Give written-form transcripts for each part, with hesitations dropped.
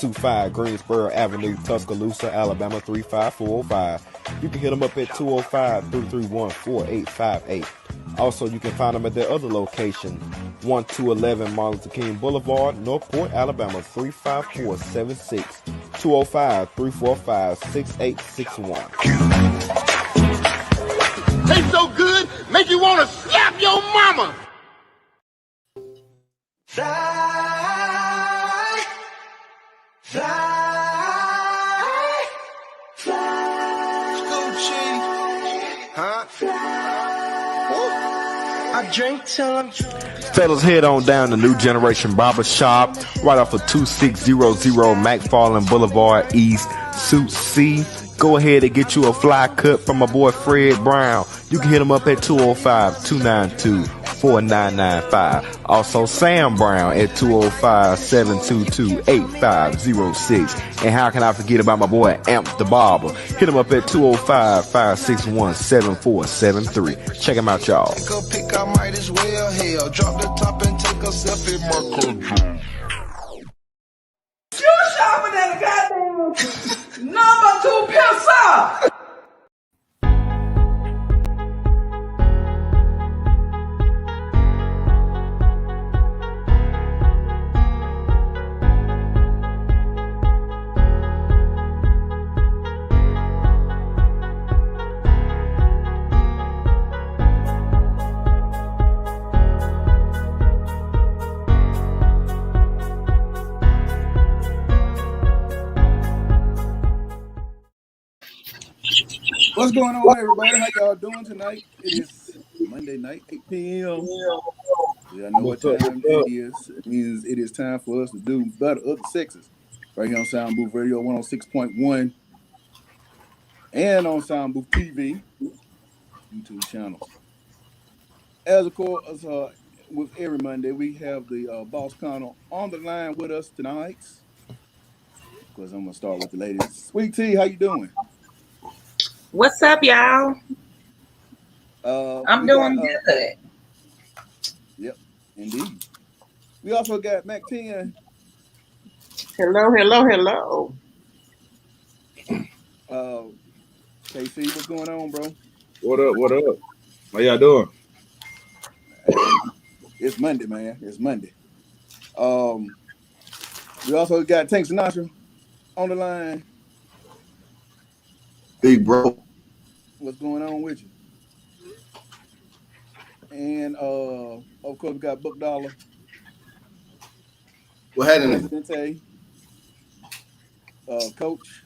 625 Greensboro Avenue, Tuscaloosa, Alabama 35405. You can hit them up at 205-331-4858. Also, you can find them at their other location, 1211 Martin Luther King Boulevard, Northport, Alabama 35476, 205-345-6861. Tastes so good, make you want to slap your mama. Fly, fly, fly. Gucci, huh? I drink till I'm drunk. Fellas, head on down to New Generation Barber Shop, right off of 2600 McFarland Boulevard East, Suite C. Go ahead and get you a fly cut from my boy Fred Brown. You can hit him up at 205-292-4995. Also, Sam Brown at 205-722-8506. And how can I forget about my boy Amp the Barber? Hit him up at 205-561-7473. Check him out, y'all. Take a pic, I might as well. Hell, drop the top and take a selfie, my country. You shopping at a goddamn number 2 pencil. What's going on, everybody? How y'all doing tonight? It is Monday night, 8 p.m. Yeah, I know what time it is. It means it is time for us to do better other sexes right here on Soundbooth Radio 106.1 and on Soundbooth TV YouTube channels. As of course, with every Monday, we have the Boss Connor on the line with us tonight. Of course, I'm gonna start with the ladies. Sweet Tea, how you doing? What's up, y'all? I'm doing good. Yep, indeed. We also got Mac 10. Hello. KC, what's going on, bro? What up? How y'all doing? It's Monday, man. It's Monday. We also got Tank Sinatra on the line. Big bro. What's going on with you? And of course we got Book Dollar. What happened? Presidente, Coach,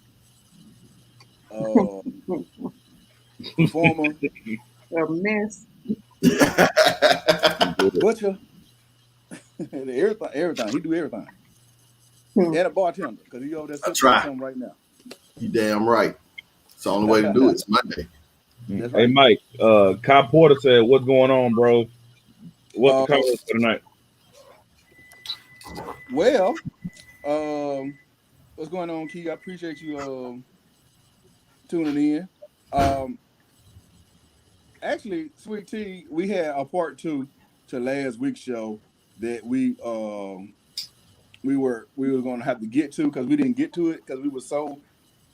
former A mess. Butcher. everything. He do everything. And a bartender, because he over there That's sipping right. something right now. You damn right. It's the only way to do it. It's Monday. That's Hey, right. Mike, Kyle Porter said, what's going on, bro? What's the comments for tonight? Well, what's going on, Key? I appreciate you tuning in. Actually, Sweet Tea, we had a part 2 to last week's show that we were going to have to get to because we didn't get to it because we were so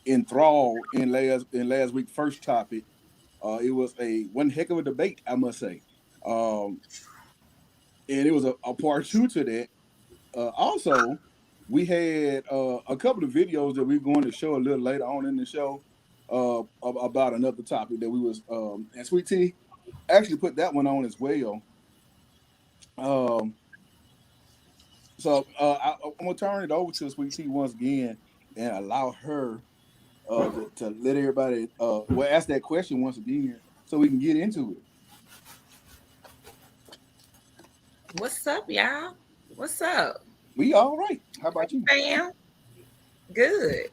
enthralled in last week's first topic. It was one heck of a debate, I must say, and it was a part 2 to that. Also, we had a couple of videos that we're going to show a little later on in the show about another topic that we was and Sweet Tea actually put that one on as well. So I'm gonna turn it over to Sweet Tea once again and allow her to let everybody ask that question once again so we can get into it. What's up, y'all? What's up? We all right. How about you? Fam? Good.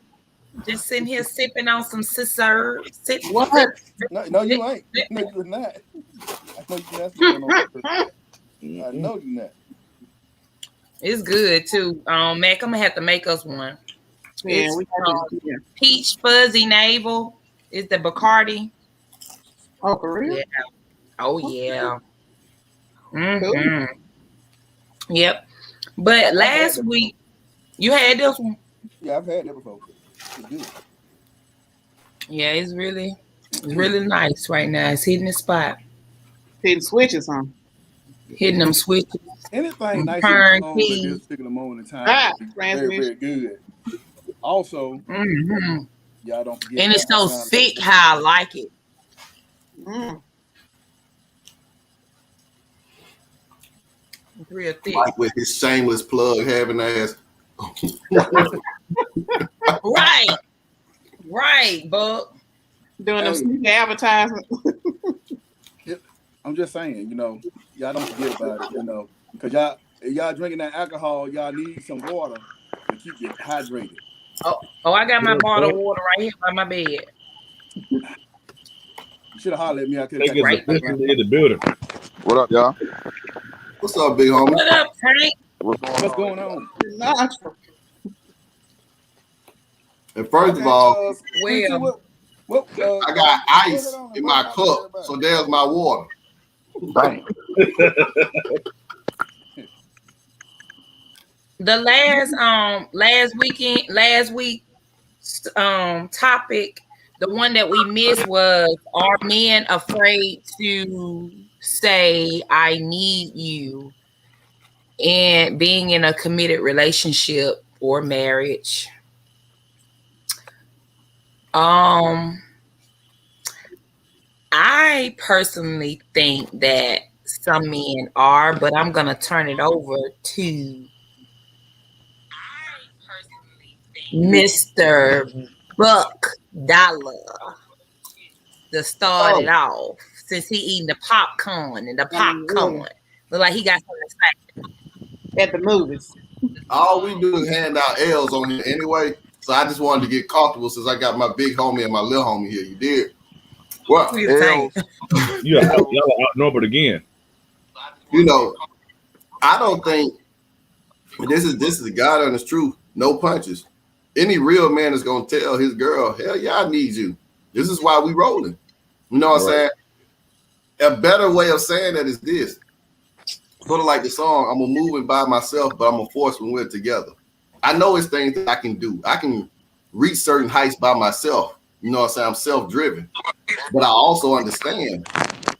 Just sitting here sipping on some scissors. What? No, you ain't. No, you're not. I know you're not. It's good too. Mac, I'm gonna have to make us one. Yeah, It's we got to, yeah. peach fuzzy navel. It's the Bacardi. Oh, for real? Yeah. Oh yeah. Cool. Yep. But last week you had this one. Yeah, I've had that before. It's good. Yeah, it's really nice right now. It's hitting the spot, Hitting switches on. hitting them switches, Anything nice in the turn songs at this keys. particular moment in time Ah, is very, transmission. very good. Also, Hmm. y'all don't forget And it's it so sounds like thick how I like it. Mm. It's real thick. Mike with his shameless plug having ass. Right, Buck. Doing them Hey. sneaker advertisement. I'm just saying, y'all don't forget about it, because if y'all drinking that alcohol, y'all need some water to keep you hydrated. Oh, I got my bottle of water right here by my bed. You should have hollered at me. I could Think have it's Right. officially in the building. What up, y'all? What's up, big homie? What up, Tank? What's going on? Natural. And first of all, Sweet Tea, what, I got go ice ahead on and in break my down cup, for everybody. so there's my water. Bang. The last week topic, the one that we missed was, are men afraid to say I need you and being in a committed relationship or marriage? I personally think that some men are, but I'm gonna turn it over to Mr. Buck Dollar to start it off, since he eating the popcorn and the popcorn. Look like he got something to say. At the movies. All we do is hand out L's on here anyway. So I just wanted to get comfortable since I got my big homie and my little homie here. You did? Well, L's. Y'all outnumbered again. I don't think this is the God honest truth. No punches. Any real man is gonna tell his girl, hell yeah, I need you. This is why we rolling. You know what I'm saying? A better way of saying that is this. Sort of like the song, I'm gonna move it by myself, but I'm gonna force when we're together. I know it's things that I can do. I can reach certain heights by myself. You know what I'm saying? I'm self-driven. But I also understand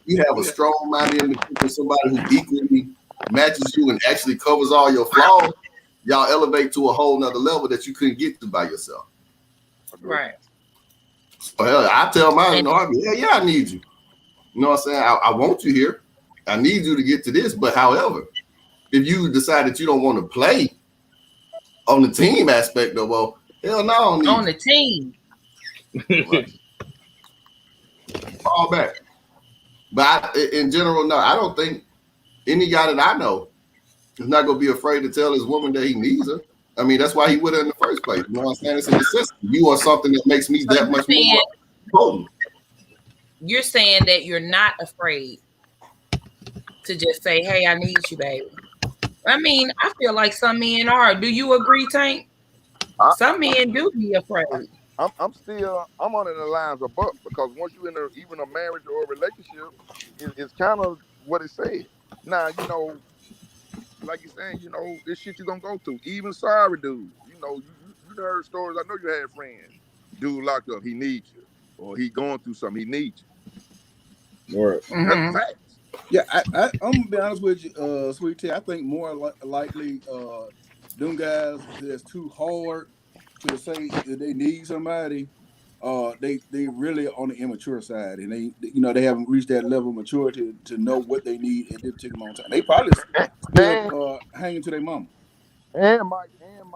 you have a strong-minded individual, somebody who equally matches you and actually covers all your flaws, y'all elevate to a whole nother level that you couldn't get to by yourself. Right. So hell, I tell mine, yeah, I need you. You know what I'm saying? I want you here. I need you to get to this. But however, if you decide that you don't want to play on the team aspect, though, well, hell no, I don't need on the team. Fall back. But in general, no, I don't think any guy that I know is not going to be afraid to tell his woman that he needs her. I mean, that's why he with her in the first place. You know what I'm saying? It's a necessity. You are something that makes me that much more potent. You're saying that you're not afraid to just say, hey, I need you, baby. I mean, I feel like some men are. Do you agree, Tank? Some men do be afraid. I'm under the lines of Buck, because once you're in even a marriage or a relationship, it's kind of what it said. Now, like you're saying, this shit you're gonna go through. Even sorry dudes, you heard stories. I know you had friends. Dude locked up, he needs you, or he going through something, he needs you. Right. That's facts. Yeah, I'm gonna be honest with you, Sweet Tea. I think more likely, them guys that's too hard to say that they need somebody. They really on the immature side, and they haven't reached that level of maturity to know what they need at this particular moment in time. They probably still hanging to their mama. And Mike ain't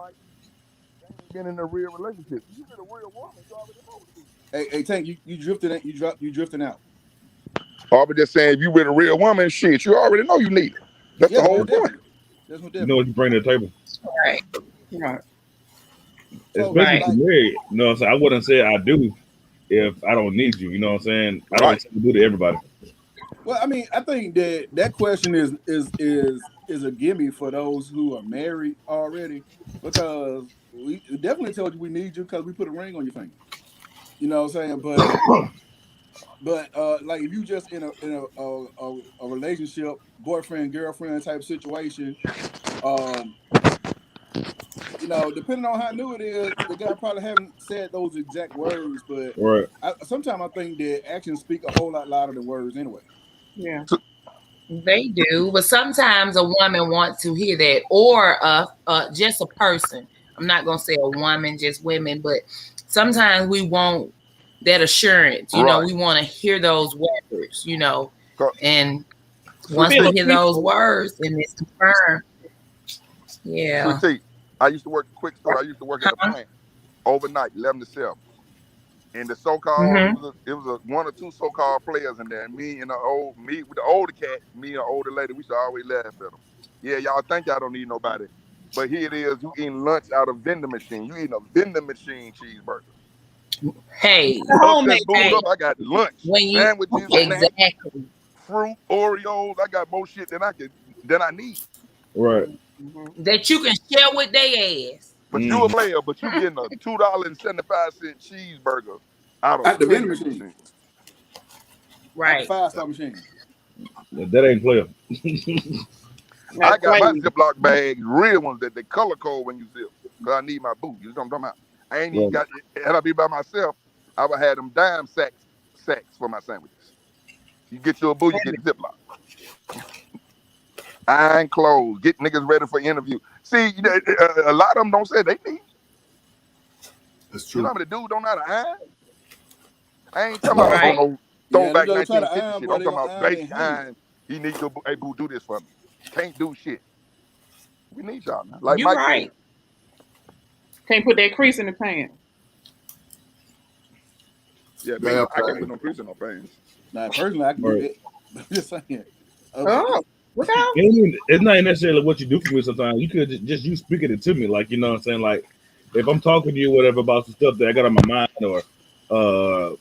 been in a real relationship. You been a real woman, you already know what it is. Hey, Tank, you drifting, you drifting out. I was just saying, if you with a real woman, shit, you already know you need her. That's the whole point. That's what you know what you bring to the table. Right. Especially if you're married. You know what I'm saying? I wouldn't say I do if I don't need you. You know what I'm saying? I don't do to everybody. Well, I mean, I think that question is a gimme for those who are married already, because we definitely told you we need you because we put a ring on your finger. You know what I'm saying? But like if you just in a relationship, boyfriend girlfriend type situation, depending on how new it is, the guy probably haven't said those exact words, but Right. sometimes I think that actions speak a whole lot louder than words anyway. Yeah. They do, but sometimes a woman wants to hear that, or just a person. I'm not gonna say a woman, just women, but sometimes we want that assurance. Right. We want to hear those words. And Sweet once we tea. hear those words and it's confirmed, yeah. Sweet tea. I used to work quick store. I used to work at a plant overnight, 11 to 7. And the so-called, it was a one or two so-called players in there. And me with the older cat, me and the older lady, we used to always laugh at them. Yeah, y'all think y'all don't need nobody. But here it is, you eating lunch out of vending machine. You eating a vending machine cheeseburger. Hey, I got lunch, sandwiches, exactly. snacks, fruit, Oreos. I got more shit than I need. Right. That you can share with their ass. But you a player, but you getting a $2.75 cheeseburger out of At the vending machine. machine. Right. At the 5-star machine. That ain't player. I got my Ziploc bags, real ones that they color code when you zip. Because I need my boot. You know what I'm talking about? I ain't even got, had I be by myself, I would have had them dime sacks for my sandwiches. You get your boot, you get Ziploc. Iron clothes, get niggas ready for interview. See, a lot of them don't say they need. That's true. You know how many dudes don't know how to iron? I ain't talking about no throwback 1950 shit. I'm talking about basic iron. He needs to, hey, boo, do this for me. Can't do shit. We need y'all now. Like you Mike right. said. Can't put that crease in the pan. Yeah, man, I can't put no crease in no pants. Nah, personally, I can do that. I'm just saying. It's not necessarily what you do for me sometimes. You could just you speaking it to me, like, you know what I'm saying? Like, if I'm talking to you, whatever, about some stuff that I got on my mind, or so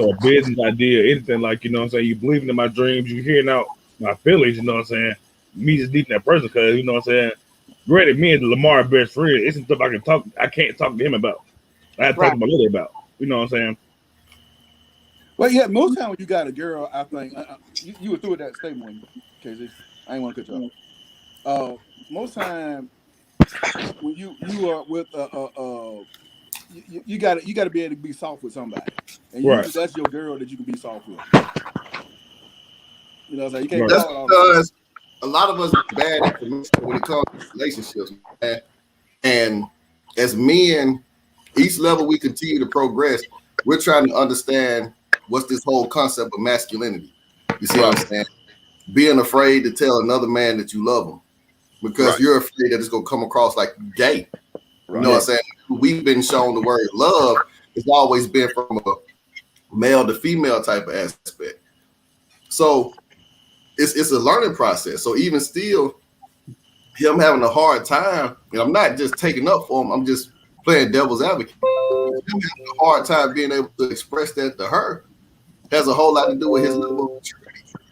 a business idea, anything, like, you know what I'm saying, you believing in my dreams, you hearing out my feelings, you know what I'm saying? Me just needing that person, because, you know what I'm saying, granted, me and Lamar best friend, it's some stuff I can't talk to him about. I have to talk to my lady about. You know what I'm saying? Well, yeah, most time when you got a girl, I think you were through with that statement, Casey. I ain't want to cut you off. Most time when you are with you got to be able to be soft with somebody, and usually that's your girl that you can be soft with. You know what I'm saying? You can't. That's because a lot of us bad information when it comes to relationships, man. And as men, each level we continue to progress, we're trying to understand what's this whole concept of masculinity. You see what I'm saying? Being afraid to tell another man that you love him because you're afraid that it's going to come across like gay. You know what I'm saying? We've been shown the word love has always been from a male to female type of aspect. So it's a learning process. So even still, him having a hard time, and I'm not just taking up for him, I'm just playing devil's advocate. Him having a hard time being able to express that to her has a whole lot to do with his level of maturity.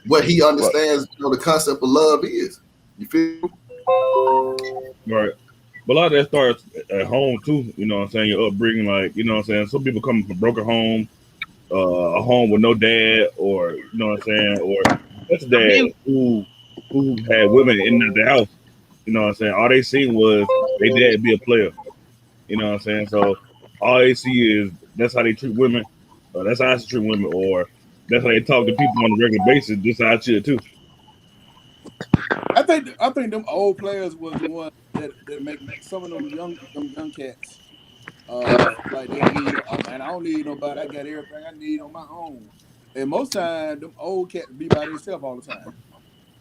What he understands, the concept of love is. You feel? Right. But a lot of that starts at home too, you know what I'm saying? Your upbringing, like, you know what I'm saying? Some people come from a broken home, a home with no dad, or, you know what I'm saying? Or that's a dad who had women in the house, you know what I'm saying? All they seen was they dad be a player, you know what I'm saying? So all they see is that's how they treat women, or that's how I treat women, or that's how they talk to people on a regular basis. Just how I should too. I think them old players was the one that make some of them young cats like they need. Oh man, I don't need nobody. I got everything I need on my own. And most time, them old cats be by themselves all the time.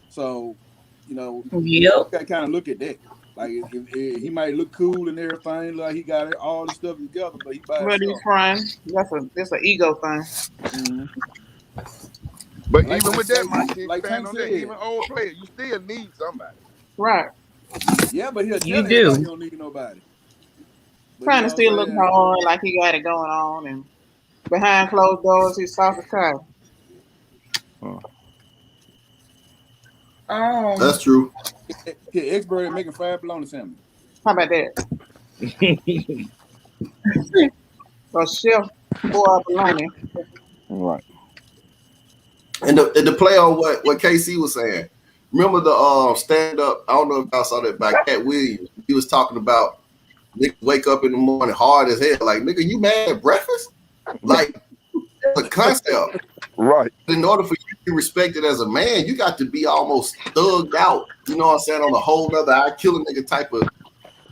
So, you got to kind of look at that. Like if he might look cool and everything, like he got all the stuff together, but he by himself. He's crying. That's an ego thing. Mm-hmm. But like even with that, Mike, on that, even old players, you still need somebody. Right. Yeah, but he'll you tell do. Like you don't need nobody. But trying to still look hard like he got it going on, and behind closed doors, he's soft as cow. That's true. Expert at making fried bologna sandwich. How about that? So chef boy bologna. Right. And to play on what KC was saying, remember the stand up? I don't know if y'all saw that by Cat Williams. He was talking about Niggas wake up in the morning hard as hell. Like, nigga, you mad at breakfast? Like, that's a concept. Right. In order for you to be respected as a man, you got to be almost thugged out. You know what I'm saying? On a whole nother I kill a nigga type of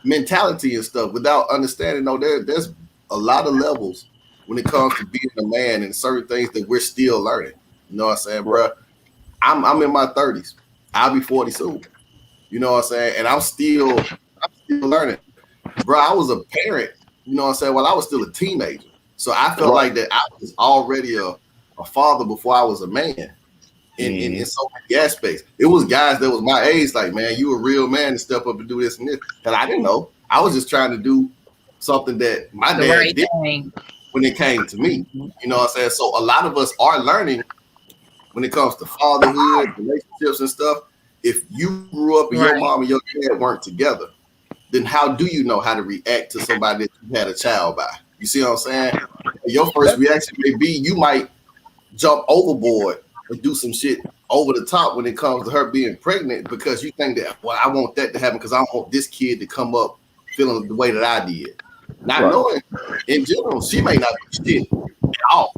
mentality and stuff without understanding. No, there's a lot of levels when it comes to being a man and certain things that we're still learning. You know what I'm saying, bro? I'm in my 30s. I'll be 40 soon. You know what I'm saying? And I'm still learning. Bro, I was a parent, you know what I'm saying, while I was still a teenager. So I felt like that I was already a father before I was a man in so many aspects. It was guys that was my age, like, man, you a real man to step up and do this and this. And I didn't know. I was just trying to do something that my dad did when it came to me. You know what I'm saying? So a lot of us are learning when it comes to fatherhood, relationships and stuff. If you grew up and your mom and your dad weren't together, then how do you know how to react to somebody that you had a child by? You see what I'm saying? Your first reaction may be you might jump overboard and do some shit over the top when it comes to her being pregnant because you think that, well, I want that to happen because I want this kid to come up feeling the way that I did. Not knowing, in general, she may not be shit at all.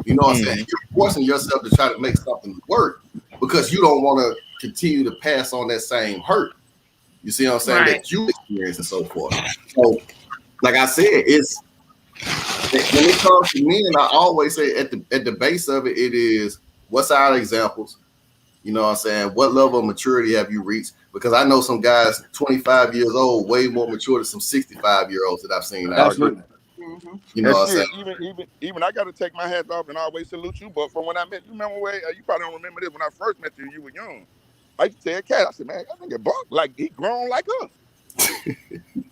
You know what I'm saying? You're forcing yourself to try to make something work because you don't want to continue to pass on that same hurt. You see what I'm saying? That you experience and so forth. So, like I said, it's when it comes to men, I always say at the base of it, it is what's our examples? You know what I'm saying? What level of maturity have you reached? Because I know some guys 25 years old, way more mature than some 65-year-olds that I've seen. Absolutely. You know what I'm saying? Even I got to take my hat off and always salute you. But from when I met you, remember where you probably don't remember this. When I first met you, you were young. I used to tell Cat, I said, man, I think Buck, like he grown like us.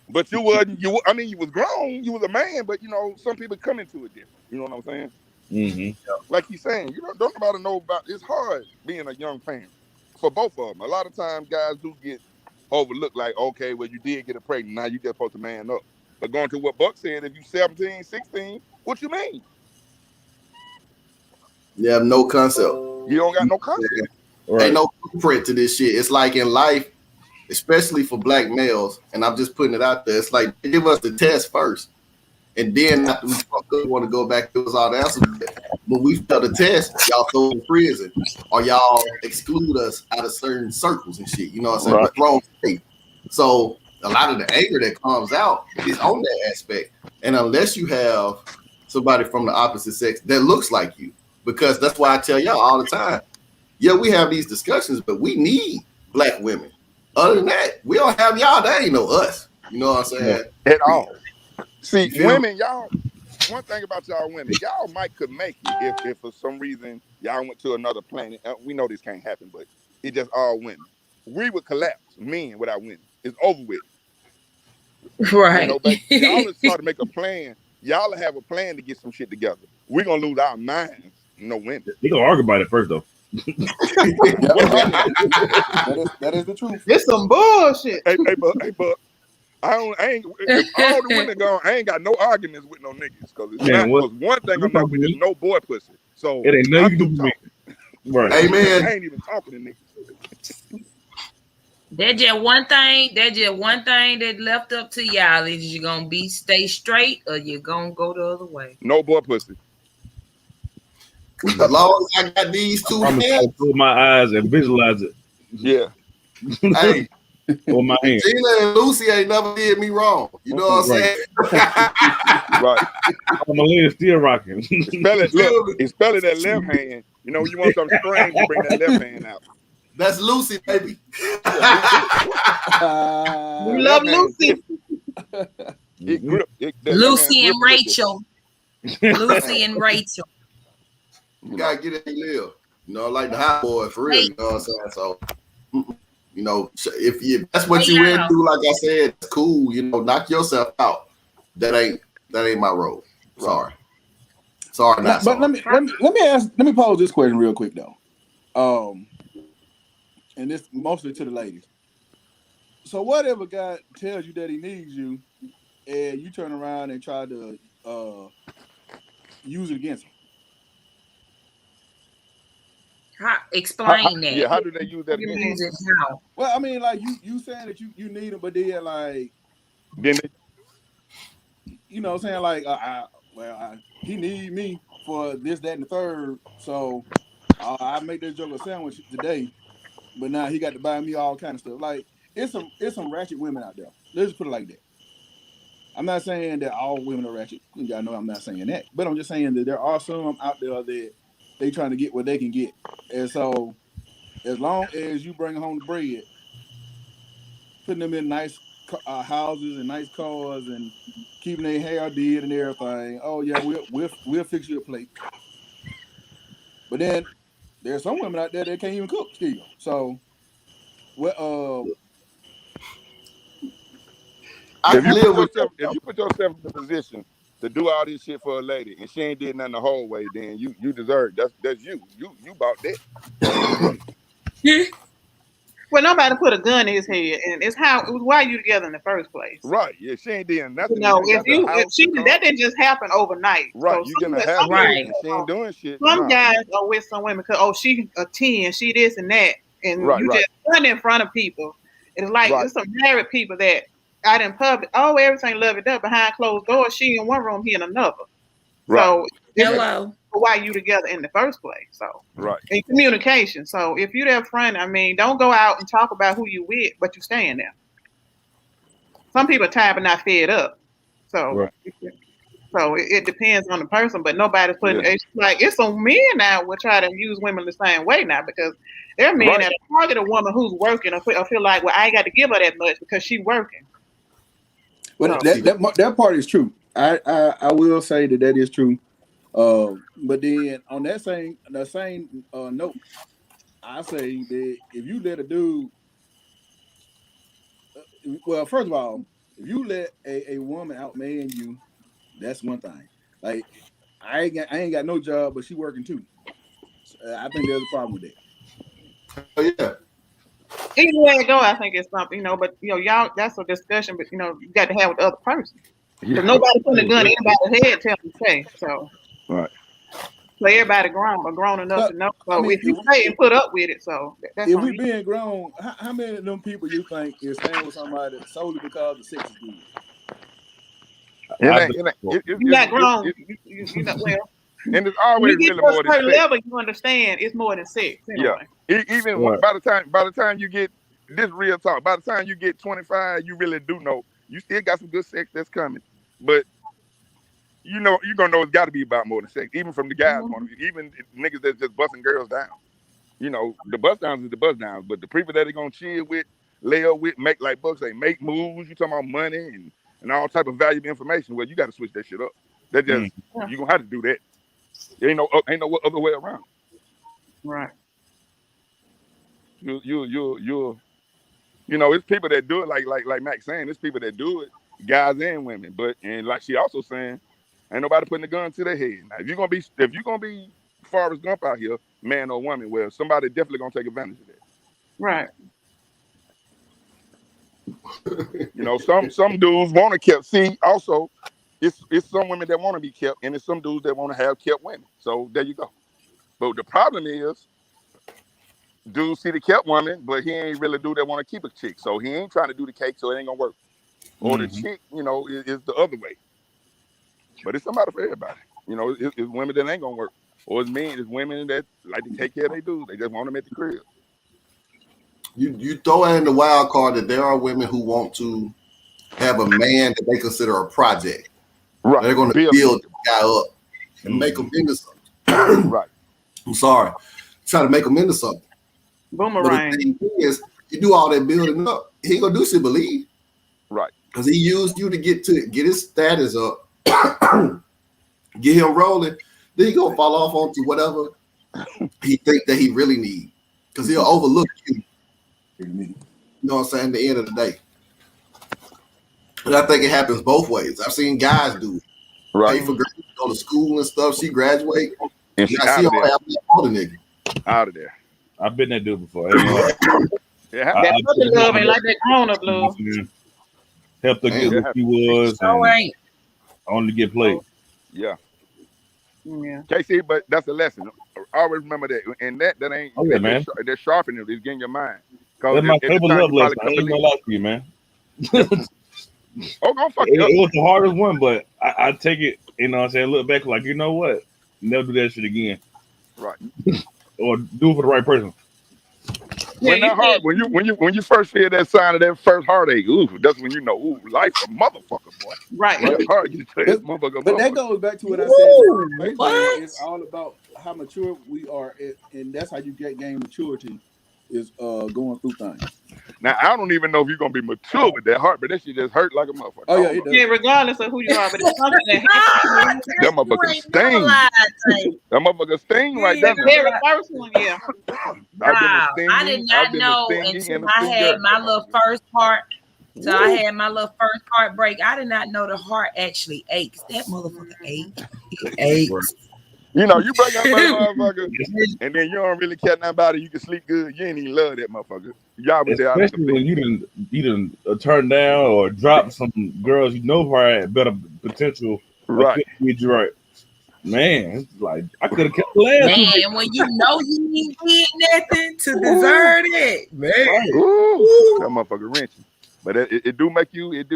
But you wasn't. You was grown. You was a man. But you know, some people come into it different. You know what I'm saying? Mm-hmm. Like he's saying, you don't nobody know about. It's hard being a young parent for both of them. A lot of times, guys do get overlooked. Like, okay, well, you did get a pregnant. Now you just supposed to man up. But going to what Buck said, if you 17, 16, what you mean? You have no concept. You don't got no concept. Ain't no blueprint to this shit. It's like in life, especially for black males, and I'm just putting it out there. It's like they give us the test first, and then after we want to go back, give us all the answers. When we fail the test, y'all throw us in prison, or y'all exclude us out of certain circles and shit. You know what I'm saying? We're thrown straight. So a lot of the anger that comes out is on that aspect. And unless you have somebody from the opposite sex that looks like you, because that's why I tell y'all all the time, yeah, we have these discussions, but we need black women. Other than that, we don't have y'all. That ain't no us. You know what I'm saying? At all. See, women, y'all, one thing about y'all women, y'all could make it if for some reason y'all went to another planet. We know this can't happen, but it's just all women. We would collapse, men without women. It's over with. Right. You know, but y'all just try to make a plan. Y'all have a plan to get some shit together. We're gonna lose our minds. No women. They gonna argue about it first though. That is the truth. It's some bullshit. Hey, but I ain't. If all the women gone, I ain't got no arguments with no niggas. Because one thing I'm not with is no boy pussy. So it ain't nothing to do with me. Right. Amen. I ain't even talking to niggas. That's just one thing. That's just one thing that left up to y'all. Is you gonna stay straight or you gonna go the other way? No boy pussy. As long as I got these two I'm hands, gonna close my eyes and visualize it. Yeah. Hey, on my hand. Gina and Lucy ain't never did me wrong. You know what I'm saying? Right. My leg is still rocking. Spell it. Look, spell it that left hand. You know, you want something strange, you bring that left hand out. That's Lucy, baby. We love Lucy. Lucy and Rachel. Lucy and Rachel. You gotta get it and live. You know, like the hot boy for real. You know what I'm saying? So, you know, if that's what you into, like I said, it's cool. You know, knock yourself out. That ain't my role. Sorry. Not but sorry. let me pose this question real quick though. And this mostly to the ladies. So what if a guy tells you that he needs you, and you turn around and try to use it against him? Explain that. Yeah, how do they use that against him? Well, I mean, like you saying that you need him, but then like then you know what I'm saying? Like, he need me for this, that, and the third. So I make this joke a sandwich today, but now he got to buy me all kind of stuff. Like, it's some ratchet women out there. Let's just put it like that. I'm not saying that all women are ratchet. Y'all know I'm not saying that. But I'm just saying that there are some out there that they trying to get what they can get. And so as long as you bring home the bread, putting them in nice houses and nice cars and keeping their hair did and everything. Oh yeah, we'll fix you a plate. But then there's some women out there that can't even cook still. So I If can you live with put yourself in the position to do all this shit for a lady and she ain't did nothing the whole way, then you deserve it. That's you. You bought that. Well, nobody put a gun in his head, and it was why you together in the first place. Right. Yeah, she ain't doing nothing. You know, You that didn't just happen overnight. right, So you getting a house and she ain't doing shit. Some guys are with some women because she a 10, she this and that, and you just run in front of people. It's like there's some married people that out in public, everything love it up behind closed doors. She in one room, he in another. Right. So hello, why you together in the first place? So right, in communication. So if you that friend, I mean, don't go out and talk about who you with, but you staying there. Some people are tired but not fed up. So it depends on the person, but nobody's putting it's some men now will try to use women the same way now because there are men that target a woman who's working or feel like, well, I ain't got to give her that much because she's working. Well, that part is true. I will say that is true. But then on that same note, I say that if you let a dude, well, first of all, if you let a woman outman you, that's one thing. Like I ain't got no job, but she working too. So, I think there's a problem with that. Oh yeah. Either way it go, I think it's something, but y'all, that's a discussion, but you got to have with the other person. Because nobody putting a gun in anybody's head telling them to say. So everybody grown enough to know. So if you say and put up with it, so that's if we being grown, how many of them people you think is staying with somebody solely because the sex is good? You're not grown. You're not well. And it's always when you get really to a more than certain sex. level, you understand it's more than sex. Anyway. Yeah. Even by the time you get this real talk, by the time you get 25, you really do know you still got some good sex that's coming. But you're gonna know it's got to be about more than sex, even from the guys' point of view, even niggas that's just busting girls down. The bust downs is the bust downs, but the people that are gonna chill with, lay up with, make like Buck say, make moves. You talking about money and all type of valuable information. Well, you got to switch that shit up. That just you gonna have to do that. There ain't no other way around. Right. It's people that do it like Max saying, it's people that do it, guys and women. And like she also saying, ain't nobody putting a gun to their head. Now, if you're gonna be Forrest Gump out here, man or woman, well, somebody definitely gonna take advantage of that. Right. Some dudes want to kept. See, also, it's some women that want to be kept, and it's some dudes that want to have kept women. So there you go. But the problem is, dudes see the kept woman, but he ain't really do that want to keep a chick. So he ain't trying to do the cake, so it ain't gonna work. Or the chick, is the other way. But it's somebody for everybody. It's women that ain't gonna work. Or it's men, it's women that like to take care of their dudes. They just want them at the crib. You throw in the wild card that there are women who want to have a man that they consider a project. Right. They're going to build the guy up and make him into something. Right. I'm sorry. Try to make him into something. Boomerang. But the thing is, you do all that building up, he ain't gonna do shit but leave. Right. Because he used you to get his status up, get him rolling. Then he gonna fall off onto whatever he think that he really need. Because he'll overlook you. You know what I'm saying? At the end of the day. And I think it happens both ways. I've seen guys do it. Right. Pay for girls to go to school and stuff. She graduate. And she out of there. Nigga. Out of there. I've been that dude before. That puppy love ain't like that grown up love. Helped her get what she was. And only get played. Yeah. KC, but that's a lesson. Always remember that. And that ain't that sharpening it is getting your mind. That's my favorite love lesson. I ain't gonna lie to you, man. Oh, gonna fuck you up. It was the hardest one, but I take it. You know what I'm saying? Look back, like, you know what? Never do that shit again. Right. Or do it for the right person. When that hard, when you first feel that sign of that first heartache, ooh, that's when you know, ooh, life's a motherfucker, boy. Right. That hard, you say it's motherfucker. But that goes back to what I said. It's all about how mature we are, and that's how you gain maturity. Is going through things. Now I don't even know if you're gonna be mature with that heart, but that shit just hurt like a motherfucker. Oh yeah, it does. Yeah, regardless of who you are, but it's something that that motherfucker sting. That motherfucker sting right there. The very first one, yeah. Wow, I did not know until I had my little first heart. So I had my little first heartbreak. I did not know the heart actually aches. That motherfucker aches. It aches. You know, you break up with a motherfucker, and then you don't really care nothing about it. You can sleep good. You ain't even love that motherfucker. Y'all be there. Especially when you done turn down or drop some girls you know probably had better potential. Right. Get you right. Man, it's like I could have kept the last. Man, when you know you ain't did nothing to deserve it, man. Ooh, that motherfucker wrenching. But it do make you. It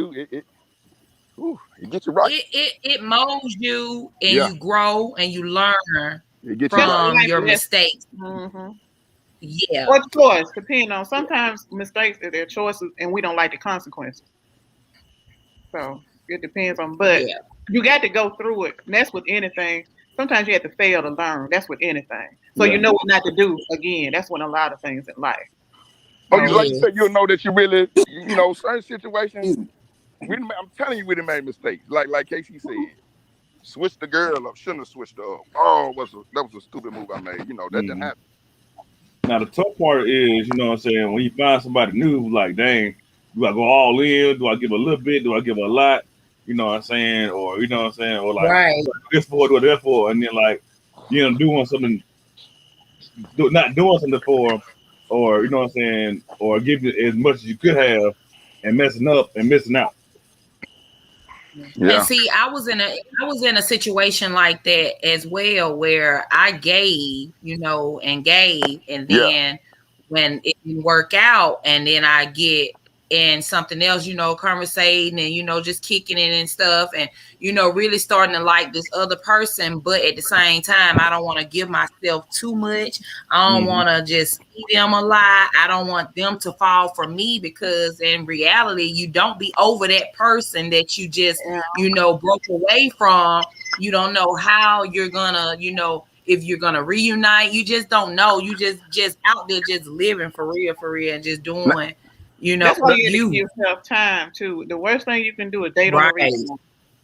gets you right. It molds you, and you grow, and you learn from your mistakes. Mm-hmm. Yeah. Or choice, depending on. Sometimes mistakes are their choices, and we don't like the consequences. So it depends on. But you got to go through it. And that's with anything. Sometimes you have to fail to learn. That's with anything. So you know what not to do again. That's when a lot of things in life. Oh, like you said, you'll know that you really, certain situations. I'm telling you, we done made mistakes. Like Casey said, switch the girl up. Shouldn't have switched her up. Oh, that was a stupid move I made. That didn't happen. Now the tough part is, you know what I'm saying, when you find somebody new, like, dang, do I go all in? Do I give a little bit? Do I give a lot? You know what I'm saying? Or you know what I'm saying? Or like this for, do that for, and then like, doing something, not doing something for, or you know what I'm saying, or giving as much as you could have, and messing up and missing out. Yeah. And see, I was in a situation like that as well, where I gave, and gave, and then when it didn't work out, and then I get in something else, conversating and just kicking it and stuff, and really starting to like this other person, but at the same time, I don't want to give myself too much. I don't want to just see them a lot. I don't want them to fall for me, because in reality, you don't be over that person that you just broke away from. You don't know how you're gonna, if you're gonna reunite. You just don't know. You just out there just living for real, and just doing. That's why you give yourself time too. The worst thing you can do is date on a reason.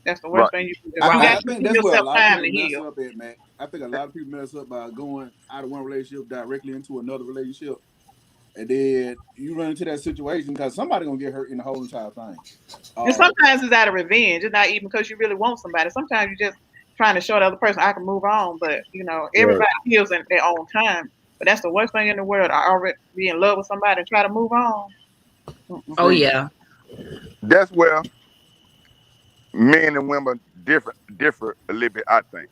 That's the worst thing you can do. I think that's where a lot of people mess up at, man. I think a lot of people mess up by going out of one relationship directly into another relationship, and then you run into that situation because somebody's gonna get hurt in the whole entire thing. And sometimes it's out of revenge. It's not even because you really want somebody. Sometimes you're just trying to show the other person I can move on. But everybody heals in their own time. But that's the worst thing in the world. I already be in love with somebody and try to move on. Oh yeah, that's where men and women differ a little bit. I think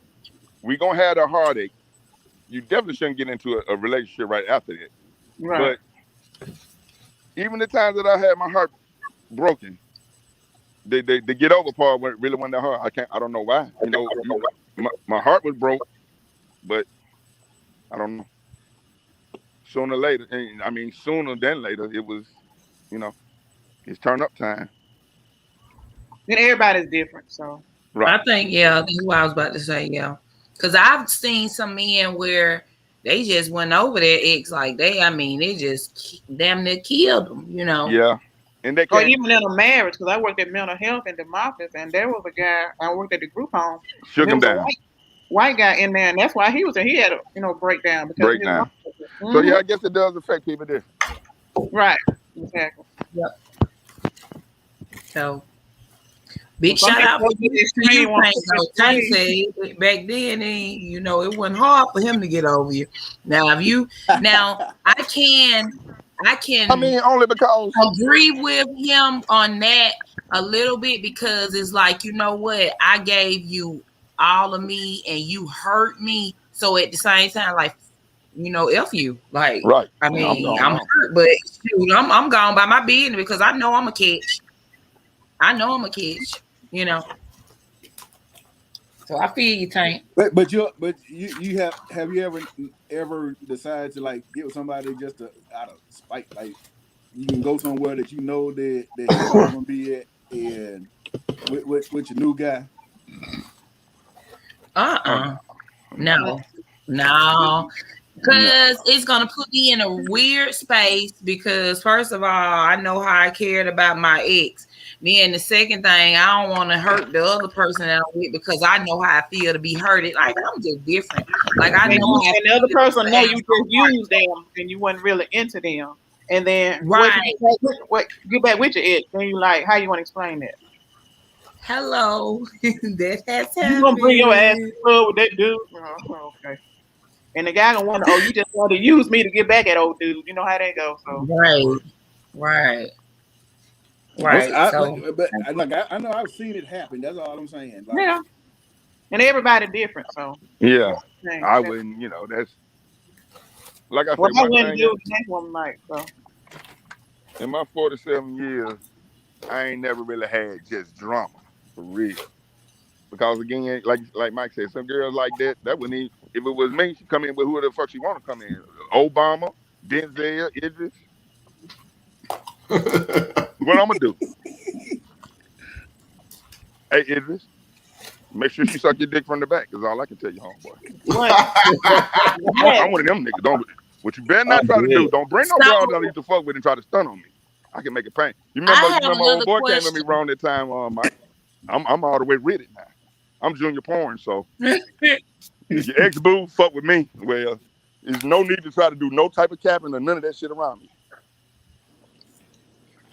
we gonna have a heartache. You definitely shouldn't get into a relationship right after that. Right. But even the times that I had my heart broken, the get over part really wasn't that hard. I don't know why. My heart was broke, but I don't know. Sooner than later, it was. It's turn up time. And everybody's different, so. Right. I think, that's what I was about to say, because I've seen some men where they just went over their ex, like they just damn near killed them, Yeah. And they or even in a marriage, because I worked at mental health in the office, and there was a guy, I worked at the group home. Shook him down. White guy in there, and that's why he had a breakdown. Breakdown. So I guess it does affect people different. Right. Exactly. Yep. So, big shout out for you. Tank said back then, it wasn't hard for him to get over you. Now, I can. Only because agree with him on that a little bit, because it's like, what, I gave you all of me and you hurt me. So at the same time, like, F you. Like, right. I'm hurt, but shoot, I'm gone by my business because I know I'm a catch. I know I'm a catch, you know. So I feel you, Tank. But you have you ever decided to like get with somebody just out of spite? Like you can go somewhere that you know that his father gonna be at, and with your new guy. No. Because it's gonna put me in a weird space. Because first of all, I know how I cared about my ex. Then the second thing, I don't want to hurt the other person that I'm with because I know how I feel to be hurted. Like I'm just different. Like I know, and the other person know you just used them and you wasn't really into them. And then right, get back with your ex, and you like, how you want to explain that? Hello, that has happened. You gonna bring your ass to the club with that dude? Oh, okay. And the guy gonna wonder, oh, you just want to use me to get back at old dude. You know how that goes. So. Right. I know I've seen it happen. That's all I'm saying. Like, yeah. And everybody different, so. Yeah. I wouldn't, that's like I said. Well, I wouldn't do the next one night, so. In my 47 years, I ain't never really had just drama for real. Because again, like Mike said, some girls like that wouldn't even, if it was me, she come in with who the fuck she want to come in. Obama, Denzel, Idris. What I'm gonna do? Hey, Idris, make sure she suck your dick from the back. Is all I can tell you, homeboy. I'm one of them niggas. What you better not try to do? Don't bring no girl that I need to fuck with and try to stun on me. I can make it pain. You remember old boy came at me wrong that time, Mike? I'm all the way with it now. I'm junior porn, so your ex-boo fuck with me. Well, there's no need to try to do no type of capping or none of that shit around me.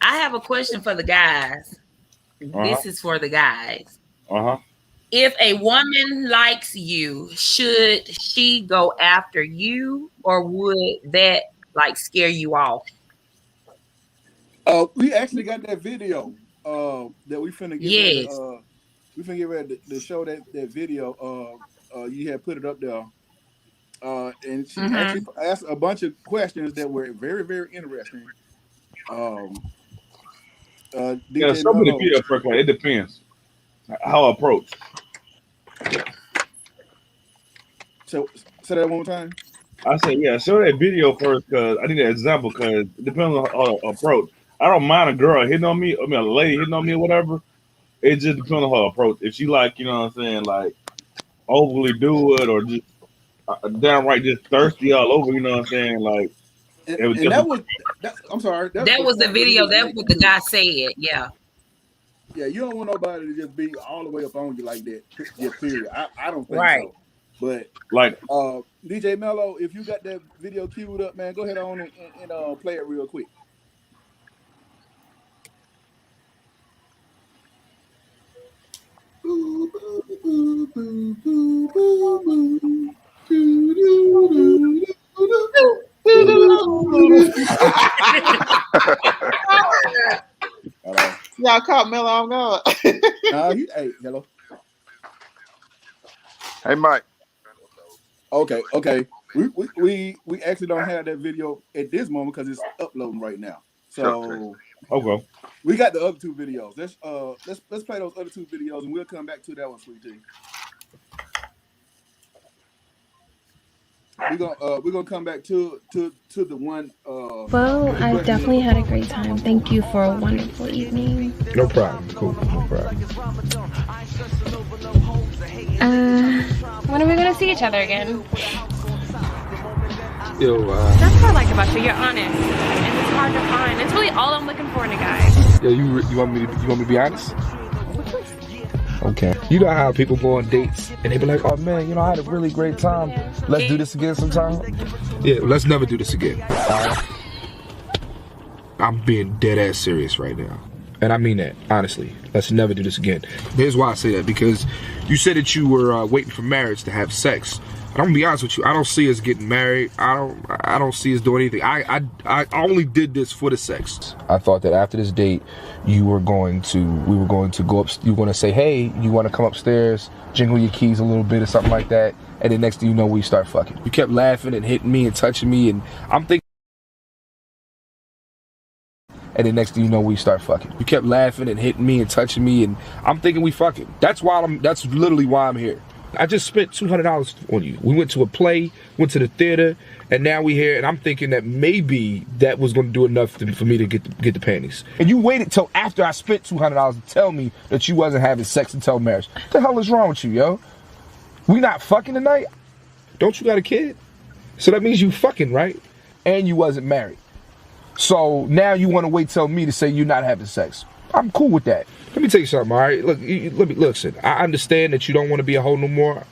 I have a question for the guys. This is for the guys. If a woman likes you, should she go after you, or would that like scare you off? We actually got that video that we finna get. We finna get ready to show that video. You had put it up there, and she actually asked a bunch of questions that were very, very interesting. DJ some of the video first. It depends how I approach. So say that one more time. I said, show that video first because I need an example because it depends on how I approach. I don't mind a girl hitting on me, a lady hitting on me or whatever. It just depends on her approach. If she like, you know what I'm saying, like overly do it or just downright just thirsty all over, you know what I'm saying, like. I'm sorry. That was the video. That's what the guy said. Yeah. Yeah, you don't want nobody to just be all the way up on you like that. Just period. I don't think so. But like DJ Mello, if you got that video queued up, man, go ahead on and play it real quick. Y'all caught Mello on guard. Hey, hello. Hey, Mike. Okay. We actually don't have that video at this moment because it's uploading right now. So okay. We got the other two videos. Let's play those other two videos and we'll come back to that one, Sweet Tea. We're gonna come back to the one. Well, I definitely had a great time. Thank you for a wonderful evening. No problem. Cool. No problem. When are we gonna see each other again? Yo, that's what I like about you. You're honest, and it's hard to find. It's really all I'm looking for in a guy. Yo, you want me to be honest? Okay. You know how people go on dates and they be like, oh man, I had a really great time. Let's do this again sometime. Yeah, let's never do this again. I'm being dead ass serious right now. And I mean that, honestly. Let's never do this again. Here's why I say that, because you said that you were waiting for marriage to have sex. I'm gonna be honest with you, I don't see us getting married. I don't see us doing anything. I only did this for the sex. I thought that after this date, we were going to go up, you were gonna say, hey, you wanna come upstairs, jingle your keys a little bit or something like that, and then next thing you know, we start fucking. You kept laughing and hitting me and touching me, and I'm thinking, and then next thing you know, we start fucking. You kept laughing and hitting me and touching me, and I'm thinking we fucking. That's literally why I'm here. I just spent $200 on you. We went to a play, went to the theater, and now we here, and I'm thinking that maybe that was going to do enough for me to get the panties. And you waited till after I spent $200 to tell me that you wasn't having sex until marriage. What the hell is wrong with you, yo? We not fucking tonight? Don't you got a kid? So that means you fucking, right? And you wasn't married. So now you want to wait till me to say you're not having sex. I'm cool with that. Let me tell you something, all right? Look, listen. I understand that you don't want to be a hoe no more.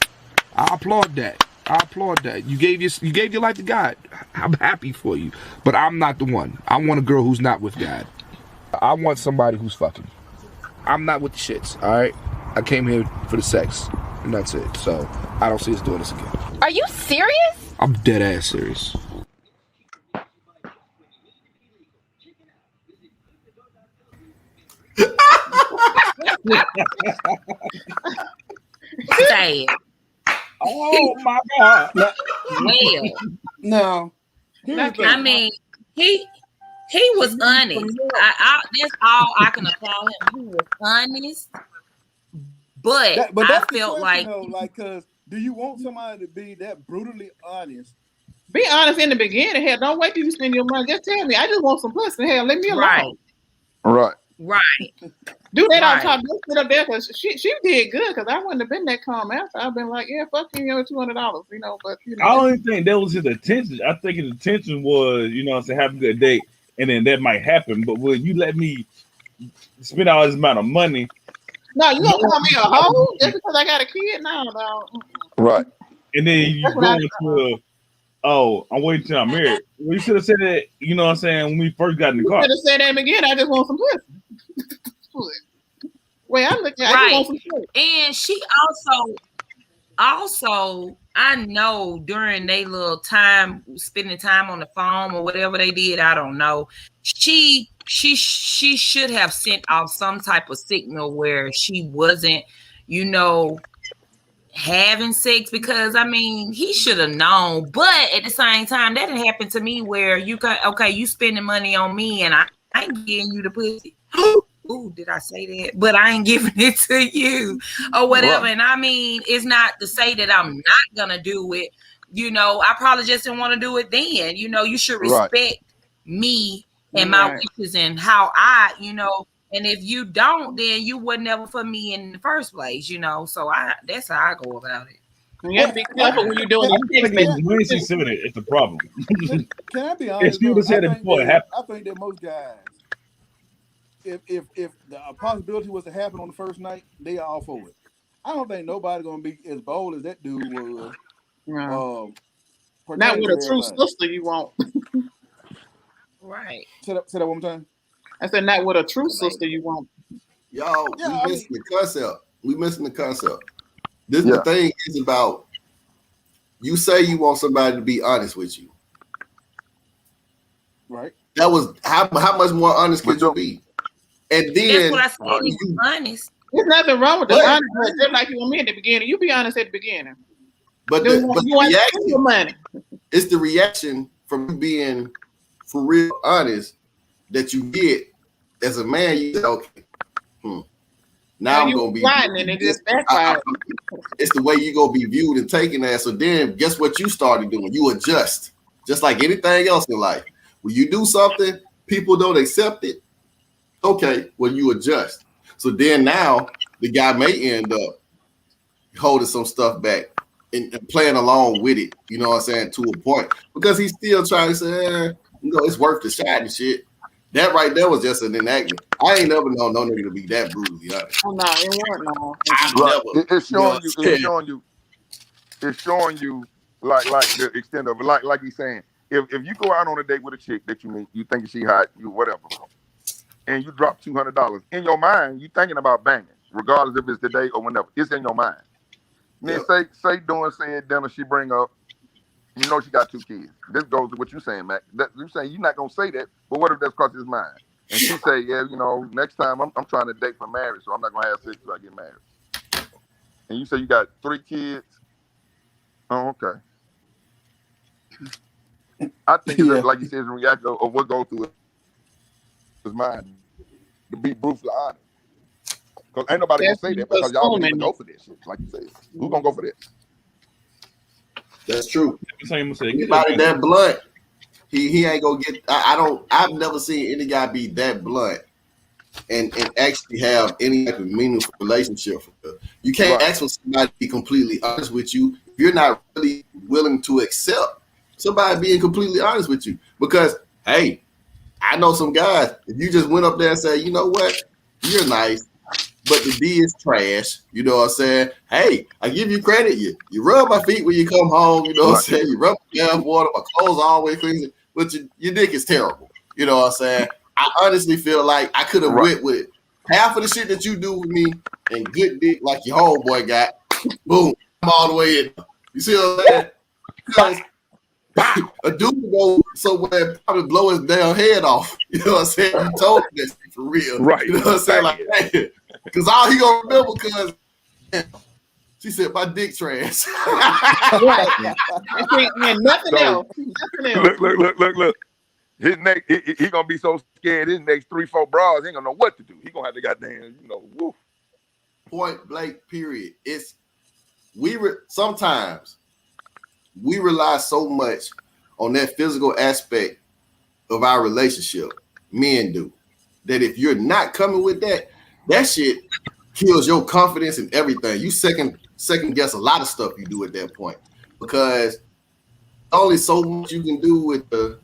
I applaud that. You gave your life to God. I'm happy for you. But I'm not the one. I want a girl who's not with God. I want somebody who's fucking. I'm not with the shits, all right? I came here for the sex, and that's it. So I don't see us doing this again. Are you serious? I'm dead ass serious. Say it. Oh my God. Well, No. I mean, he was honest. That's all I can applaud him. He was honest, but I felt like, cause do you want somebody to be that brutally honest? Be honest in the beginning. Hell, don't wait till you spend your money. Just tell me, I just want some pussy. Hell, let me alone. Right. Do that on top. Don't sit up there because she did good because I wouldn't have been that calm after. I've been like, yeah, fuck you, $200, you know. But you know, I don't even think that was his intention. I think his intention was, you know what I'm saying, have a good date, and then that might happen. But will you let me spend all this amount of money? No, you gonna call me a hoe just because I got a kid? No. Right. And then you go into I'm waiting till I'm married. Well, you should have said that, you know what I'm saying, when we first got in the car. You should have said that again. I just want some pussy. Wait, I look at I just want some pussy. And she also, I know during they little time spending time on the phone or whatever they did, I don't know. She should have sent off some type of signal where she wasn't, you know, having sex, because I mean he should have known. But at the same time, that didn't happen to me where you spending money on me and I ain't getting you the pussy. Ooh, did I say that? But I ain't giving it to you or whatever. Right. And I mean, it's not to say that I'm not gonna do it. You know, I probably just didn't want to do it then. You know, you should respect me and my wishes and how I, you know. And if you don't, then you were never for me in the first place, you know. So that's how I go about it. You have to be careful when you're doing it. When she said it, it's a problem. Can I be honest? If you said it before it happened. I think that most guys, if the possibility was to happen on the first night, they are all for it. I don't think nobody gonna be as bold as that dude was. Not with a true sister you want. Right. Say that one more time. I said not with a true sister you want. Y'all, we missing the concept. We missing the concept. This the thing is about, you say you want somebody to be honest with you. Right. That was how much more honest could you be? And then that's what I said. He was honest. There's nothing wrong with that. Honest, just like you want me at the beginning. You be honest at the beginning. But the reaction, it's the reaction from being for real honest that you get as a man. You say, okay, now I'm gonna be. And it just backfired. It's the way you gonna be viewed and taken as. So then, guess what you started doing? You adjust, just like anything else in life. When you do something, people don't accept it. Okay, well you adjust. So then now the guy may end up holding some stuff back and playing along with it. You know what I'm saying, to a point, because he's still trying to say, you know, it's worth the shot and shit. That right there was just an enactment. I ain't never known no nigga to be that brutally honest. Oh no, it wasn't no. It's showing you. It's showing you. It's showing you like the extent of it. Like he's saying, if you go out on a date with a chick that you meet, you think she hot, you whatever, and you drop $200 in your mind, you thinking about banging, regardless if it's today or whenever. It's in your mind. Then say dinner, she bring up, you know, she got 2 kids. This goes to what you're saying, Mac. You're saying you're not gonna say that, but what if that's crossed his mind? And she say, yeah, you know, next time I'm trying to date for marriage, so I'm not gonna have sex till I get married. And you say you got 3 kids. Oh, okay. I think it's like you said, in reaction of what goes through it. mind to be brutally honest. Because ain't nobody gonna say that because y'all wouldn't even go for that shit. Like you said, who gonna go for that? That's true. Anybody Anybody that blunt, he ain't gonna get. I've never seen any guy be that blunt and actually have any type of meaningful relationship. You can't ask for somebody to be completely honest with you if you're not really willing to accept somebody being completely honest with you. Because hey, I know some guys. If you just went up there and said, you know what, you're nice, but the D is trash. You know what I'm saying? Hey, I give you credit. You rub my feet when you come home. You know what I'm saying? You rub my damn water. My clothes are always clean. But your dick is terrible. You know what I'm saying? I honestly feel like I could have went with half of the shit that you do with me and good dick like your homeboy got. Boom. I'm all the way in. You see what I'm saying? Because a dude will go somewhere and probably blow his damn head off. You know what I'm saying? You told me that shit for real. Right. You know what I'm saying? Like, hey, because all he gonna remember because she said my dick trash. And nothing else. Look. His next, he gonna be so scared. His next 3-4 bras, he ain't gonna know what to do. He gonna have to goddamn, woof. Point blank. Period. Sometimes we rely so much on that physical aspect of our relationship. Men do that. If you're not coming with that shit kills your confidence and everything. You second guess a lot of stuff you do at that point because only so much you can do with the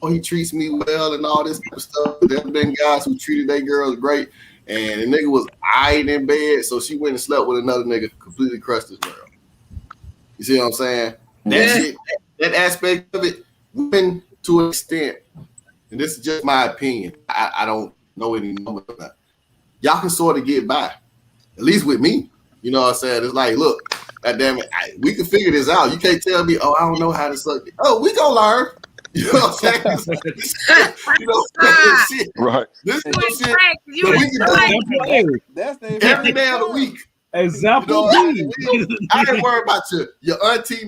he treats me well and all this type of stuff. There have been guys who treated their girls great and the nigga was eyeing in bed, so she went and slept with another nigga, completely crushed his girl. You see what I'm saying? That aspect of it, women to an extent, and this is just my opinion. I don't know any numbers of that. Y'all can sort of get by, at least with me. You know what I'm saying? It's like, look, goddamn it, we can figure this out. You can't tell me, I don't know how to suck it. Oh, we gonna learn. You know what I'm saying? You know, shit. Right. This is shit that we can do every day of the week. Example I ain't worried about your auntie,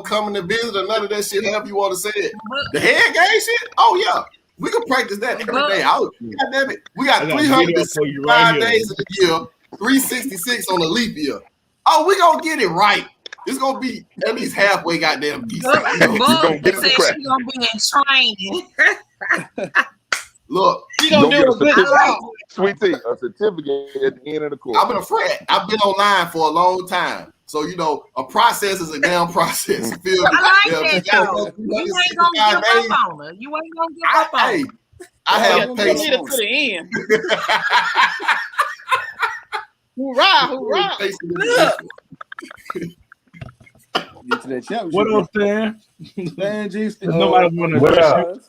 coming to visit or none of that shit, however you want to say it. The head game shit? Oh, yeah. We can practice that every day. God damn it. We got 365 days in the year, 366 on a leap year. Oh, we gonna get it right. It's gonna be at least halfway goddamn decent. She's gonna be in training. Look, you gonna do a good job. Sweet tea, a certificate at the end of the course. I've been a friend. I've been online for a long time. So, a process is a damn process. You feel me? I like that, you ain't gonna give up on her. You ain't gonna give up on her. I have patience. To the end. Hoorah. Get to that championship. What else, Stan? Stan G. Nobody want to.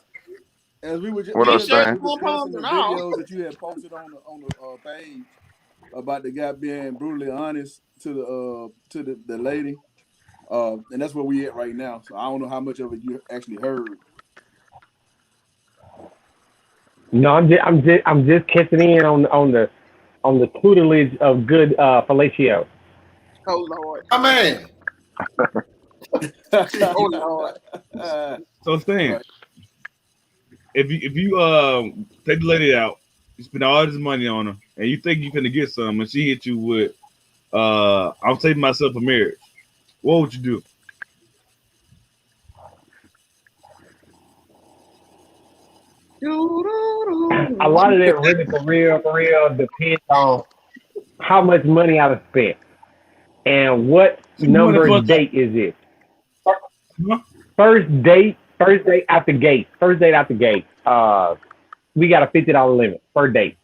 As we were just discussing the videos that you had posted on the page about the guy being brutally honest to the lady, and that's where we at right now. So I don't know how much of it you actually heard. No, I'm just catching in on the tutelage of good fellatio. Oh Lord, my man. Oh Lord. So Stan, if you take the lady out, you spend all this money on her, and you think you're gonna get some, and she hit you with, "I'm saving myself for marriage," what would you do? A lot of that really for real depends on how much money I've spent and what number date is it. First date out the gate. We got a $50 limit per date.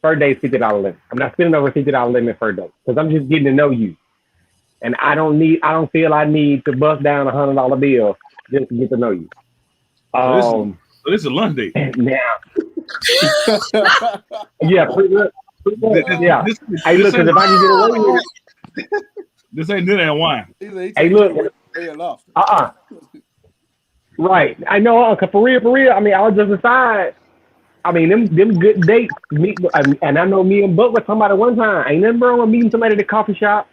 Per day, $50 limit. I'm not spending over $50 limit per day because I'm just getting to know you, and I don't feel I need to bust down $100 bill just to get to know you. So this is a lunch date. Now, yeah, pretty good. Yeah. Hey, look, because if I can get away with it, this ain't dinner and wine. Hey, look. Right. I know. For real. I mean, I'll just decide. I mean, them good dates. And I know me and Buck were talking about it one time. Ain't nothing wrong with meeting somebody at the coffee shop.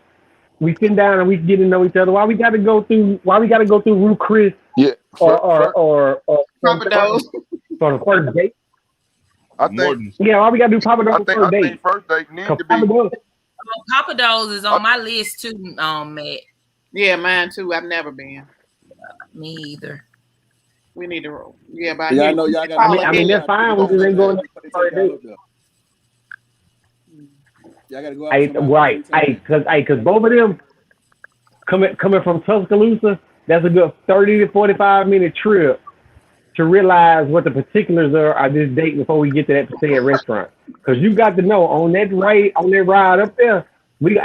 We sit down and we get to know each other. Why we got to go through Ruth Chris? Yeah. Or for the first date. I think. Yeah, all we gotta do Papa Do's first date. I think first date need to be. Papa Do's is on my list too, Matt. Yeah, mine too. I've never been. Me either. We need to roll. Yeah, but I know y'all got. I mean that's fine. We just ain't going to first date. Y'all gotta go out. Right. Cause both of them coming from Tuscaloosa, that's a good 30 to 45-minute trip to realize what the particulars are of this date before we get to that particular restaurant. Because you got to know on that ride up there, look,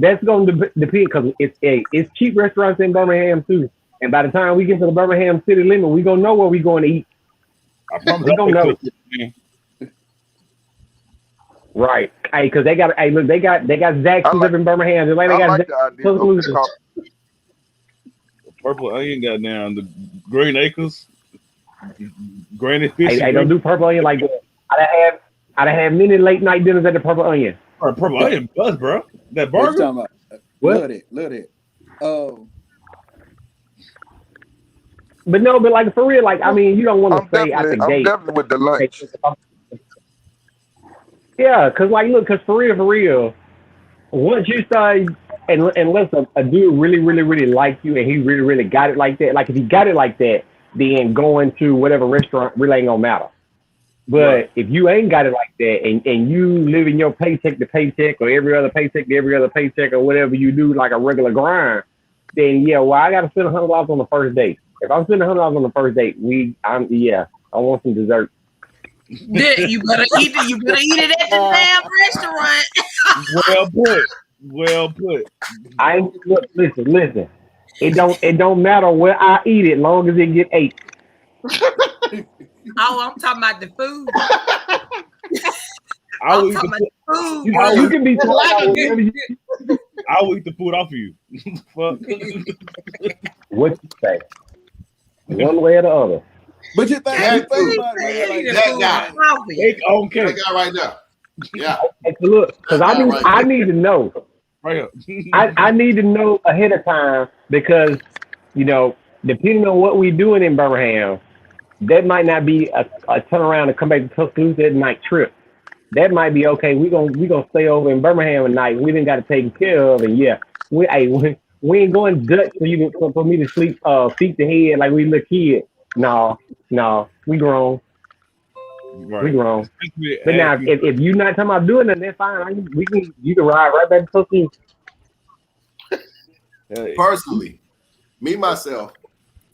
that's going to depend because it's cheap restaurants in Birmingham too. And by the time we get to the Birmingham city limit, we gonna know where we going to eat. We gonna know. Right. Hey, because they got Zaxby's up in Birmingham. Just like they got Tuscaloosa. Purple Onion got down the Green Acres. Granny Fish. Hey, don't do Purple Onion like that. I'd have had many late night dinners at the Purple Onion. All right, Purple Onion buzz, bro. That burger. Love it. But like for real, like I mean, you don't want to say at the gate. I'm definitely with the lunch. Yeah, cause for real, once you start unless a dude really like you and he really got it like that, like if he got it like that, then going to whatever restaurant really ain't gonna matter. But if you ain't got it like that and you living your paycheck to paycheck or every other paycheck to every other paycheck or whatever you do like a regular grind, then I gotta spend $100 on the first date. If I'm spending $100 on the first date, I want some dessert. You better eat it. You better eat it at the damn restaurant. Well put. Listen. It don't matter where I eat it, long as it get ate. Oh, I'm talking about the food. I'll eat the food. You can be. I will eat the food off of you. Fuck. What you say? One way or the other. But you think about it, that guy. Okay. That guy right there. Yeah. Look, because I need to know. Right up. I need to know ahead of time because, depending on what we're doing in Birmingham, that might not be a turnaround to come back to Tuscaloosa at night trip. That might be okay. We gonna stay over in Birmingham at night. We didn't got to take care of, and we ain't going Dutch for me to sleep feet to head like we little kids. No, we grown. Right. We grown. But now, if you're not talking about doing that, that's fine. You can ride right back to Tuscaloosa. Personally, me myself,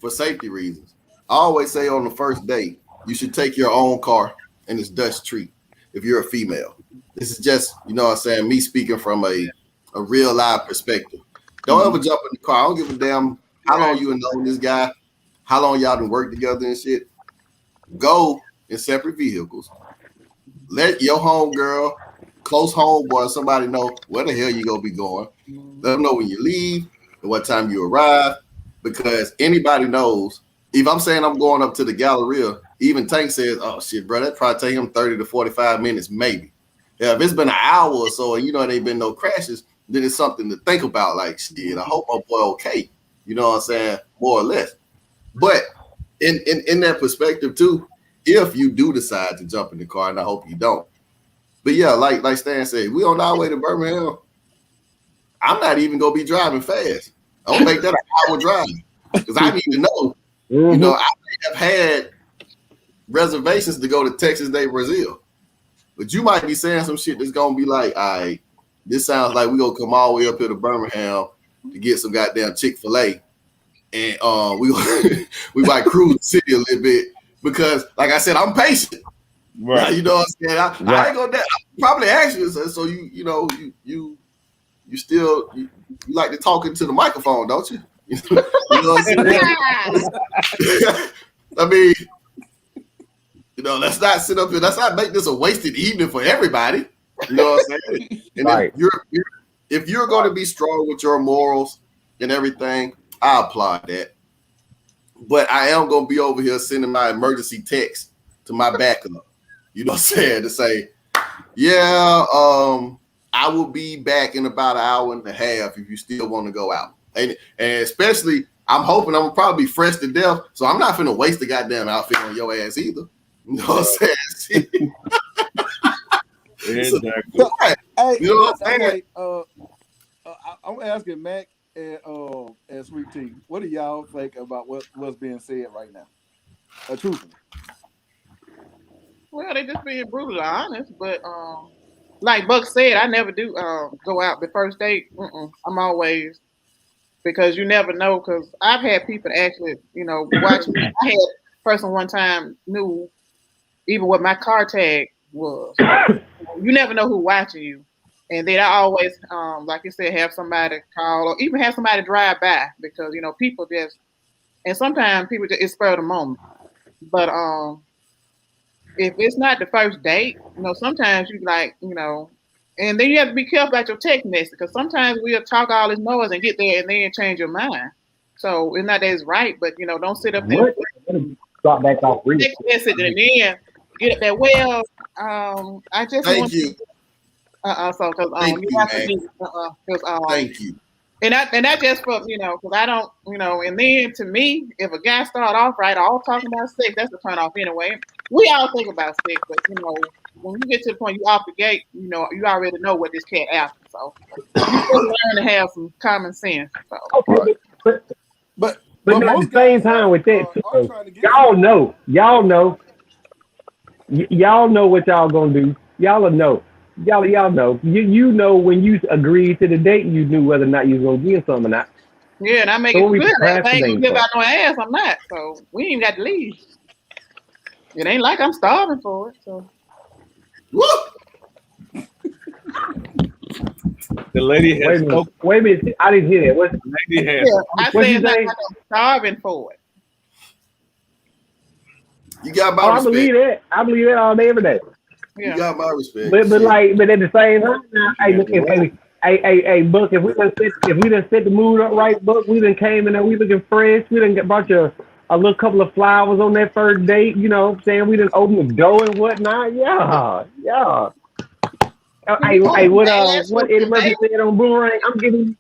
for safety reasons, I always say on the first date, you should take your own car and it's Dutch treat if you're a female. This is just, me speaking from a real live perspective. Don't ever jump in the car. I don't give a damn how long you have known this guy, how long y'all done worked together and shit. Go in separate vehicles. Let your homegirl, close homeboy, somebody know where the hell you gonna be going. Let them know when you leave and what time you arrive, because anybody knows. If I'm saying I'm going up to the Galleria, even Tank says, "Oh shit, bro, that probably take him 30 to 45 minutes, maybe." Yeah, if it's been an hour or so and there ain't been no crashes, then it's something to think about. Like, shit, I hope my boy okay. You know what I'm saying? More or less. But in that perspective too, if you do decide to jump in the car, and I hope you don't. But yeah, like Stan said, we on our way to Birmingham. I'm not even gonna be driving fast. I'm gonna make that an hour drive because I need to know. Mm-hmm. I have had reservations to go to Texas Day, Brazil, but you might be saying some shit that's gonna be like, all right, this sounds like we gonna come all the way up here to Birmingham to get some goddamn Chick-fil-A, and we might cruise the city a little bit because, like I said, I'm patient. Right. You know what I'm saying? I ain't gonna probably ask you. So you still you like to talk into the microphone, don't you? You know what I'm saying? I mean, let's not sit up here. Let's not make this a wasted evening for everybody. You know what I'm saying? And right. if you're going to be strong with your morals and everything, I applaud that. But I am going to be over here sending my emergency text to my backup. You know what I'm saying? To say, I will be back in about an hour and a half if you still want to go out. And especially, I'm hoping I'm going to probably be fresh to death, so I'm not finna waste the goddamn outfit on your ass either. You know what I'm saying? Exactly. So, hey, You know what I'm saying? I'm asking Mac and Sweet Tea, what do y'all think about what's being said right now? Truthfully. Well, they just being brutally honest, but like Buck said, I never do go out the first date. I'm always because you never know. Because I've had people actually, watch me. I had a person one time knew even what my car tag was. You never know who watching you, and then I always, like you said, have somebody call or even have somebody drive by because people just and sometimes people just it's spur of the moment. But if it's not the first date, sometimes you like, and then you have to be careful about your text message because sometimes we'll talk all this noise and get there and then change your mind. So it's not that it's right, but don't sit up there and drop back off text message and then get up there. Well, I just Thank want you. so because Thank you you, have to man. be Thank you. and that just for because I don't and then to me if a guy start off right all talking about sex that's a turn off anyway. We all think about sex, but when you get to the point you off the gate, you already know what this cat after. So you just learn to have some common sense. So. Okay, but at the same time with that, y'all know what y'all gonna do. Y'all know. Y'all know. You know when you agreed to the date, you knew whether or not you was gonna get something or not. Yeah, and I make So it we clear that I ain't gonna procrastinate give for. out no ass. I'm not. So we ain't got to leave. It ain't like I'm starving for it. So. The lady has spoken. Wait a minute. I didn't hear that. What? Lady has. I said it's not like I'm starving for it. You got my I respect. believe that. I believe that all day, every day. Yeah. You got my respect. But at the same time, hey, Buck, if we done set the mood up right, Buck, we done came in there, we looking fresh, we done got a little couple of flowers on that first date, you know what I'm saying? We done open the door and whatnot. Yeah. Hey, what Eddie Murphy said on Boomerang? I'm giving.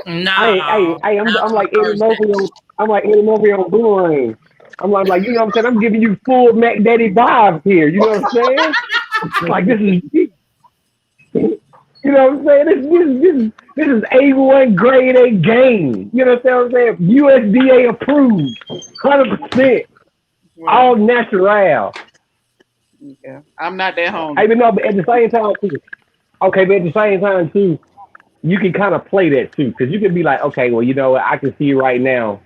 No. I'm like Eddie Murphy on. I'm like Eddie Murphy on Boomerang. I'm like you know what I'm saying? I'm giving you full Mac Daddy vibes here. You know what I'm saying? Like this is. You know what I'm saying? This is A1 grade A game. You know what I'm saying? USDA approved, 100%, all natural. Yeah, I'm not that hungry. Hey, but at the same time too. Okay, but at the same time too, you can kind of play that too, because you can be like, okay, well, you know what? I can see right now,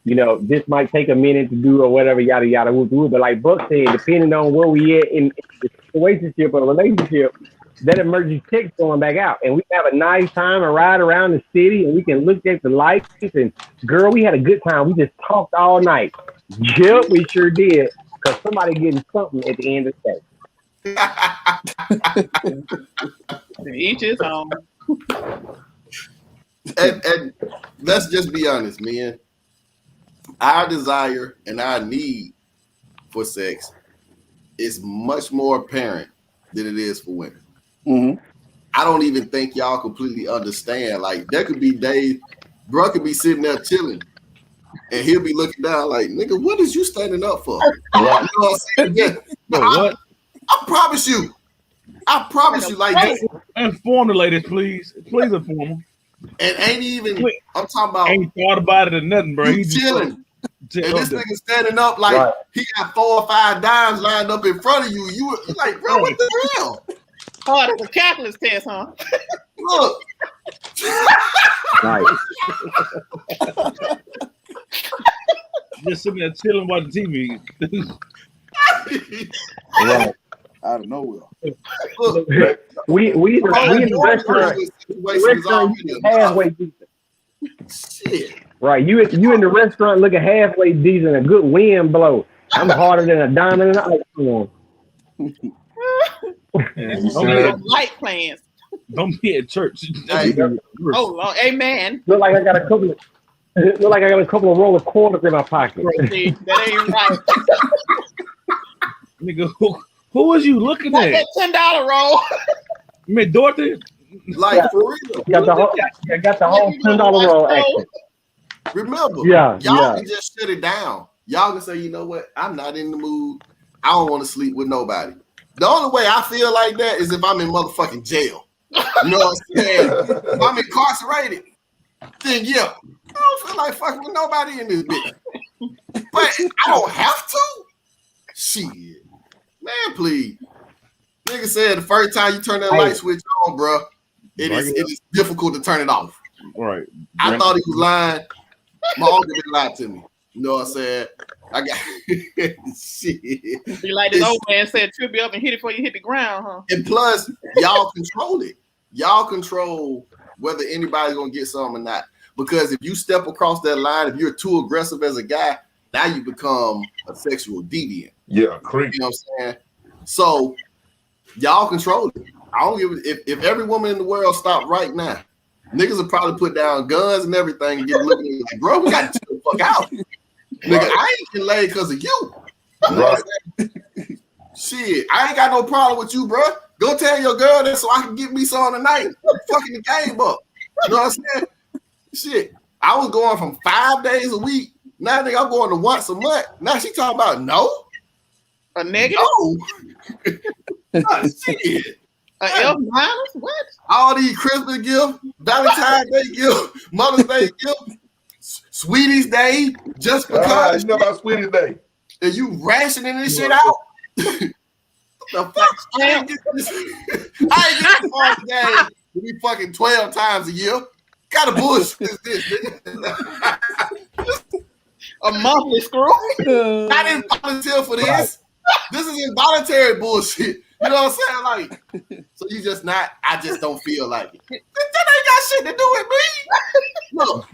this might take a minute to do or whatever, yada yada. We'll do it. But like Buck said, depending on where we at in the situationship or the relationship, that emergency text going back out, and we have a nice time and ride around the city, and we can look at the lights. And girl, we had a good time. We just talked all night. Yep, we sure did. Because somebody getting something at the end of the day. Each his own. And let's just be honest, man. Our desire and our need for sex is much more apparent than it is for women. Mm-hmm. I don't even think y'all completely understand. Like there could be days, bro could be sitting there chilling, and he'll be looking down like, "Nigga, what is you standing up for?" You know what I'm saying? Yeah. What? I promise you, like this. Inform the ladies, please inform them. And ain't even. I'm talking about. Ain't thought about it or nothing, bro. He's chilling. And this nigga standing up like he got 4 or 5 dimes lined up in front of you. You like, bro, what the hell? Hard as a calculus test, huh? Look. Nice. Just sitting there chilling watching TV. Right. Out of nowhere. Look, we in the restaurant. Halfway decent. Shit. Right, you in the restaurant looking halfway decent. A good wind blow. I'm harder than a diamond in an ice storm. Light plans. Don't be at church. Oh Lord, amen. Look like I got a couple of roll of quarters in my pocket. That ain't right. Nigga, who was you looking at? That $10 roll. You mean Dorothy? Like for real. Got the whole $10 roll action. Remember, y'all can just shut it down. Y'all can say, you know what? I'm not in the mood. I don't want to sleep with nobody. The only way I feel like that is if I'm in motherfucking jail. You know what I'm saying? If I'm incarcerated, then yeah, I don't feel like fucking with nobody in this bitch. But I don't have to. Shit, man, please. Nigga said the first time you turn that light switch on, bro, it is difficult to turn it off. Right. I thought he was lying. My uncle didn't lie to me. You know what I'm saying? I got shit. Be like this old man said, trip you up and hit it before you hit the ground, huh? And plus, y'all control it. Y'all control whether anybody's gonna get something or not. Because if you step across that line, if you're too aggressive as a guy, now you become a sexual deviant. Yeah, creep. You know what I'm saying? So y'all control it. I don't give it. If every woman in the world stopped right now, niggas would probably put down guns and everything and get looking at me like, bro, we got to chill the fuck out. Nigga, I ain't getting laid because of you. You know what I'm saying? Shit, I ain't got no problem with you, bro. Go tell your girl that so I can get me some tonight. Fucking the game up. You know what I'm saying? Shit, I was going from 5 days a week. Now nigga, I'm going to once a month. Now she talking about no. A negative? No. Shit. A F minus? What? All these Christmas gifts, Valentine's Day gifts, Mother's Day gifts, Sweetie's Day, just because. You know about Sweetie's Day. And you rationing this shit out? The fuck? I ain't get this Father's Day to be fucking 12 times a year. What kind of bullshit is this, nigga? A monthly screw? I didn't volunteer for this. This is involuntary bullshit. You know what I'm saying? Like, so you just not, I just don't feel like it. That ain't got shit to do with me. Look,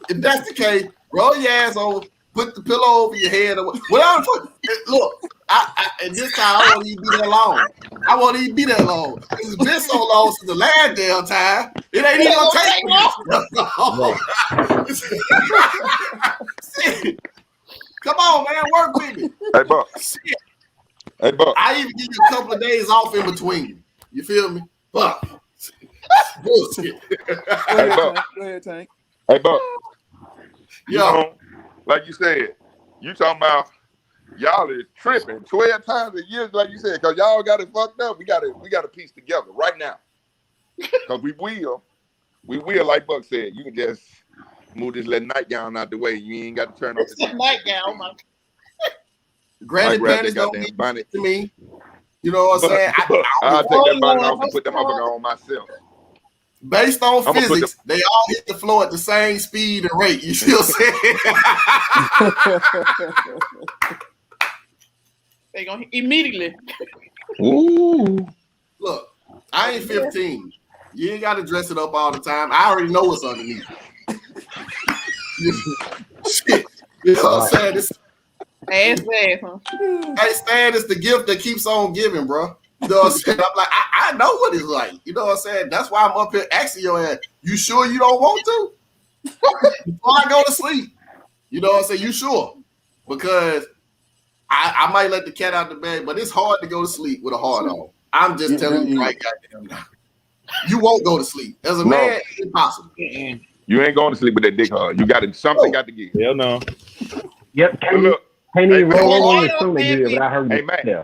if that's the case, roll your ass over, put the pillow over your head. Or whatever. Look, and this time I won't even be that long. I won't even be that long. It's been so long since the last damn time. It ain't even gonna take long. Come on, man, work with me. Hey, Buck. Shit. Hey, Buck. I even give you a couple of days off in between. You feel me? Buck. Bullshit. Hey, Buck. Go ahead, Tank. Hey, Buck. You Yo. know, like you said, you talking about y'all is tripping 12 times a year, like you said, because y'all got it fucked up. We got to piece together right now. Because we will, like Buck said, you can just move this little nightgown out the way. You ain't got to turn off the nightgown. Oh my. Granny panties don't mean shit to me. You know what I'm saying? I'll take that bonnet off and put them motherfuckers on myself. Based on physics, they all hit the floor at the same speed and rate. You see what I'm saying? They gonna immediately. Ooh. Look, I ain't 15. You ain't got to dress it up all the time. I already know what's underneath. Shit. You know what I'm saying? Ass bad, huh? Hey, Stan, it's the gift that keeps on giving, bro. You know what I'm saying? I'm like, I know what it's like. You know what I'm saying? That's why I'm up here asking your ass, you sure you don't want to? Before I go to sleep. You know what I'm saying? You sure? Because I might let the cat out the bag, but it's hard to go to sleep with a hard on. I'm just telling you right goddamn now. You won't go to sleep. As a man, it's impossible. You ain't going to sleep with that dick hard. You got to, something got to give. Hell no. Yep. Can't even roll on your stomach good, but I heard hey, man. Yeah.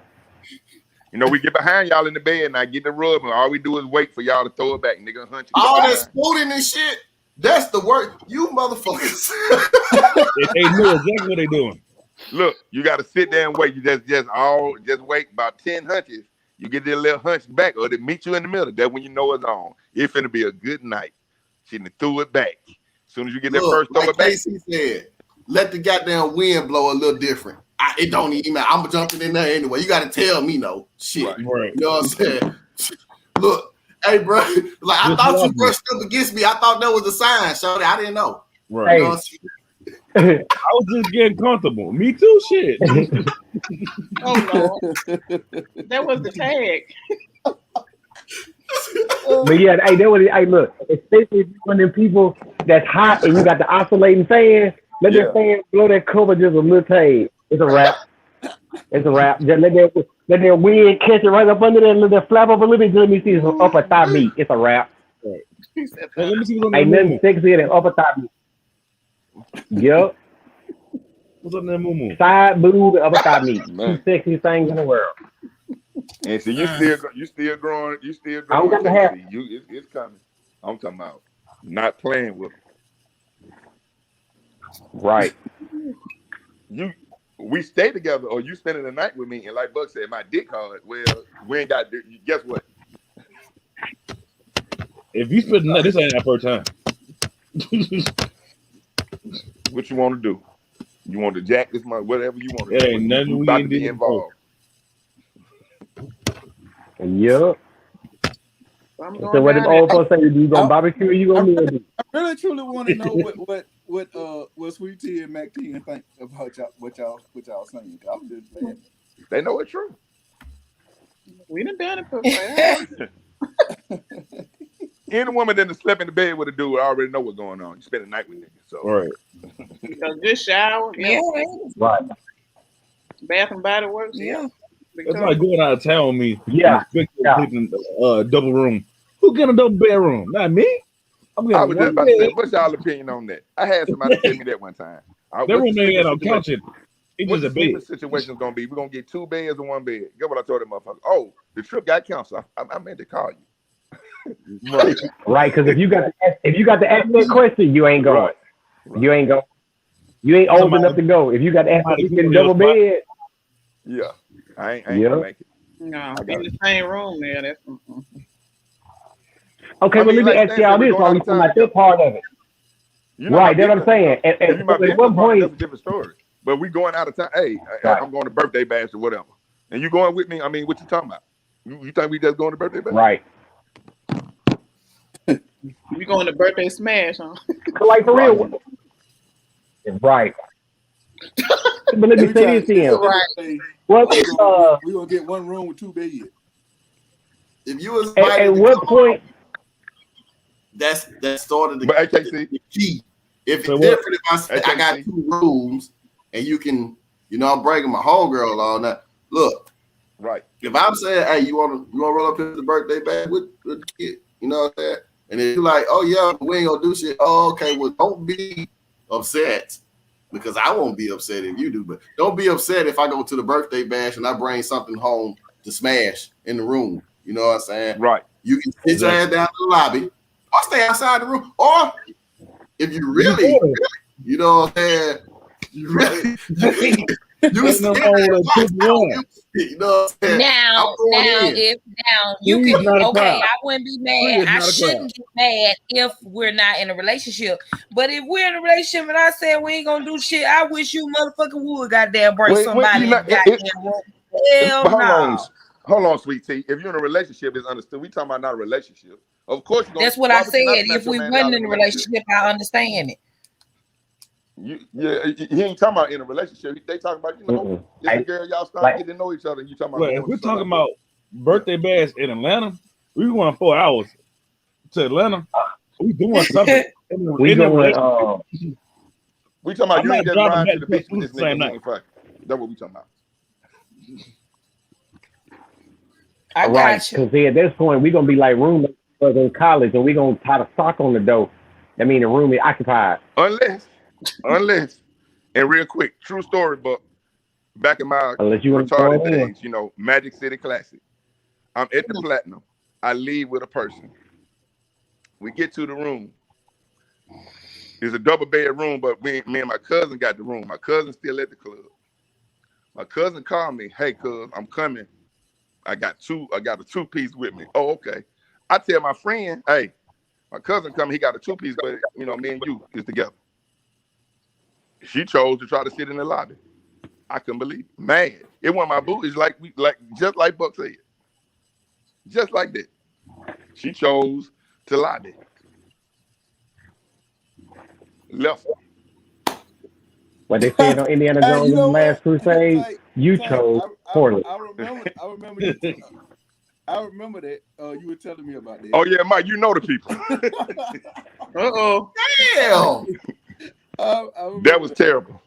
You know, we get behind y'all in the bed and I get the rub, and all we do is wait for y'all to throw it back. Nigga, hunt you. All that spooning and shit, that's the work. You motherfuckers. They know exactly what they doing. Look, you got to sit there and wait. You just wait about 10 hunches. You get that little hunch back, or they meet you in the middle. That's when you know it's on. It's finna be a good night. She done threw it back. As soon as you get that first throw it back. Casey said, let the goddamn wind blow a little different. It don't even matter. I'm jumping in there anyway. You got to tell me no. Shit. Right. You know what I'm saying? Look, hey, bro. Like, I thought you brushed up against me. I thought that was a sign, Shorty. I didn't know. Right. You know I was just getting comfortable. Me too, shit. Oh, Lord. That was the tag. But yeah, hey, look, especially if you're one of them people that's hot and you got the oscillating fan, let that fan blow that cover just a little tag. It's a wrap. It's a wrap. Just let that wind catch it right up under there, let that flap up a little bit. Just let me see some upper thigh meat. It's a wrap. Let me see what's on ain't nothing sexier than upper thigh meat. Yep. What's on that moo-moo? Side boob and upper thigh meat. Two sexiest things in the world. And see, you still growing. I don't got the hair. It's coming. I'm talking about not playing with them. Right. We stay together, or you spending the night with me, and like Buck said, my dick hard. Well, we ain't got. Guess what? If you spend the night, this ain't our first time. What you want to do? You want to jack this month? Whatever you want to do. Ain't nothing we ain't be involved. Yup. So what if old folks say, you gonna barbecue or you gonna meal do? I really truly want to know what Sweet Tea and Mac T think about what y'all saying. I'm just mad. They know it's true. We done done it before. Any woman that slept in the bed with a dude already know what's going on. You spend the night with niggas. So right. So just shower. Yeah. Right. Bath and Body Works. Yeah. It's like going out of town with me. Yeah. Sleeping double room. Who get a double bedroom? Not me. I was just about to say, what's y'all opinion on that? I had somebody tell me that one time. That room ain't got no couch in it. It's What just the a sleeping bed. situation is gonna be? We're gonna get 2 beds and 1 bed. Get what I told that motherfucker? Oh, the trip got canceled. I meant to call you. Right. Right, because if you got to ask that question, you ain't going. Right. You ain't going. You ain't old enough to go. If you got to ask if you get a double bed. Yeah, I ain't gonna make it. No, be in the same room there. That's Okay, well, let me ask y'all this while we talking about that part of it. Right, that's what I'm saying. And at one point, that's a different story. But we going out of time. Hey, I'm going to birthday bash or whatever. And you going with me? I mean, what you talking about? You think we just going to birthday bash? Right. We going to birthday smash, huh? Like for real. Right. But let me say this to him. Right. What we gonna get 1 room with 2 beds. If you was at what point? That's sort of the key. If So it's different, if I got 2 rooms and you can, I'm breaking my homegirl all night. Look, right. If I'm saying, hey, you wanna roll up into the birthday bag with the kid, you know what I'm saying? And then you're like, oh yeah, we ain't gonna do shit. Oh, okay, well, don't be upset. Because I won't be upset if you do, but don't be upset if I go to the birthday bash and I bring something home to smash in the room. You know what I'm saying? Right. You can sit your ass down in the lobby or stay outside the room. Or if you really, you know what I'm saying, you really, you can sit Now you can I wouldn't be mad. I shouldn't get mad if we're not in a relationship. But if we're in a relationship and I said we ain't gonna do shit, I wish you motherfucker would goddamn bring somebody in goddamn room. Hell no. Hold on, Sweet Tea. If you're in a relationship, it's understood. We talking about not a relationship. Of course, that's what I said. If we wasn't in a relationship, I understand it. He ain't talking about in a relationship. They talking about, this a girl y'all start getting to know each other. And you talking about if we're talking about birthday bash in Atlanta, we going 4 hours to Atlanta. We doing something. We talking about you ain't just riding to the beach with this nigga. That's what we talking about. I got you. Because at this point, we're going to be like roommates in college and we're going to tie the sock on the door. I mean, the room is occupied. Unless, and real quick, true story, but back in my retarded days, Magic City Classic. I'm at the Platinum. I leave with a person. We get to the room. It's a double bed room, but me and my cousin got the room. My cousin's still at the club. My cousin called me, hey, cuz, I'm coming. I got a 2-piece with me. Oh, okay. I tell my friend, hey, my cousin coming, he got a 2-piece, but me and you is together. She chose to try to sit in the lobby. I couldn't believe it. Man, it wasn't my boo. It's just like Buck said. Just like that. She chose to lobby. Left. What they said on Indiana Jones in the Last Crusade, you chose poorly. I remember that you were telling me about that. Oh yeah, Mike, you know the people. Damn. That was terrible.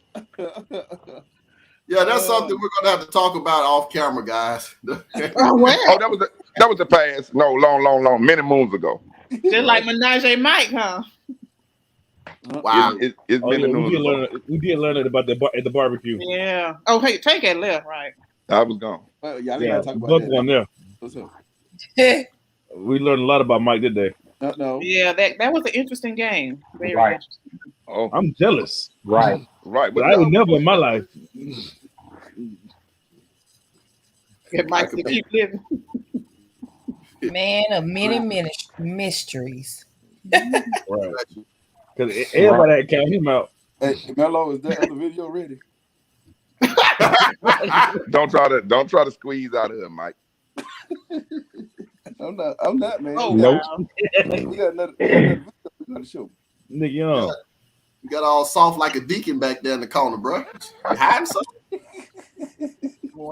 Yeah, that's something we're gonna have to talk about off camera, guys. That was the past. No, long, many moons ago. Just like Menage a Mike, huh? Wow, it's been the news. We did learn it about at the barbecue. Yeah. Oh, hey, take that left, right? I was gone. Y'all ain't gotta talk about both that. on there. What's up? We learned a lot about Mike today. No. Yeah, that was an interesting game. Very Right. interesting. Oh, I'm jealous. Right. right. But I would never in my life. It might keep living. Man of many mysteries. Right. Because everybody had count him out. Hey, Mello, is that other video ready? Don't try to squeeze out of her, Mike. I'm not, man. Oh, Nope. wow. We got another video we gotta show. Nigga, young. You got all soft like a deacon back there in the corner, bro. You hiding something?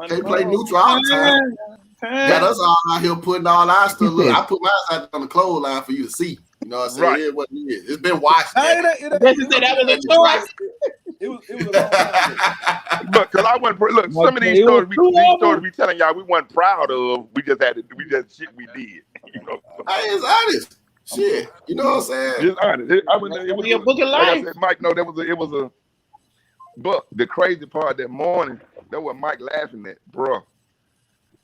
Can't play neutral all the time. Got us all out here putting all our stuff. Look, I put mine out on the clothesline for you to see. You know what I'm saying? Right. It is what it is. It's been washed. That was a choice. It was a long time. But because I wasn't look, some of these stories we telling y'all we wasn't proud of. We just shit we did. You know, It's honest. Shit. You know what I'm saying? just honest. It was Your book of like I life. said, Mike. No, it was a. But the crazy part that morning, that was Mike laughing at, bro.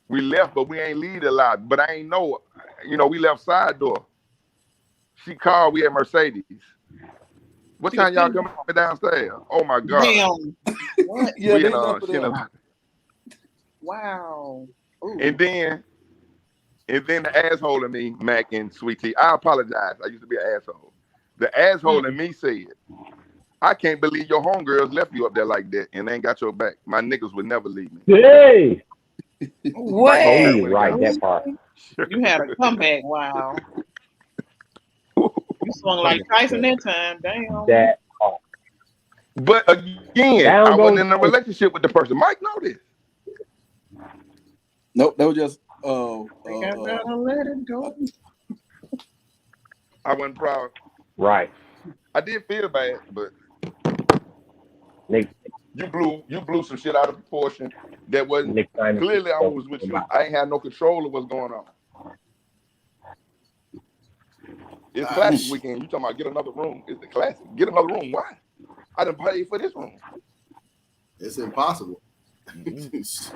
We left, but we ain't leave a lot. But I ain't know. You know, we left side door. She called. We at Mercedes. What time y'all coming downstairs? Oh my God! Damn. What? Yeah, We they in, left it up. Wow. Ooh. And then the asshole in me, Mac and Sweet Tea. I apologize. I used to be an asshole. The asshole in me said, I can't believe your homegirls left you up there like that and they ain't got your back. My niggas would never leave me. Hey. What? Oh, right, that part. You had a comeback. Wow. You swung like Tyson that time. Damn. That part. But again, I wasn't in a relationship with the person. Mike know this. Nope, that was just I gotta let it go. I wasn't proud. Right. I did feel bad, but Nick, you blew some shit out of proportion that wasn't Nick Simon. clearly I was with you. I ain't had no control of what's going on. It's classic weekend. You talking about get another room. It's the classic. Get another room. Why? I done paid for this room. It's impossible.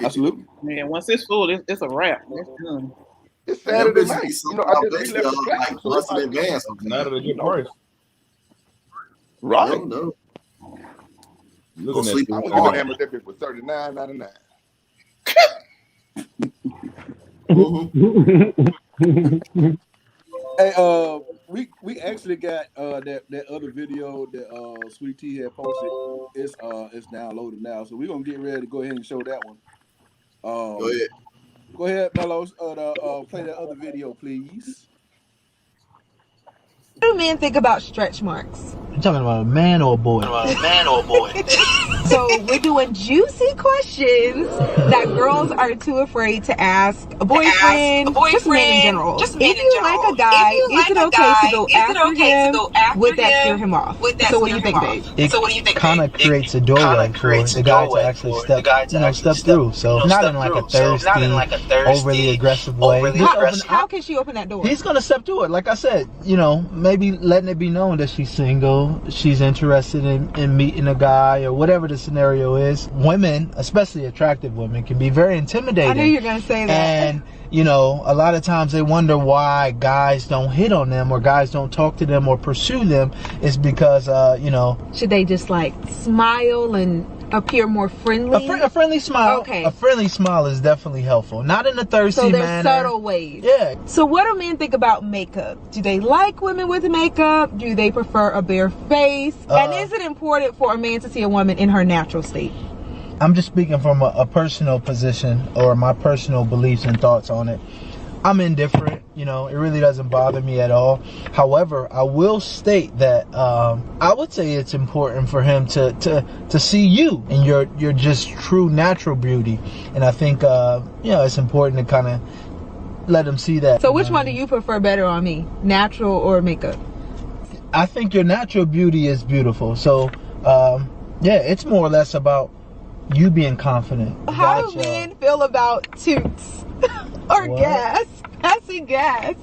Absolutely. Man, once it's full, it's a wrap. It's done. It's Saturday night. You know, I just left the like classic. months in advance. Not at a good price. Right. No. Looking at sleep I on was the gonna car. hammer that bitch for $39.99. Hey, we actually got that other video that Sweet Tea had posted. It's downloaded now, so we're gonna get ready to go ahead and show that one. Go ahead. Go ahead, Mello. Play that other video, please. What do men think about stretch marks? You talking about a man or a boy? So we're doing juicy questions that girls are too afraid to ask a boyfriend, just men in general. If you like a guy, is it okay to go after him? Would that scare him off? So what do you think, babe? It kind of creates a doorway for the guy to actually step through. So not in like a thirsty, overly aggressive way. How can she open that door? He's gonna step through it. Like I said, maybe letting it be known that she's single, she's interested in meeting a guy or whatever the scenario is. Women, especially attractive women, can be very intimidating. I knew you were going to say that. And, a lot of times they wonder why guys don't hit on them or guys don't talk to them or pursue them. Is because, should they just like smile and appear more friendly? A friendly smile. Okay. A friendly smile is definitely helpful. Not in a thirsty manner. So there's subtle ways. Yeah. So what do men think about makeup? Do they like women with makeup? Do they prefer a bare face? And is it important for a man to see a woman in her natural state? I'm just speaking from a personal position or my personal beliefs and thoughts on it. I'm indifferent, it really doesn't bother me at all. However, I will state that I would say it's important for him to see you and your just true natural beauty. And I think, it's important to kind of let him see that. So which one do you prefer better on me, natural or makeup? I think your natural beauty is beautiful. So, it's more or less about you being confident. How do men feel about toots or gas? Passing gas.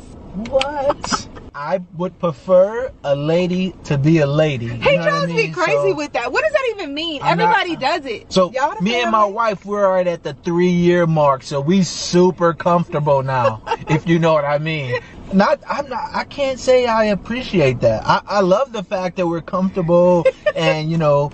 What? I would prefer a lady to be a lady. He drives me crazy with that. What does that even mean? Everybody does it. So me and my wife, we're right at the 3-year mark, so we super comfortable now, if you know what I mean. I can't say I appreciate that. I love the fact that we're comfortable and, you know,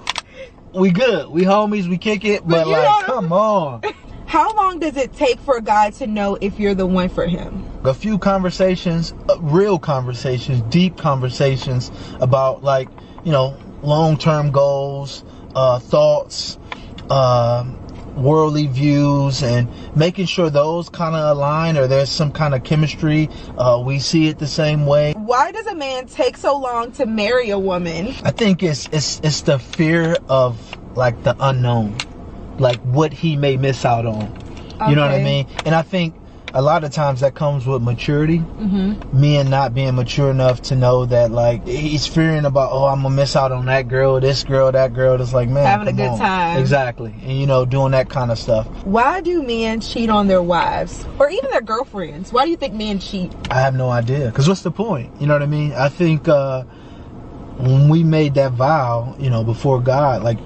we good. We homies, we kick it, but like, come on. How long does it take for a guy to know if you're the one for him? A few conversations, real conversations, deep conversations about, like, you know, long-term goals, thoughts, worldly views, and making sure those kind of align, or there's some kind of chemistry. We see it the same way. Why does a man take so long to marry a woman? I think it's the fear of, like, the unknown, like what he may miss out on. You know what I mean? And I think a lot of times that comes with maturity. Men not being mature enough to know that, like, he's fearing about, oh, I'm gonna miss out on that girl, this girl, that girl. It's like, man, having a good time. Exactly. And, you know, doing that kind of stuff. Why do men cheat on their wives or even their girlfriends? Why do you think men cheat? I have no idea. Because what's the point? You know what I mean? I think when we made that vow, you know, before God, like,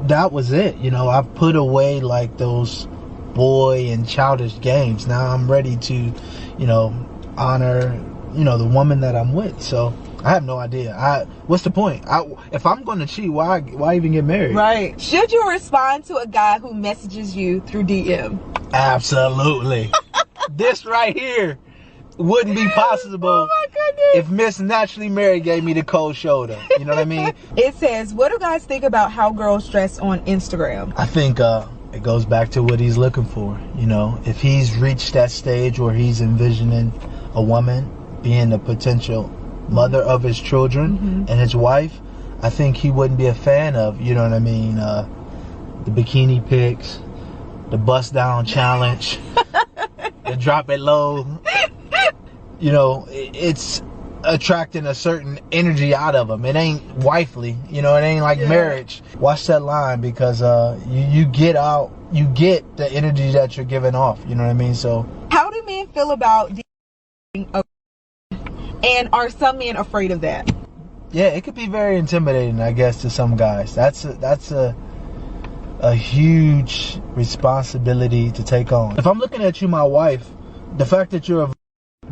that was it. You know, I put away, like, those boy and childish games. Now I'm ready to, you know, honor, you know, the woman that I'm with. So I have no idea. What's the point? If I'm going to cheat, why even get married? Right. Should you respond to a guy who messages you through DM? Absolutely. This right here wouldn't be possible if Miss Naturally Mary gave me the cold shoulder. You know what I mean? It says, what do guys think about how girls dress on Instagram? I think it goes back to what he's looking for. You know, if he's reached that stage where he's envisioning a woman being the potential mother of his children and his wife, I think he wouldn't be a fan of, you know what I mean, the bikini pics, the bust down challenge, the drop it low. You know, it's attracting a certain energy out of them. It ain't wifely, you know, it ain't like marriage. Watch that line, because you get the energy that you're giving off, you know what I mean? So how do men feel about and are some men afraid of that? Yeah, it could be very intimidating, I guess, to some guys. That's a huge responsibility to take on. If I'm looking at you, my wife, the fact that you're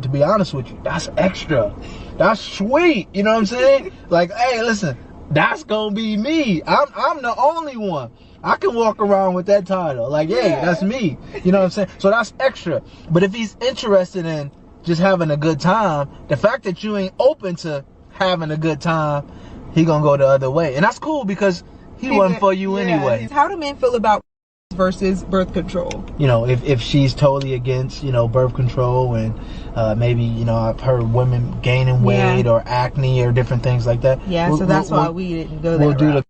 to be honest with you, that's extra. That's sweet. You know what I'm saying? Like, hey, listen, that's gonna be me. I'm the only one. I can walk around with that title. Like, hey, that's me. You know what I'm saying? So that's extra. But if he's interested in just having a good time, the fact that you ain't open to having a good time, he gonna go the other way. And that's cool, because he wasn't for you anyway. How do men feel about versus birth control? You know, if she's totally against, you know, birth control, and maybe, you know, I've heard women gaining weight or acne or different things like that. Yeah, so that's why we didn't go there. We'll do the,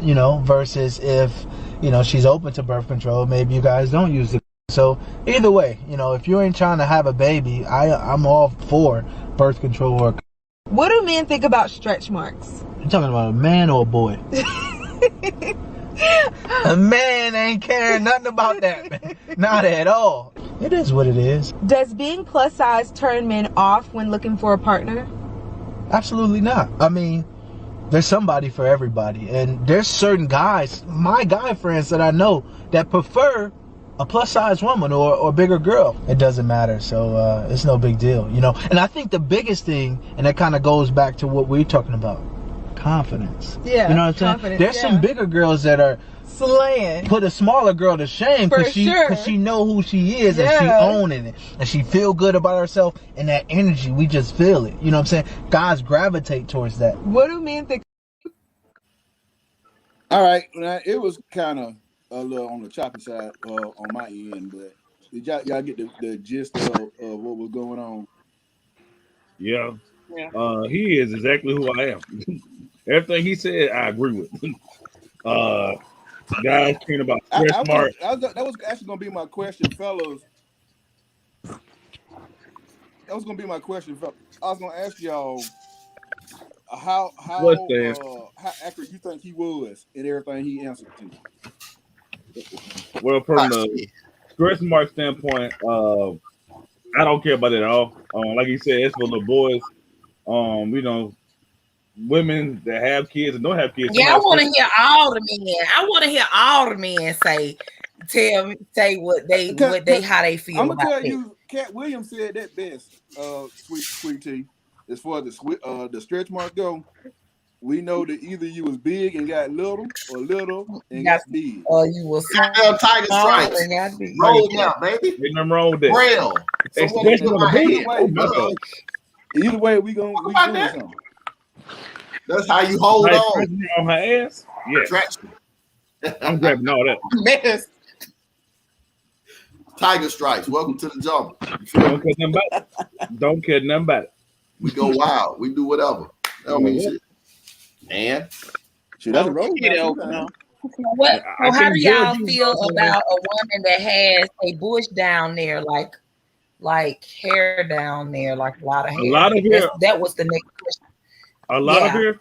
you know, versus if, you know, she's open to birth control, maybe you guys don't use the. So either way, you know, if you ain't trying to have a baby, I'm all for birth control. Or what do men think about stretch marks? You talking about a man or a boy? A man ain't caring nothing about that, man. Not at all. It is what it is. Does being plus size turn men off when looking for a partner? Absolutely not. I mean, there's somebody for everybody. And there's certain guys, my guy friends that I know, that prefer a plus size woman or bigger girl. It doesn't matter. So it's no big deal, you know. And I think the biggest thing, and that kind of goes back to what we're talking about, confidence. Yeah, you know what I'm saying? There's some bigger girls that are slaying, put a smaller girl to shame, because she know who she is, and she owning it, and she feel good about herself, and that energy, we just feel it. You know what I'm saying? Guys gravitate towards that. What do men think? All right, now, it was kind of a little on the choppy side on my end, but did y'all get the gist of what was going on? Yeah. He is exactly who I am. Everything he said, I agree with. Guys caring about stretch marks. That was actually gonna be my question, fellas. That was gonna be my question, fellas. I was gonna ask y'all how accurate you think he was in everything he answered to. Well, from the stretch mark standpoint, I don't care about it at all. Like you said, it's for the boys. You know, women that have kids and don't have kids. Yeah, I want to hear all the men. I want to hear all the men say what they how they feel. I'm gonna about tell it. you, Cat Williams said that best. Sweet tea. As far as the stretch marks go, we know that either you was big and got little, or little and got big. Or you was Goddamn Tiger Stripes. and got big. Roll now, baby. Ain't nothing wrong with that. Braille. Especially on the booty. Oh my God. Either way, we doing something. That's how you hold Like, on. On her ass? Yeah. Traction. I'm grabbing all that. Mess. Tiger Stripes. Welcome to the jungle. Don't care nothing about it. Don't care nothing about it. We go wild. We do whatever. That don't mean shit. And that's a road. What? So how do y'all feel about a woman that has a bush down there, like hair down there, like a lot of hair? A lot of hair. That was the next question. A lot of hair.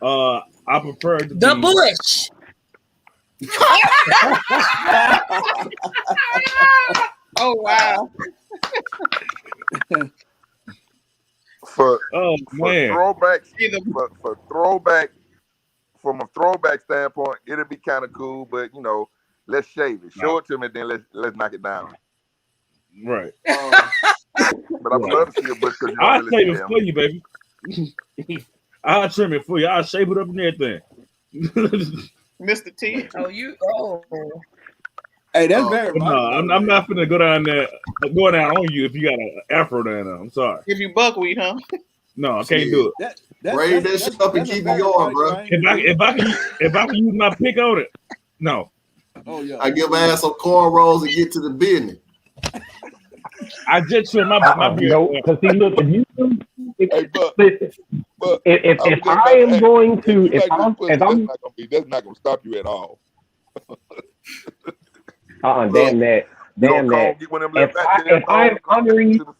I prefer the bush. Oh wow. For man. throwbacks, for throwback, from a throwback standpoint, it'll be kind of cool, but you know, let's shave it. Show it to me, then let's knock it down. Right. But I would love to see a bush because you I'll don't really shave it for you, baby. I'll trim it for you. I'll shape it up and everything. Mr. T. Hey, that's very. No, I'm not finna go down there, go down on you if you got an afro down there. I'm sorry. If you buckwheat, huh? No, I can't do it. braid that shit up and keep it going, bro. If I can use my pick on it, no. Oh yeah. I give my ass some cornrows and get to the business. I just trim my beard. No, because see, look, if you if I am going to, if I'm, that's not gonna stop you at all. Damn that. If I'm honoring you,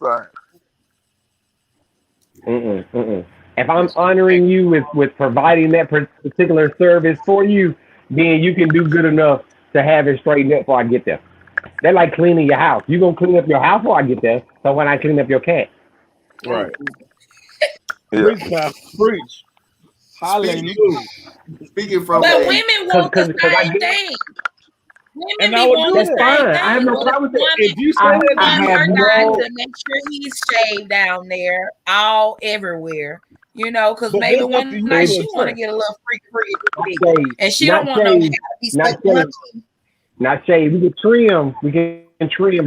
if I'm honoring you with providing that particular service for you, then you can do good enough to have it straightened up before I get there. They're like cleaning your house. You gonna clean up your house before I get there. So when I clean up your cat, right? Yeah. Preach. Hallelujah. Speaking from, but women want the same thing. Women be wanting the same thing. I have no problem with that. If you I want her have guy no. to make sure he's shaved down there, all everywhere. You know, because maybe one night she want to get a little freaky, and she don't want no hair to be stuck in. Not shave. We can trim. But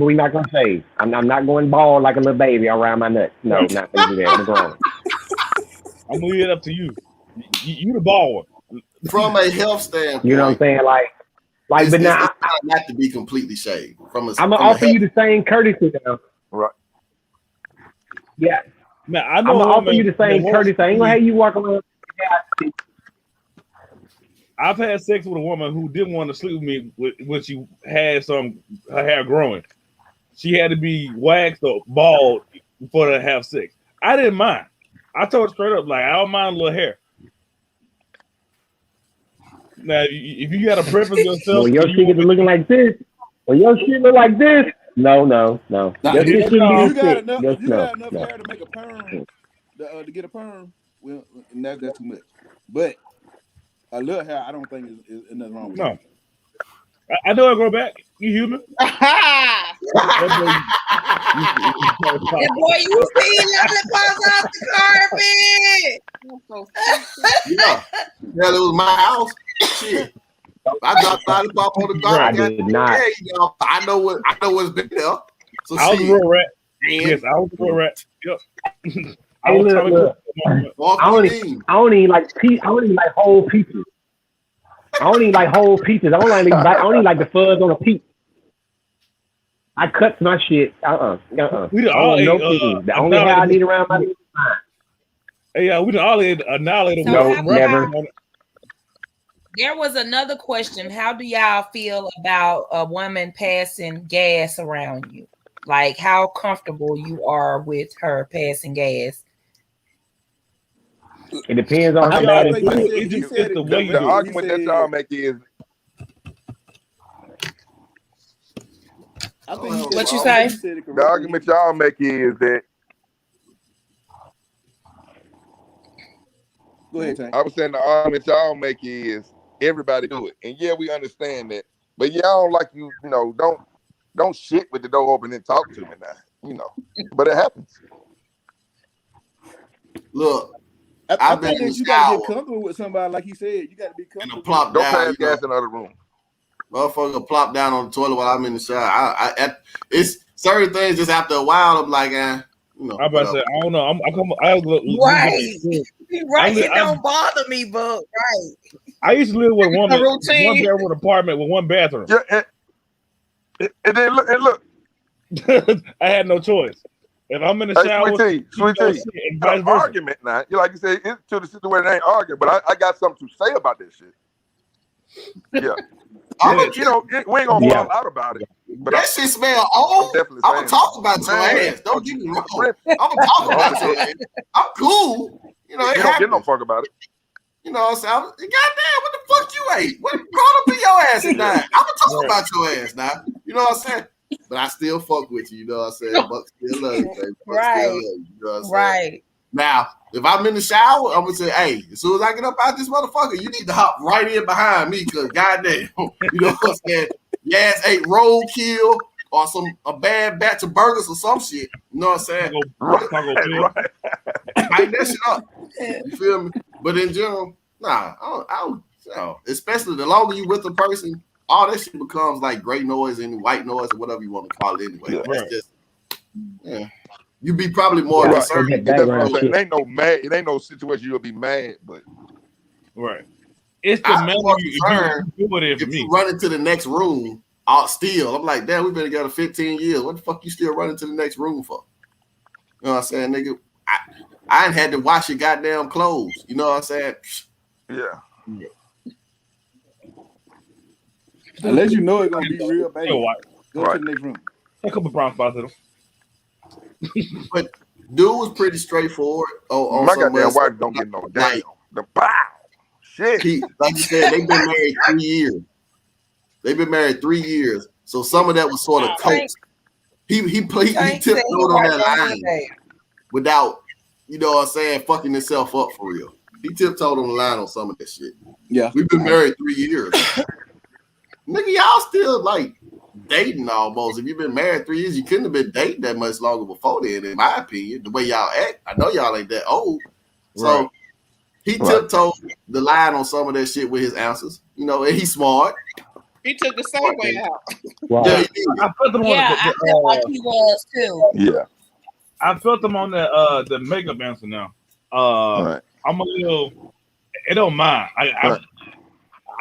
we're not gonna shave. I'm not going bald like a little baby around my nuts. No, not gonna do that. I'm grown. I'm gonna leave it up to you. You the bald one. From a health standpoint, you know what I'm saying? Like, but now it's not to be completely shaved. I'm gonna offer you the same courtesy now. Right. Yeah. Man, I'm gonna offer you the same courtesy. I ain't gonna have you walk around. I've had sex with a woman who didn't want to sleep with me when she had her hair growing. She had to be waxed or bald before to have sex. I didn't mind. I told her straight up, like, I don't mind a little hair. Now, if you got a preference yourself, well, your shit is looking like this. Well, your shit look like this. No. Your shit you got enough hair to make a perm, to get a perm. Well, that's too much. But a little hair, I don't think is nothing wrong with it. I know I grow back. You human. Boy, you see lollipops off the carpet. Yeah, it was my house. Shit, I dropped lollipop on the carpet. I did not. Hey, I know what's been there. So I was a real rat. Yes, I was a real rat. Yep. Hey, look. I only eat like whole pieces. I don't even like whole pieces. I don't even like the fuzz on a piece. I cut my shit. We all the only hair I need around my neck. Hey, yeah, we done all annihilated. No, never. There was another question. How do y'all feel about a woman passing gas around you? Like, how comfortable you are with her passing gas? It depends on how bad it is. The argument that y'all make is. What you say? The argument y'all make is that Go ahead, Tank. I was saying the argument y'all make is everybody do it, and yeah, we understand that. But yeah, I don't like you. You know, don't shit with the door open and talk to me now. You know, but it happens. Look, I I've been think in that the you got to get shower comfortable with somebody, like he said. You got to be and comfortable. a plop Don't down. pass You know, gas in the other room. motherfucker plop down on the toilet while I'm in the shower. It's certain things just after a while. I'm like, you know. I about to say, I don't know. Right. Right. It don't bother me, but right. I used to live with a woman, routine. one bedroom apartment with one bathroom. Yeah, and then look. I had no choice. If I'm in the shower, Sweet tea. and vice versa. Argument now. You like you say it's to the situation ain't arguing, but I got something to say about this shit. Yeah. You know, we ain't gonna fall out about it. But that shit smell old. I'm gonna talk about your ass. Don't get me wrong. I'm gonna talk about your ass. I'm cool. You know, you don't get no fuck about it. You know what I'm saying? Goddamn, what the fuck you ate? What brought up in your ass and that? I'm gonna talk about your ass now. You know what I'm saying? But I still fuck with you. You know what I'm saying? Buck still love you, baby. Buck still love you. You know what I'm saying? Right. Now, if I'm in the shower, I'm gonna say, hey, as soon as I get up out this motherfucker, you need to hop right in behind me, cause goddamn, you know what I'm saying? Your ass ate roadkill or a bad batch of burgers or some shit. You know what I'm saying? Tighten that shit up. You feel me? But in general, nah, I don't you know, especially the longer you with a person, all that shit becomes like gray noise and white noise or whatever you want to call it anyway. Yeah. It's just, you be probably more concerned. It ain't no mad. It ain't no situation you'll be mad, but It's the I'm manner more you concerned do it in for if me. you run into the next room out still. I'm like, damn, we've been together 15 years. What the fuck you still running to the next room for? You know what I'm saying, nigga? I ain't had to wash your goddamn clothes. You know what I'm saying? Yeah. Unless you know it's gonna be real bad. Go to the next room. A couple brown spots in them. But dude was pretty straightforward. On my some goddamn else. wife don't get no damn. The bow. Shit. Like you said, they've been married 3 years. They've been married 3 years. So some of that was sort of coaxed. He tiptoed on that line without, you know what I'm saying, fucking himself up for real. He tiptoed on the line on some of that shit. Yeah. We've been married 3 years. Nigga, y'all still like dating almost. If you've been married 3 years, you couldn't have been dating that much longer before then, in my opinion. The way y'all act, I know y'all ain't that old. So he tiptoed the line on some of that shit with his answers. You know, and he's smart. He took the segue out. Wow. Yeah, he did. I felt him on I felt like he was too. Yeah. I felt him on the makeup answer now. I'm a little. It don't mind. I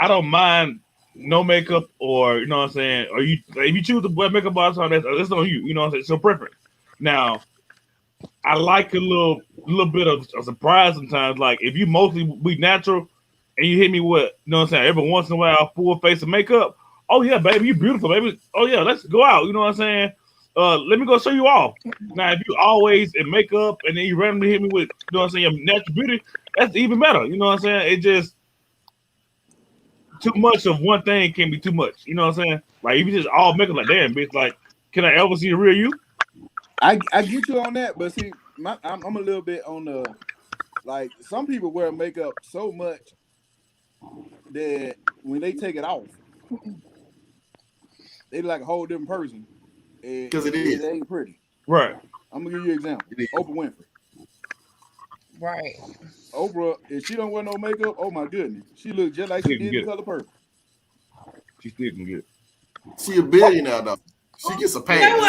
don't mind no makeup, or you know what I'm saying. Or if you choose to wear makeup all the time, that's on you. You know what I'm saying. It's your preference. Now, I like a little bit of a surprise sometimes. Like if you mostly be natural, and you hit me with, you know what I'm saying, every once in a while, full face of makeup. Oh yeah, baby, you beautiful, baby. Oh yeah, let's go out. You know what I'm saying. Let me go show you off. Now, if you always in makeup and then you randomly hit me with, you know what I'm saying, your natural beauty, that's even better. You know what I'm saying. It just too much of one thing can be too much. You know what I'm saying? Like if you just all makeup, like damn, bitch, like can I ever see the real you? I get you on that, but see, I'm a little bit on the like some people wear makeup so much that when they take it off, they look like a whole different person. Because it ain't pretty. Right. I'm gonna give you an example. Oprah Winfrey. Right. Oprah, if she don't wear no makeup, oh my goodness, she looks just like she did in Color Purple. She still can get it. She a billionaire though. She gets a pay. And then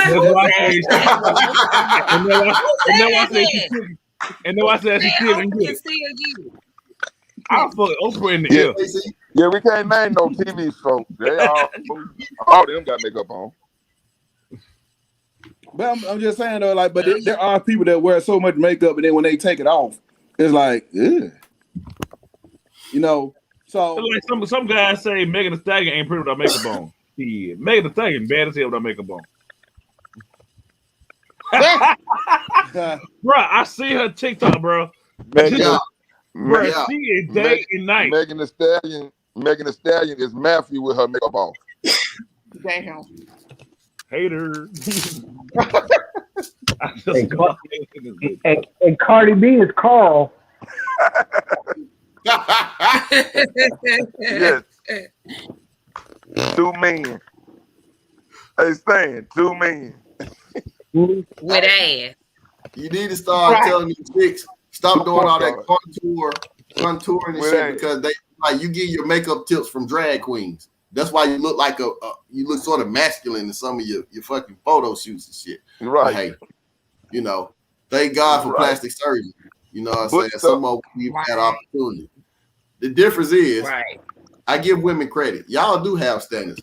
I said she still can get it. I'll fuck Oprah in the ear. Yeah, we can't name no TV folks. They all of them got makeup on. But I'm just saying though, like, but there are people that wear so much makeup, and then when they take it off, it's like, ugh. You know. So like some guys say Megan Thee Stallion ain't pretty without makeup on. Yeah, Megan Thee Stallion bad as hell without makeup on. Bro, I see her TikTok, bro. She is day and night. Megan Thee Stallion is Matthew with her makeup on. Damn. Hater. And Cardi B is Carl. Yes. 2 men. Hey, Stan, 2 men. With ass. You need to start telling these chicks, stop doing all that contouring and With shit ass. because they like you get your makeup tips from drag queens. That's why you look like you look sort of masculine in some of your fucking photo shoots and shit. Right. But hey, you know, thank God for plastic surgery. You know what I'm saying? Some of them that opportunity. The difference is, I give women credit. Y'all do have standards.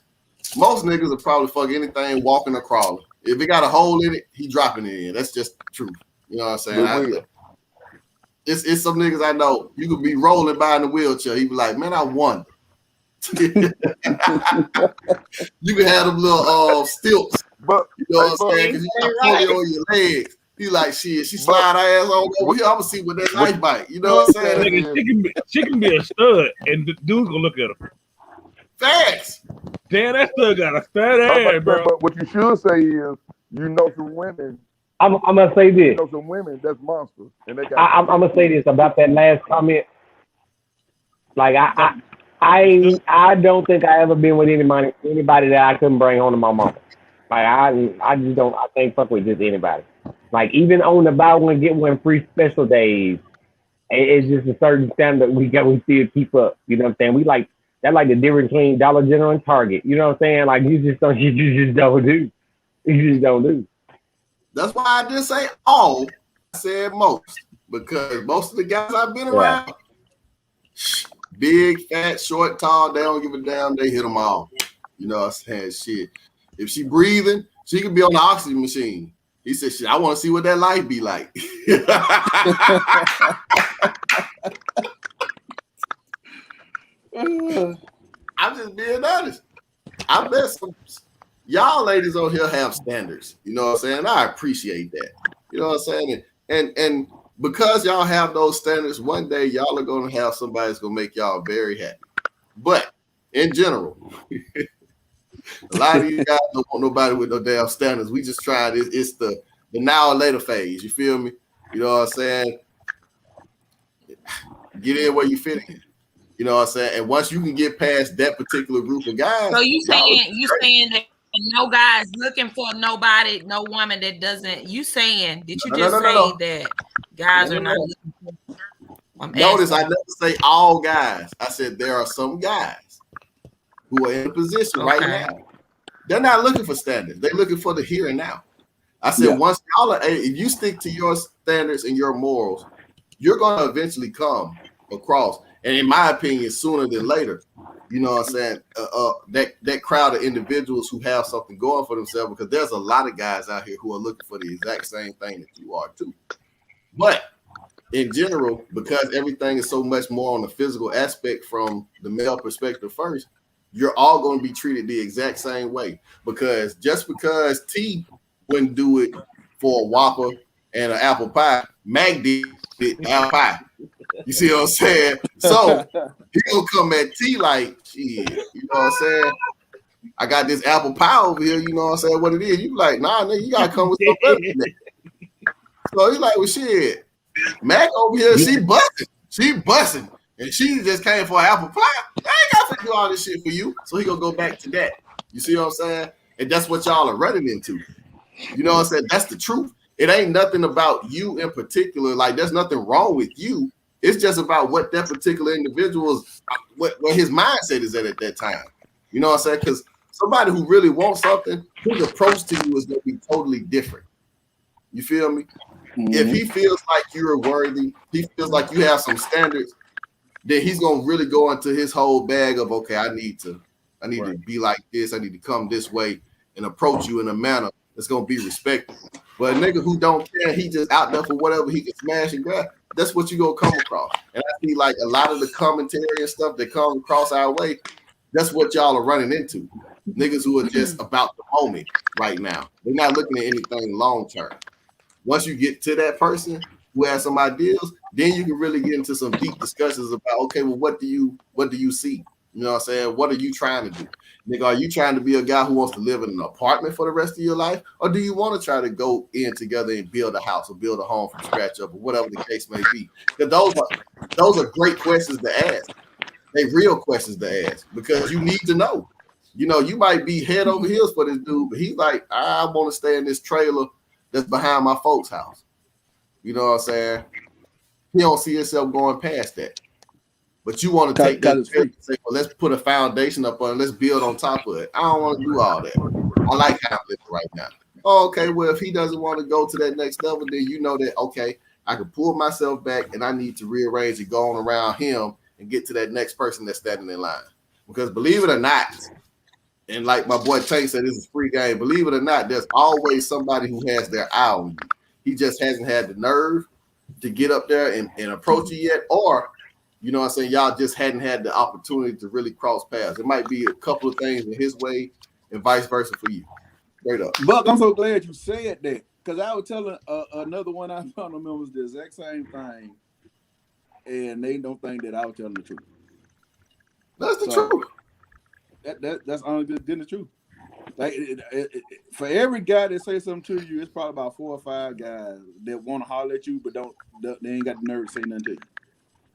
Most niggas will probably fuck anything walking or crawling. If it got a hole in it, he dropping it in. That's just the truth. You know what I'm saying? It's some niggas I know. You could be rolling by in the wheelchair. He be like, man, I won. You can have them little stilts. But you know what I'm saying? Because you got polio on your legs. He like, shit, she slide her ass over here. I'm gonna see what that knife bite. You know what I'm saying? She can be a stud, and the dude's gonna look at her. Facts. Damn, that stud got a stud ass, bro. But what you should say is, you know, some women. I'm gonna say this. You know, some women that's monsters, and they got. I'm gonna say this about that last comment. Like I don't think I ever been with anybody that I couldn't bring home to my mama. Like I just don't. I can't fuck with just anybody. Like even on the buy one get one free special days, it's just a certain standard we still keep up. You know what I'm saying? We like that, like the difference between Dollar General and Target. You know what I'm saying? Like you just don't do. You just don't do. That's why I didn't say all. I said most because most of the guys I've been around, big, fat, short, tall, they don't give a damn. They hit them all. You know what I'm saying? Shit. If she breathing, she could be on the oxygen machine. He said, shit, I want to see what that life be like. I'm just being honest. I bet some y'all ladies on here have standards. You know what I'm saying? I appreciate that. You know what I'm saying? And because y'all have those standards, one day y'all are going to have somebody that's going to make y'all very happy. But in general, a lot of you guys don't want nobody with no damn standards. We just tried it. It's the now or later phase. You feel me? You know what I'm saying? Get in where you fit in. You know what I'm saying? And once you can get past that particular group of guys. So you saying that no guys looking for nobody, no woman that doesn't. You saying? Did you just say that guys are not looking for? Notice I never say all guys. I said there are some guys who are in a position right now. They're not looking for standards. They're looking for the here and now. I said once y'all are, if you stick to your standards and your morals, you're going to eventually come across. And in my opinion, sooner than later, you know what I'm saying, that crowd of individuals who have something going for themselves, because there's a lot of guys out here who are looking for the exact same thing that you are too. But in general, because everything is so much more on the physical aspect from the male perspective first, you're all going to be treated the exact same way. Because just because T wouldn't do it for a Whopper and an apple pie, Mac did it apple pie. You see what I'm saying? So he gonna come at T like, shit, you know what I'm saying? I got this apple pie over here, you know what I'm saying? What it is? You be like, nah, nigga, you gotta come with something better than that. So he's like, well, shit, Mac over here, she busting, and she just came for an apple pie. I ain't got to do all this shit for you. So he gonna go back to that. You see what I'm saying? And that's what y'all are running into. You know what I'm saying? That's the truth. It ain't nothing about you in particular. Like, there's nothing wrong with you. It's just about what that particular individual's, what his mindset is at that time. You know what I'm saying? Because somebody who really wants something, his approach to you is going to be totally different. You feel me? Mm-hmm. If he feels like you're worthy, he feels like you have some standards, then he's going to really go into his whole bag of, okay, I need to be like this. I need to come this way and approach you in a manner that's going to be respected. But a nigga who don't care, he just out there for whatever he can smash and grab. That's what you gonna come across. And I see like a lot of the commentary and stuff that comes across our way, that's what y'all are running into. Niggas who are just about the moment right now. They're not looking at anything long term. Once you get to that person who has some ideas, then you can really get into some deep discussions about, okay, well, what do you see? You know what I'm saying? What are you trying to do? Nigga, are you trying to be a guy who wants to live in an apartment for the rest of your life? Or do you want to try to go in together and build a house or build a home from scratch up or whatever the case may be? Because those are great questions to ask. They real questions to ask because you need to know. You know, you might be head over heels for this dude, but he's like, I want to stay in this trailer that's behind my folks' house. You know what I'm saying? He don't see himself going past that. But you want to take that and say, well, let's put a foundation up on it. Let's build on top of it. I don't want to do all that. I like how I'm living right now. Oh, okay, well, if he doesn't want to go to that next level, then you know that, okay, I can pull myself back and I need to rearrange and go on around him and get to that next person that's standing in line. Because believe it or not, and like my boy Tank said, this is free game. Believe it or not, there's always somebody who has their eye on you. He just hasn't had the nerve to get up there and approach you yet, or you know what I'm saying, y'all just hadn't had the opportunity to really cross paths. It might be a couple of things in his way and vice versa for you. Straight up. Buck, I'm so glad you said that because I was telling another one I found them was the exact same thing, and they don't think that I was telling the truth. That's the truth. That's only then the truth. Like for every guy that say something to you, it's probably about 4 or 5 guys that want to holler at you, but they ain't got the nerve to say nothing to you.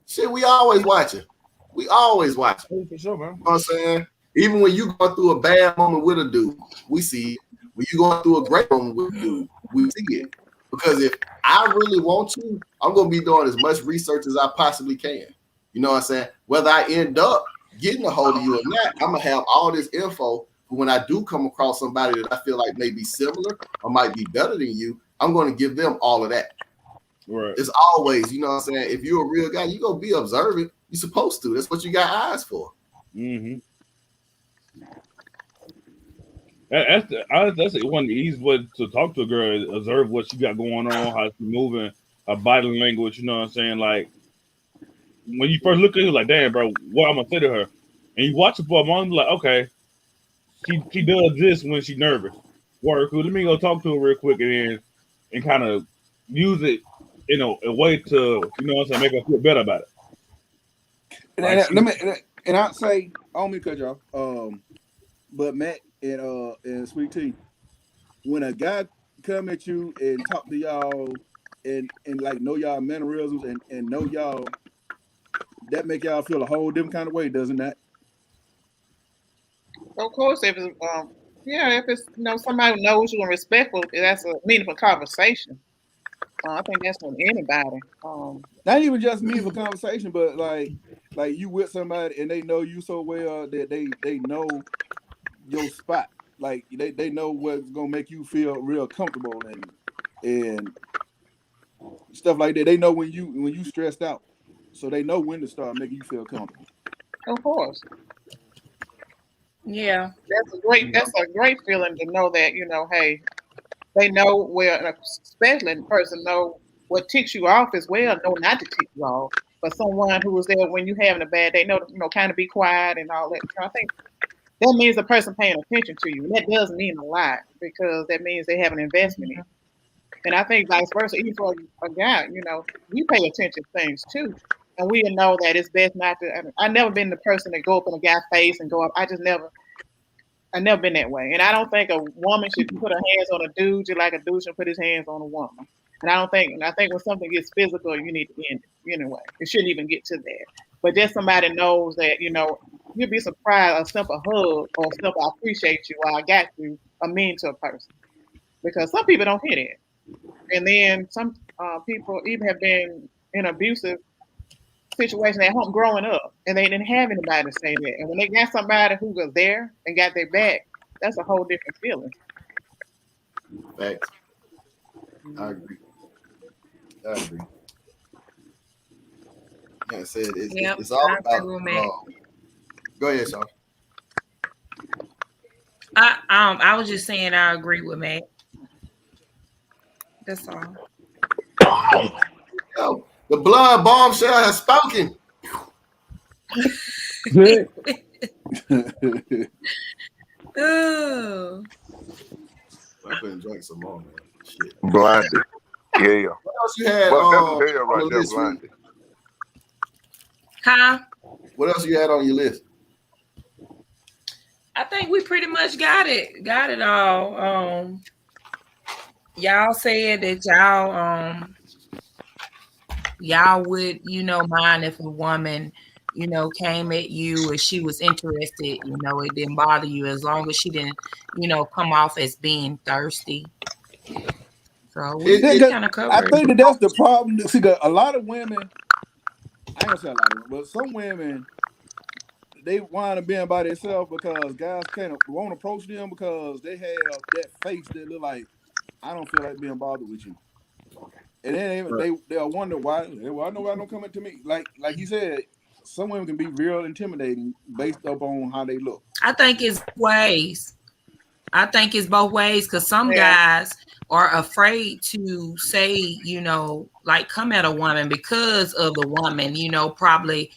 Shit, we always watching. We always watching. For sure, man. You know what I'm saying? Even when you go through a bad moment with a dude, we see it. When you going through a great moment with a dude, we see it. Because if I really want you, I'm gonna be doing as much research as I possibly can. You know what I'm saying? Whether I end up getting a hold of you or not, I'm gonna have all this info. When I do come across somebody that I feel like may be similar or might be better than you, I'm going to give them all of that. Right. It's always, you know what I'm saying? If you're a real guy, you're going to be observant. You're supposed to. That's what you got eyes for. Mm-hmm. That's one of the easiest ways to talk to a girl, observe what she got going on, how she's moving, her body language, you know what I'm saying? Like, when you first look at her, like, damn, bro, what I'm going to say to her? And you watch it for a moment, like, okay, she does this when she's nervous. Work, let me go talk to her real quick and kind of use it in a way to, you know what I'm saying, make her feel better about it. And I'd say, I don't mean to cut you off, but Matt and Sweet Tea, when a guy come at you and talk to y'all and like know y'all mannerisms and know y'all, that make y'all feel a whole different kind of way, doesn't that? Of course, if it's somebody who knows you and respectful, that's a meaningful conversation. I think that's with anybody. Not even just meaningful conversation, but like you with somebody and they know you so well that they know your spot. Like they know what's gonna make you feel real comfortable and stuff like that. They know when you stressed out, so they know when to start making you feel comfortable. Of course. Yeah, that's a great feeling to know that, hey, they know where, especially the person know what ticks you off as well, know not to tick you off. But someone who was there when you having a bad day, know kind of be quiet and all that. I think that means the person paying attention to you. And that does mean a lot because that means they have an investment in you. And I think vice versa, even for a guy, we pay attention to things too. And we know that it's best not to. I've never been the person that go up in a guy's face and go up. I've never been that way. And I don't think a woman should put her hands on a dude just like a dude should put his hands on a woman. And I think when something gets physical, you need to end it anyway. It shouldn't even get to that. But just somebody knows that, you'd be surprised a simple hug or simple I appreciate you or I got you are mean to a person. Because some people don't hear that. And then some people even have been in abusive situation at home growing up and they didn't have anybody to say that. And when they got somebody who was there and got their back, that's a whole different feeling. Facts. I agree. Like I said, it's all about. Go ahead, Sean. I was just saying I agree with Matt. That's all. Yo, the blood bombshell has spoken. Good. Oh. I couldn't drink some more, man. Shit. Blinded. Yeah. What else you had? That's hell right there, blinded. Huh? What else you had on your list? I think we pretty much got it all. Y'all said that y'all would, mind if a woman, came at you or she was interested, it didn't bother you as long as she didn't, come off as being thirsty. So we kind of covered. I think that's the problem. See, a lot of women, I ain't gonna say a lot of women, but some women, they wind up being by themselves because guys won't approach them because they have that face that look like, I don't feel like being bothered with you. And then they'll wonder why nobody don't come up to me. Like you said, some women can be real intimidating based upon how they look. I think it's ways. I think it's both ways because some guys are afraid to say, like come at a woman because of the woman, probably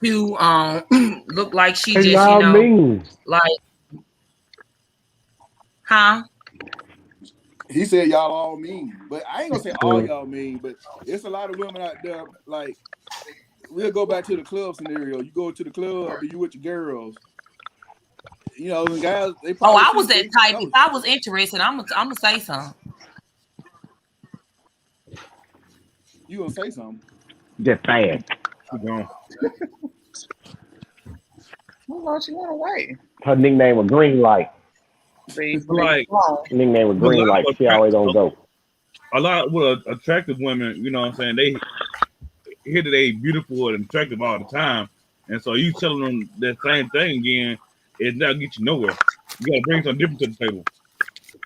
to look like she just, like, huh? He said y'all all mean, but I ain't gonna say all y'all mean, but it's a lot of women out there. Like, we'll go back to the club scenario. You go to the club and you with your girls. The guys, they probably. Oh, I was that type. If I was interested, I'm gonna say something. You gonna say something? Just fast. Keep going. She went away. Her nickname was Green Light. It's like nickname was Green Light. She always don't go. A lot of attractive women, you know what I'm saying, they hear that they beautiful and attractive all the time. And so you telling them that same thing again, it's not get you nowhere. You gotta bring something different to the table.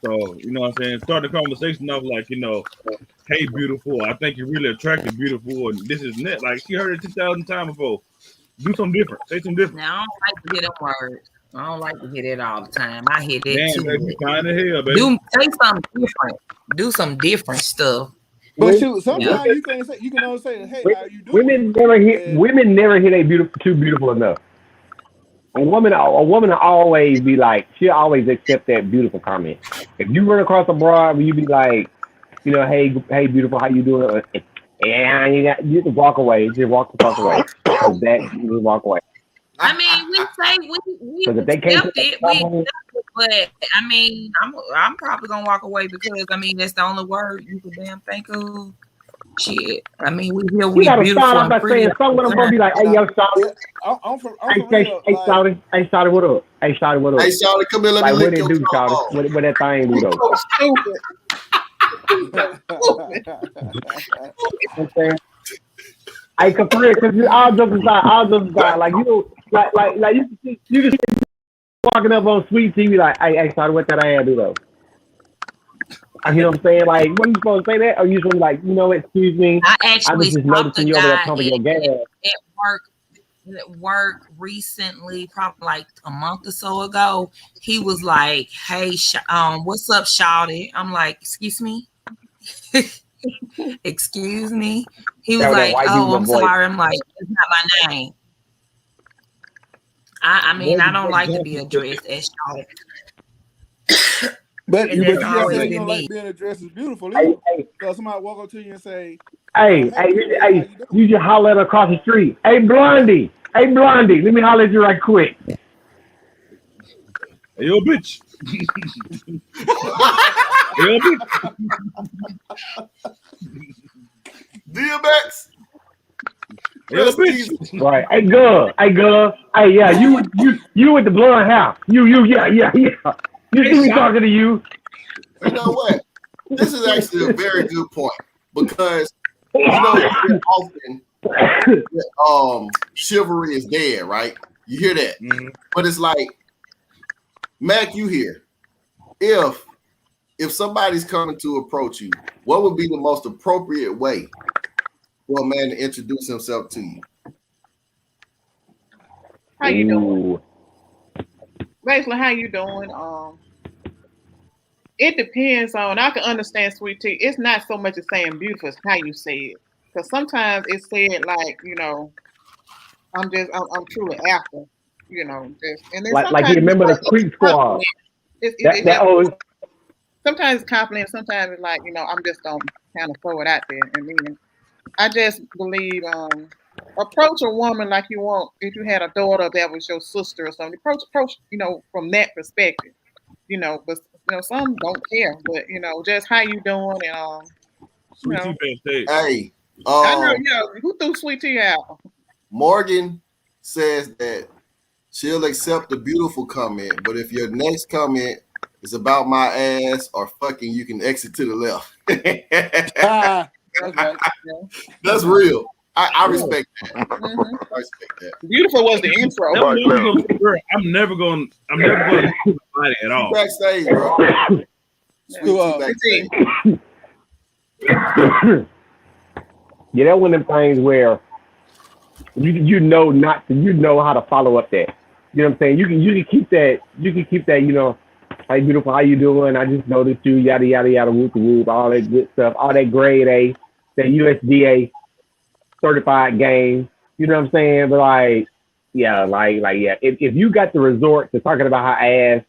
So, you know what I'm saying? Start the conversation off like, hey, beautiful, I think you're really attractive, beautiful, and this is net. Like, she heard it 2,000 times before. Do something different. Say something different. Now, I don't like to hear them words. I don't like to hear that all the time. I hear that Damn, too. baby, fine as hell, baby. Say something different. Do some different stuff. But shoot, sometimes you can only say, "Hey, how you doing?" Women never hear they too beautiful enough. A woman will always be like, she'll always accept that beautiful comment. If you run across a broad, you be like, hey, beautiful, how you doing? And you just walk away. Just walk the fuck away. You just walk away. I mean, we say we accept it, but I mean, I'm probably gonna walk away because that's the only word you could damn think of. Shit, I mean, we gotta start off by saying something. I'm gonna be like, "Hey, yo, Shawty, hey, Shawty, what up? Hey, Shawty, what up? Hey, Shawty, come here, let me lick your do, Shawty? What that thing do though?" Stupid. Hey, for real, because all jokes aside, like you just walking up on Sweet TV like, hey, Shawty, what that ass do though? You know what I'm saying? Like, what are you supposed to say that? Or you supposed to be like, excuse me, I actually was just noticing you over there pumping your gas. At work recently, probably like a month or so ago. He was like, "Hey, what's up, Shawty?" I'm like, "Excuse me." Excuse me. He was like, "Oh, I'm sorry." I'm like, "It's not my name." I mean, I don't like to be addressed as Shawty. But you don't like being addressed as beautiful either. So somebody walk up to you and say, "Hey, you just holler at her across the street. Hey, Blondie, let me holler at you right quick." Hey, yo, bitch. Hey, yo, bitch. DMX. Hey, yo, bitch. Right. Hey, girl. Hey, yeah, you with the blonde hair. Yeah. You see me talking to you. You know what? This is actually a very good point because often chivalry is dead, right? You hear that, but it's like, Mac, you hear if somebody's coming to approach you, what would be the most appropriate way for a man to introduce himself to you? How you doing? Basically, how you doing? It depends on. I can understand, Sweet Tea. It's not so much as saying beautiful as how you say it, because sometimes it's said like, I'm truly after, and then like you remember the Creep Squad. Sometimes it's confident. Sometimes it's like, I'm just gonna kind of throw it out there, and then I just believe approach a woman like you want if you had a daughter that was your sister or something. Approach, from that perspective. But some don't care. But just how you doing and Sweet tea backstage. Hey, I know. Who threw Sweet Tea out? Morgan says that she'll accept the beautiful comment, but if your next comment is about my ass or fucking, you can exit to the left. That's right. That's real. I respect that. I respect that. Beautiful was the intro. I'm never going to body at all. Backstage, bro. Backstage. Yeah, that's one of them things where you know how to follow up that. You know what I'm saying? You can keep that. Hey, beautiful, how you doing? I just noticed you, yada yada yada, whoop whoop, all that good stuff, all that grade A, that USDA certified game. You know what I'm saying? But like, if you got the resort to talking about her ass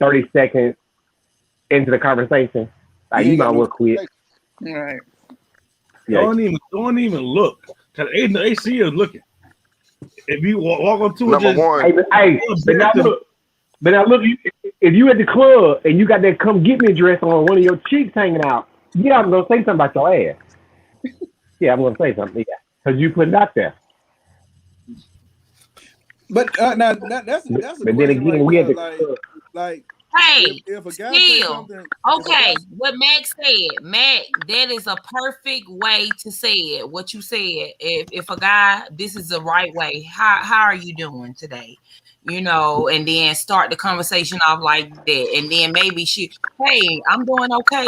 30 seconds into the conversation, like you might well quit. Right. Yeah. Don't even look. Cause they see you looking. If you walk on to it, number one. But now look, if you at the club and you got that come get me dress on, one of your cheeks hanging out, yeah, I'm gonna say something about your ass. Yeah, I'm gonna say something. Yeah, because you put it out there. But now that's a but question. Then again, we had Hey, if a guy still, okay, what Max said, that is a perfect way to say it. What you said, if a guy, this is the right way. How are you doing today? And then start the conversation off like that. And then maybe hey, I'm doing okay.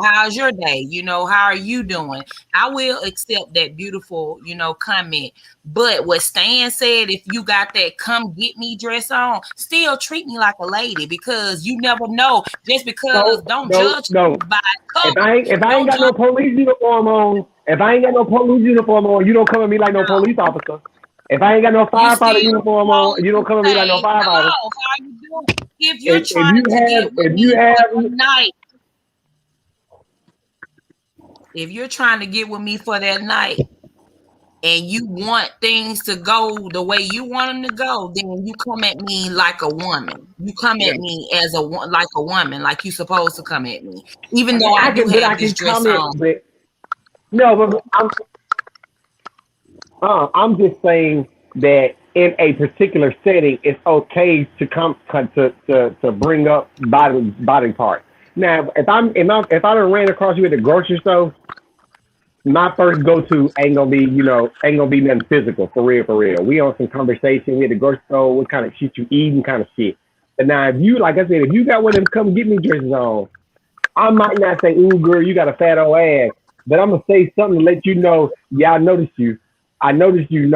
How's your day? How are you doing? I will accept that beautiful, comment. But what Stan said, if you got that come get me dress on, still treat me like a lady, because you never know. Just because don't judge me by color. If I ain't got no police uniform on, you don't come at me like no police officer. If I ain't got no firefighter uniform on, you don't come at me like no firefighter. Hello, how you doing? If you're trying to get with me for the night, if you're trying to get with me for that night, and you want things to go the way you want them to go, then you come at me like a woman. You come at me as like a woman, like you supposed to come at me, even though I do have this dress on. I'm just saying that in a particular setting, it's okay to come to bring up body parts. Now, if I done ran across you at the grocery store, my first go-to ain't gonna be nothing physical, for real. We on some conversation, we at the grocery store, what kind of shit you eating kind of shit. But now if you, like I said, if you got one of them come get me dresses on, I might not say, ooh girl, you got a fat old ass, but I'm gonna say something to let you know, yeah, I noticed you, I noticed you, and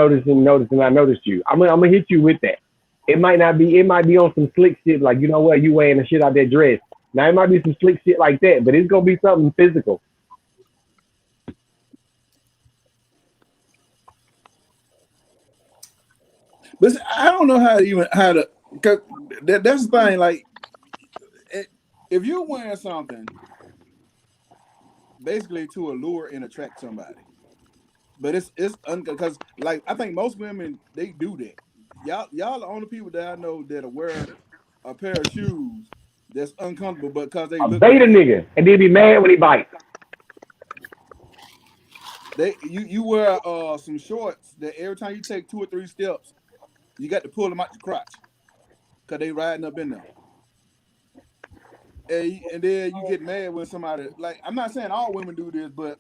I noticed you. I'm gonna hit you with that. It might be on some slick shit, like, you know what, you wearing the shit out that dress. Now it might be some slick shit like that, but it's gonna be something physical. But I don't know how to. Cause that's the thing. Like, if you're wearing something basically to allure and attract somebody, but it's because like I think most women, they do that. Y'all the only people that I know that wear a pair of shoes that's uncomfortable, but because they look bait a nigga and then be mad when he bites. You wear some shorts that every time you take 2 or 3 steps, you got to pull them out your crotch because they riding up in there. And then you get mad when somebody, like, I'm not saying all women do this, but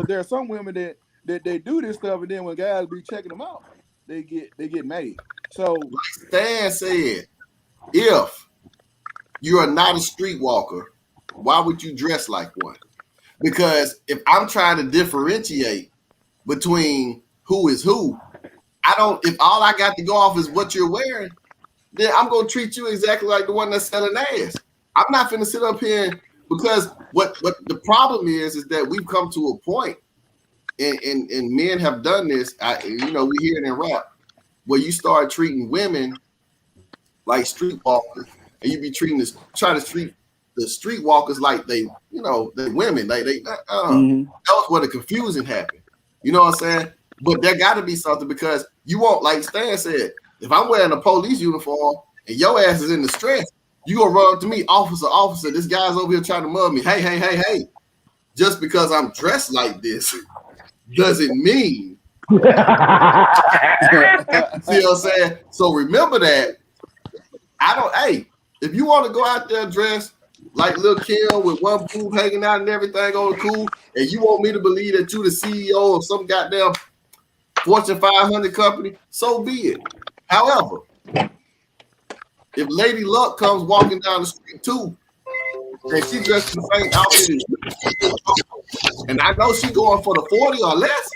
there are some women that they do this stuff, and then when guys be checking them out, they get mad. So like Stan said, if you are not a streetwalker, why would you dress like one? Because if I'm trying to differentiate between who is who, if all I got to go off is what you're wearing, then I'm gonna treat you exactly like the one that's selling ass. I'm not gonna sit up here because what the problem is that we've come to a point, and men have done this. We hear it in rap, where you start treating women like streetwalkers, and you be trying to treat the streetwalkers like they women. That was where the confusion happened. You know what I'm saying? But there got to be something because you won't, like Stan said, if I'm wearing a police uniform and your ass is in the stress, you gonna run up to me, officer, this guy's over here trying to mug me. Hey. Just because I'm dressed like this doesn't mean. See what I'm saying? So remember that. If you want to go out there dressed like Lil Kim with one boob hanging out and everything on the cool, and you want me to believe that you the CEO of some goddamn Fortune 500 company, so be it. However, if Lady Luck comes walking down the street too, and she dressed in the same outfit as you, and I know she going for the 40 or less,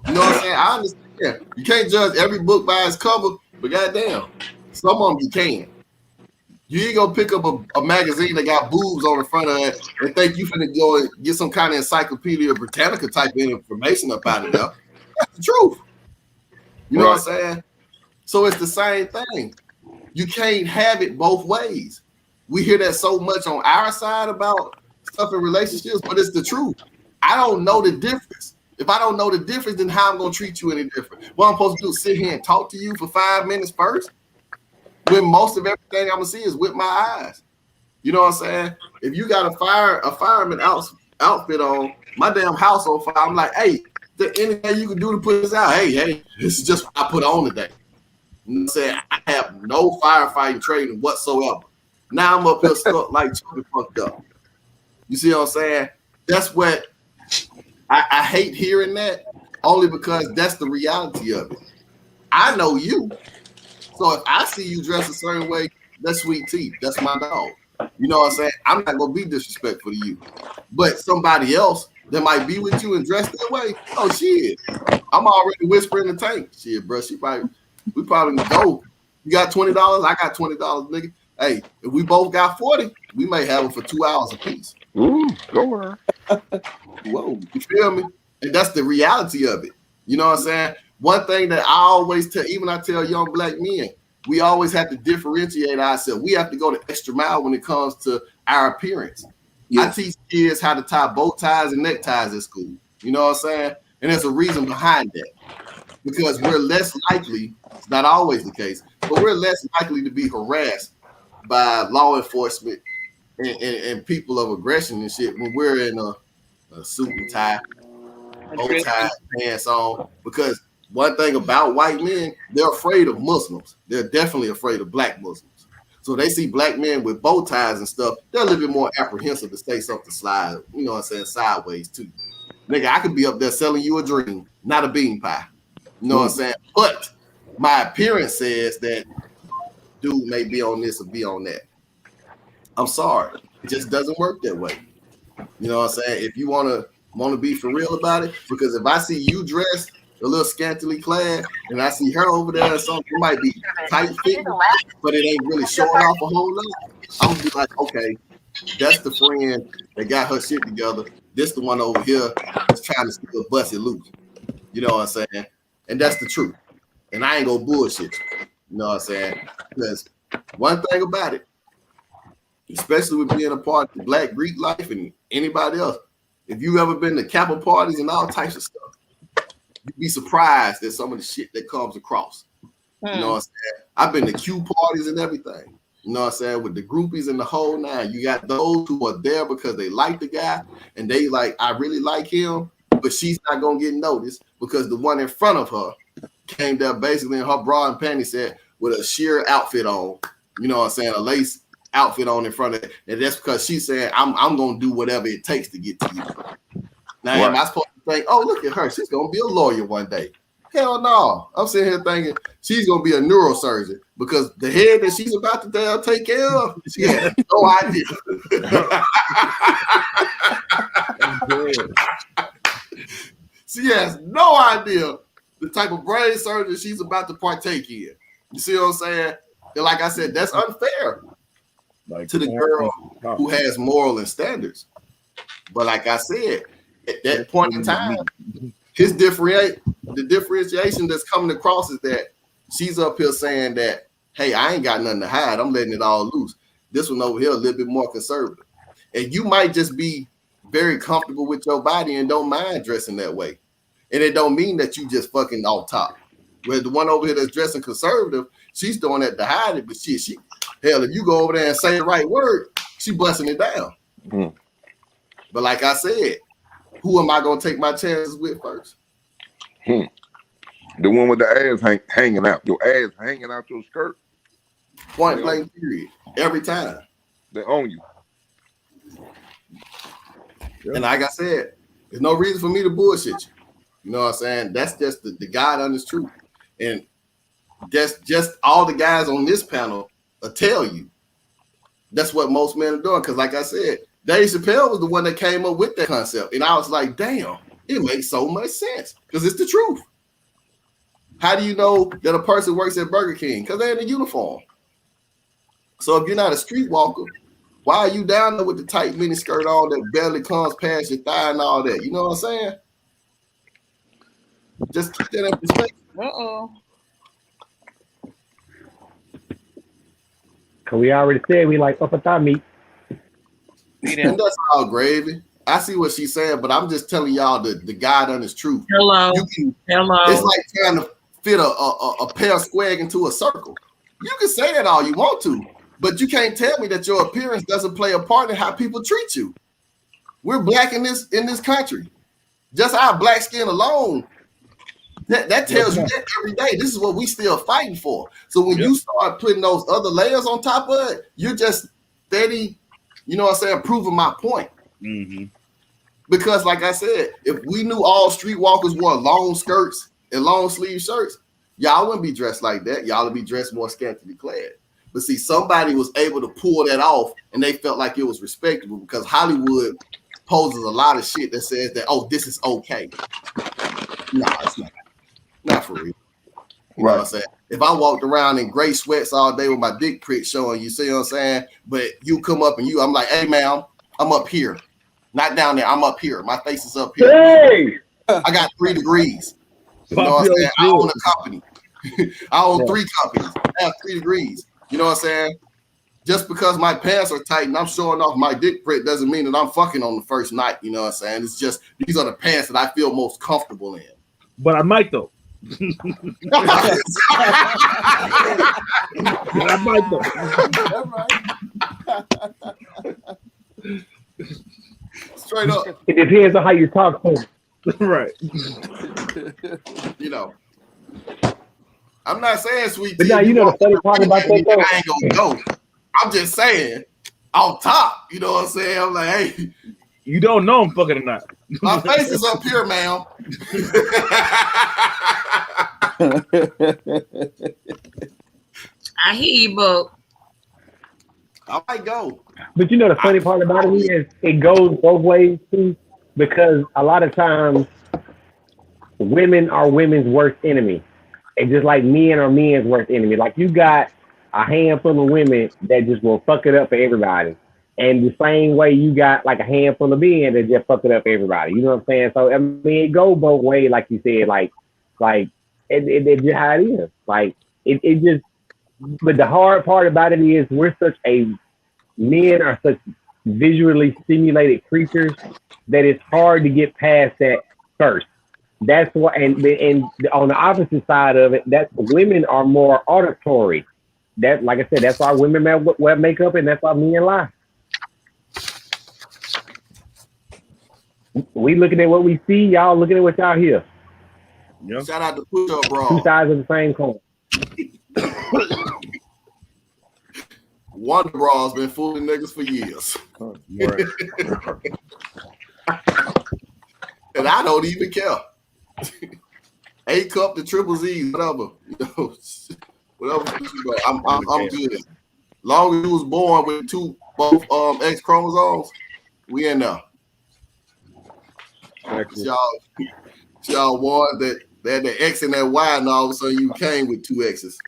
you know what I'm saying? I understand. You can't judge every book by its cover, but goddamn, some of them you can. You ain't gonna pick up a magazine that got boobs on the front of it and think you finna go and get some kind of Encyclopedia Britannica type of information up out of there. That's the truth. You know what I'm saying? So it's the same thing. You can't have it both ways. We hear that so much on our side about stuff in relationships, but it's the truth. I don't know the difference. If I don't know the difference, then how I'm gonna treat you any different? What I'm supposed to do is sit here and talk to you for 5 minutes first? When most of everything I'm gonna see is with my eyes. You know what I'm saying? If you got a fireman outfit on, my damn house on fire, I'm like, hey, there anything you can do to put this out? Hey, this is just what I put on today. You know what I'm saying? I have no firefighting training whatsoever. Now I'm up here stuck like chicken fucked up. You see what I'm saying? That's what I hate hearing that, only because that's the reality of it. I know you. So if I see you dressed a certain way, that's Sweet Tea. That's my dog. You know what I'm saying? I'm not gonna be disrespectful to you. But somebody else that might be with you and dressed that way, oh shit. I'm already whispering the tank. Shit, bro. We probably can go. You got $20, I got $20, nigga. Hey, if we both got 40, we may have them for 2 hours apiece. Ooh, go on. Whoa, you feel me? And that's the reality of it. You know what I'm saying? One thing that I always tell, even I tell young black men, we always have to differentiate ourselves. We have to go the extra mile when it comes to our appearance. Yes. I teach kids how to tie bow ties and neckties at school. You know what I'm saying? And there's a reason behind that. Because we're less likely, it's not always the case, but we're less likely to be harassed by law enforcement and people of aggression and shit when we're in a suit and tie, bow tie, pants on. Because one thing about white men, they're afraid of Muslims. They're definitely afraid of black Muslims. So they see black men with bow ties and stuff, they're a little bit more apprehensive to say something slide, you know what I'm saying, sideways too. Nigga, I could be up there selling you a dream, not a bean pie. You know what I'm saying? But my appearance says that dude may be on this or be on that. I'm sorry. It just doesn't work that way. You know what I'm saying? If you want to be for real about it, because if I see you dressed a little scantily clad and I see her over there or something, it might be tight fitting, but it ain't really showing off a whole lot. I'm gonna be like, okay, that's the friend that got her shit together. This the one over here that's trying to still bust it loose. You know what I'm saying? And that's the truth. And I ain't gonna bullshit you. You know what I'm saying? Because one thing about it, especially with being a part of the Black Greek life and anybody else, if you ever been to Kappa parties and all types of stuff, you'd be surprised at some of the shit that comes across. You know what I'm saying? I've been to Q parties and everything. You know what I'm saying? With the groupies and the whole nine. You got those who are there because they like the guy and they like, I really like him, but she's not gonna get noticed because the one in front of her came there basically in her bra and panty set with a sheer outfit on. You know what I'm saying? A lace outfit on in front of it. And that's because she's saying, I'm gonna do whatever it takes to get to you. Now, am I supposed to think, oh, look at her, she's gonna be a lawyer one day? Hell no. I'm sitting here thinking she's gonna be a neurosurgeon because the head that she's about to take care of, she has no idea. She has no idea the type of brain surgery she's about to partake in. You see what I'm saying? And like I said, that's unfair to the girl who has moral and standards. But like I said, at that point in time, the differentiation that's coming across is that she's up here saying that, hey, I ain't got nothing to hide. I'm letting it all loose. This one over here a little bit more conservative. And you might just be very comfortable with your body and don't mind dressing that way. And it don't mean that you just fucking off top. Where the one over here that's dressing conservative, she's doing that to hide it, but she hell, if you go over there and say the right word, she busting it down. Mm. But like I said, who am I gonna take my chances with first? The one with the ass hanging out, your ass hanging out your skirt. Point blank period. Every time. They own you. And like I said, there's no reason for me to bullshit you. You know what I'm saying? That's just the God honest truth. And that's just all the guys on this panel will tell you. That's what most men are doing. Because like I said, Dave Chappelle was the one that came up with that concept. And I was like, damn, it makes so much sense. Because it's the truth. How do you know that a person works at Burger King? Because they're in a uniform. So if you're not a streetwalker, why are you down there with the tight mini skirt on that barely comes past your thigh and all that? You know what I'm saying? Just keep that in perspective. Cause we already said we like upper thigh meat. And that's all gravy. I see what she's saying, but I'm just telling y'all the God honest truth. Hello. It's like trying to fit a pear square into a circle. You can say that all you want to, but you can't tell me that your appearance doesn't play a part in how people treat you. We're black in this country. Just our black skin alone, that tells you that every day. This is what we still fighting for. So when you start putting those other layers on top of it, you're just steady, you know what I'm saying, proving my point. Mm-hmm. Because like I said, if we knew all streetwalkers wore long skirts and long sleeve shirts, y'all wouldn't be dressed like that. Y'all would be dressed more scantily clad. But see, somebody was able to pull that off and they felt like it was respectable because Hollywood poses a lot of shit that says that, oh, this is okay. No, it's not. Not for real. You know what I'm saying? If I walked around in gray sweats all day with my dick prick showing, you see what I'm saying? But you come up and I'm like, hey, man, I'm up here. Not down there. I'm up here. My face is up here. Hey! I got 3 degrees. You know what I'm saying? I own a company. I own 3 companies. I have 3 degrees. You know what I'm saying? Just because my pants are tight and I'm showing off my dick print doesn't mean that I'm fucking on the first night. You know what I'm saying? It's just these are the pants that I feel most comfortable in. But I might though. I might though. Straight up. It depends on how you talk to right. You know. I'm not saying sweet tea. But now you know the funny part about that though. I ain't gonna go. I'm just saying on top. You know what I'm saying? I'm like, hey. You don't know I'm fucking or not. My face is up here, man. I hear you, but I might go. But you know the funny part about it is it goes both ways too, because a lot of times women are women's worst enemy. And just like men are men's worst enemy. Like you got a handful of women that just will fuck it up for everybody. And the same way you got like a handful of men that just fuck it up for everybody. You know what I'm saying? So I mean it goes both ways, like you said, like it just how it is. Like it just, but the hard part about it is men are such visually stimulated creatures that it's hard to get past that first. That's why, and on the opposite side of it, that women are more auditory. That, like I said, that's why women wear makeup, and that's why men lie. We looking at what we see, y'all looking at what y'all hear. Yep. Shout out to Push-Up Bra. 2 sides of the same coin. Wonder Bra's been fooling niggas for years. Right. And I don't even care. A cup to triple Z, whatever. You know, whatever. I'm good. Long as you was born with both X chromosomes, we in there. Y'all warned that they had the X and that Y, and all of a sudden you came with 2 X's.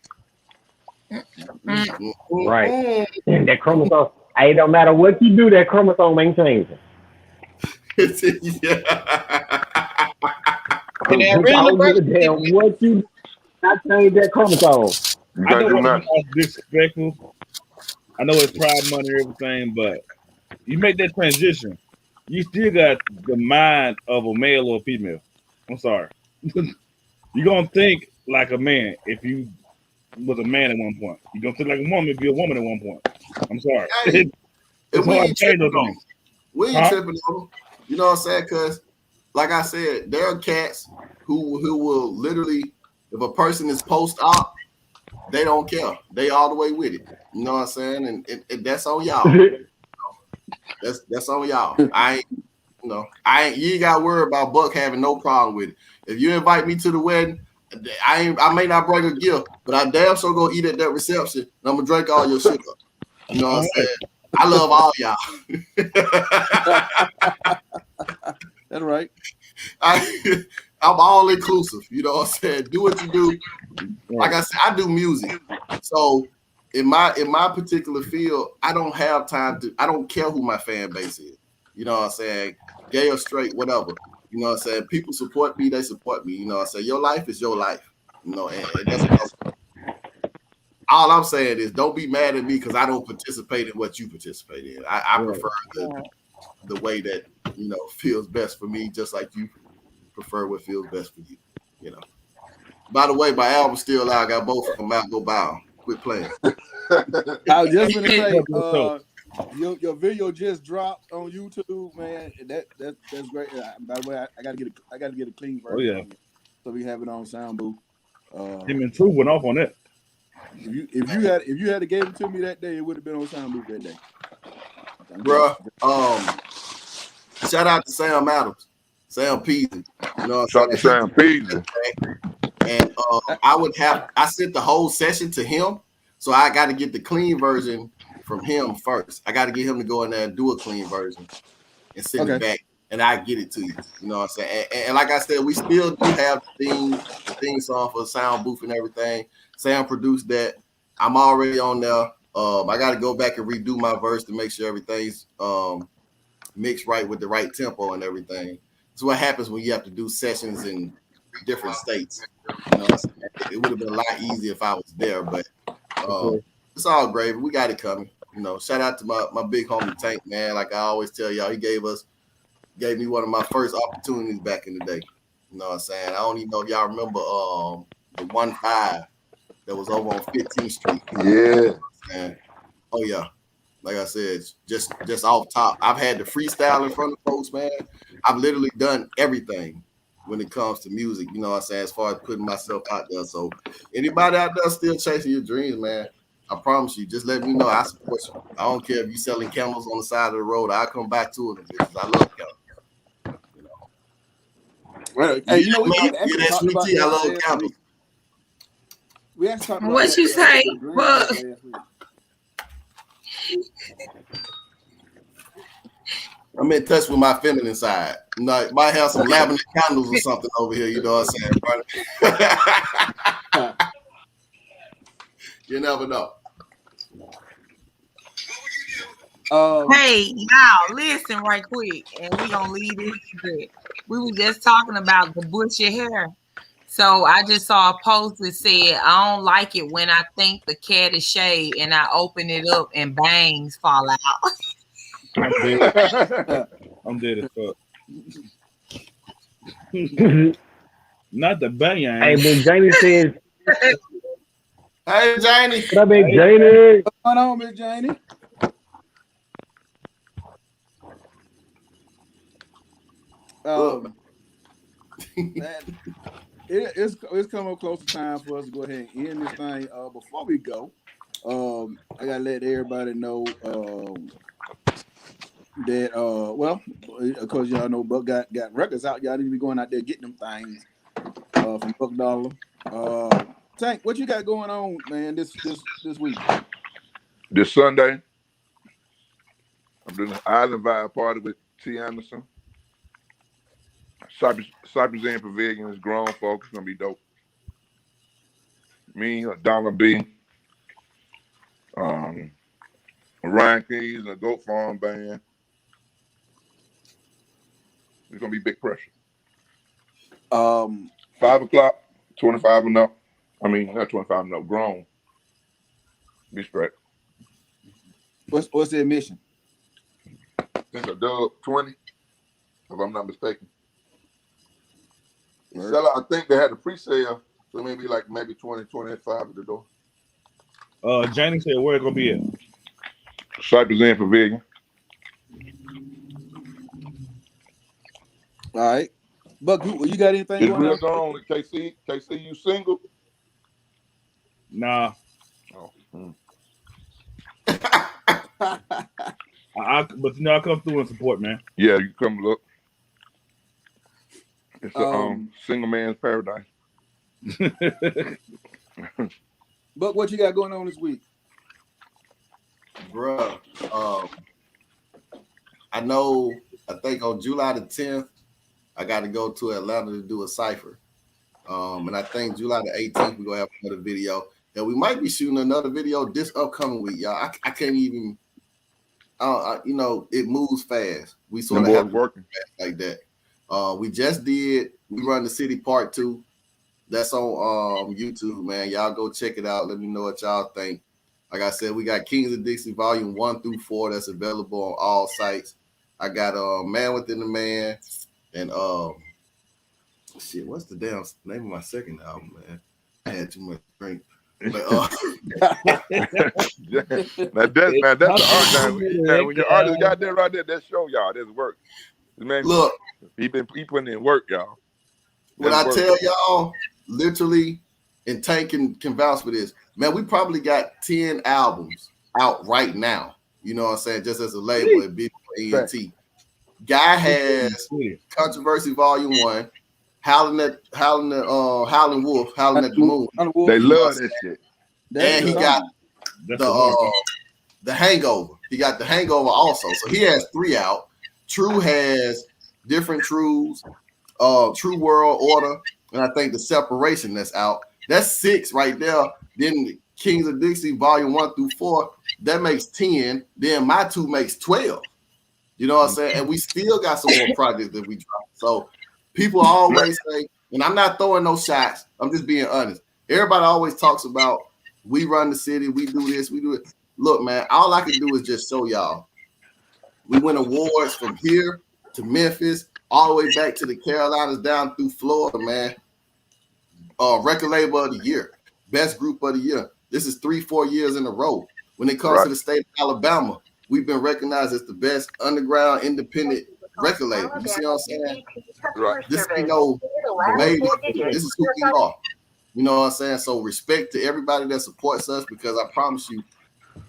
Right. That chromosome, it don't matter what you do, that chromosome ain't changing. And I don't give a damn what you not change that chromosome. I know it's disrespectful. I know it's pride money and everything, but you make that transition. you still got the mind of a male or a female. I'm sorry. You're gonna think like a man if you was a man at one point. You're gonna think like a woman if you're a woman at one point. I'm sorry. Hey, It's we hard to ain't change tripping those on things. We ain't tripping on them. You know what I'm saying? Because, like I said, there are cats who will literally, if a person is post-op, they don't care. They all the way with it. You know what I'm saying? And that's on y'all. That's on y'all. You ain't got to worry about Buck having no problem with it. If you invite me to the wedding, I may not bring a gift, but I damn sure go eat at that reception, and I'm gonna drink all your sugar. You know what I'm saying? I love all y'all. That's right. I'm all inclusive. You know what I'm saying? Do what you do. Like I said, I do music. So in my particular field, I don't have time I don't care who my fan base is. You know what I'm saying? Gay or straight, whatever. You know what I'm saying? People support me, they support me. You know what I'm saying? Your life is your life. You know, and that's what all I'm saying is don't be mad at me because I don't participate in what you participate in. I prefer the way that, feels best for me, just like you prefer what feels best for you. You know. By the way, my album's still out. I got both of them out. Go buy them. Quit playing. I was just gonna say, your video just dropped on YouTube, man. That's great. By the way, I gotta get a clean version. Oh yeah. So we have it on Soundbooth. Him and True went off on that. If you had gave it to me that day, it would have been on Soundbooth that day. Bruh, shout out to Sam Adams, Sam Peasy. You know what I'm saying? Sam Peasy. And I sent the whole session to him, so I got to get the clean version from him first. I got to get him to go in there and do a clean version and send it back, and I get it to you. You know what I'm saying? And like I said, we still do have the theme song for Soundbooth and everything. Sam produced that. I'm already on there. I got to go back and redo my verse to make sure everything's mixed right with the right tempo and everything. So what happens when you have to do sessions in different states? You know, it would have been a lot easier if I was there, but it's all gravy. We got it coming. You know, shout out to my big homie Tank, man. Like I always tell y'all, he gave me one of my first opportunities back in the day. You know what I'm saying? I don't even know if y'all remember the 1-5 that was over on 15th Street. Yeah. You know oh yeah. Like I said, just off top. I've had the freestyle in front of folks, man. I've literally done everything when it comes to music, you know what I'm saying, as far as putting myself out there. So anybody out there still chasing your dreams, man, I promise you, just let me know. I support you. I don't care if you're selling camels on the side of the road. I'll come back to it because I love camels. You know. Well, hey, you know, we actually that sweet tea, I love camels. We actually talked about what you say, but I'm in touch with my feminine side. You know, might have some lavender candles or something over here, you know what I'm saying? You never know. Hey, y'all, listen right quick, and we're gonna leave this. We were just talking about the bushy hair. So I just saw a post that said, I don't like it when I think the cat is shaved and I open it up and bangs fall out. I'm dead as fuck. Not the bang. Hey, but Jamie says. Hey, Janie. What up, Big Janie? What's going on, Miss Janie? It's coming close to time for us to go ahead and end this thing. Before we go, I gotta let everybody know that well, because y'all know Buck got records out. Y'all need to be going out there getting them things from Buck Dollar. Tank, what you got going on, man? This week. This Sunday, I'm doing an Island Vibe party with T. Anderson. Cypress Inn Pavilion is grown folks. It's gonna be dope. Me, Donna B, Ryan Keys, and the Goat Farm Band. It's gonna be big pressure. 5 o'clock, 25 and up. I mean, not 25 and up, grown. Be straight. What's the admission? I think a dub 20. if I'm not mistaken. Sell, I think they had a pre-sale, so maybe 20, 25 at the door. Janie said where it gonna be at? Cypress Inn Pavilion. All right. Buck, you got anything It's going real on? gone. KC, you single? Nah. Oh. But I come through and support, man. Yeah, you come look. It's a single man's paradise. Buck, what you got going on this week? Bruh, I think on July the 10th, I got to go to Atlanta to do a cipher. And I think July the 18th, we're going to have another video. And we might be shooting another video this upcoming week, y'all. I can't even, it moves fast. We sort of have working like that. We run the city part 2. That's on YouTube, man. Y'all go check it out. Let me know what y'all think. Like I said, we got Kings of Dixie Volume 1 through 4 that's available on all sites. I got Man Within the Man and what's the damn name of my second album, man? I had too much drink. But that's the art now. When your artist got there right there, that show y'all there's work. Man, look, he putting in work, y'all. When I tell y'all, literally, and Tank can vouch for this, man, we probably got 10 albums out right now. You know what I'm saying? Just as a label at B.O.T.S. Guy has Controversy Volume 1, Howling Wolf, Howling at the Moon. They love that shit. And he got the Hangover. He got the Hangover also. So he has 3 out. True has Different Truths, True World Order, and I think The Separation that's out. That's 6 right there. Then Kings of Dixie Volume 1 through 4, that makes 10. Then my 2 makes 12. You know what I'm saying? And we still got some more projects that we drop. So people always say, and I'm not throwing no shots, I'm just being honest. Everybody always talks about we run the city, we do this, we do it. Look, man, all I can do is just show y'all. We win awards from here to Memphis, all the way back to the Carolinas, down through Florida, man. Record label of the year, best group of the year. This is 3-4 years in a row. When it comes to the state of Alabama, we've been recognized as the best underground independent record label. You see what I'm saying? Right. This ain't no label. This is who we are. You know what I'm saying? So respect to everybody that supports us, because I promise you,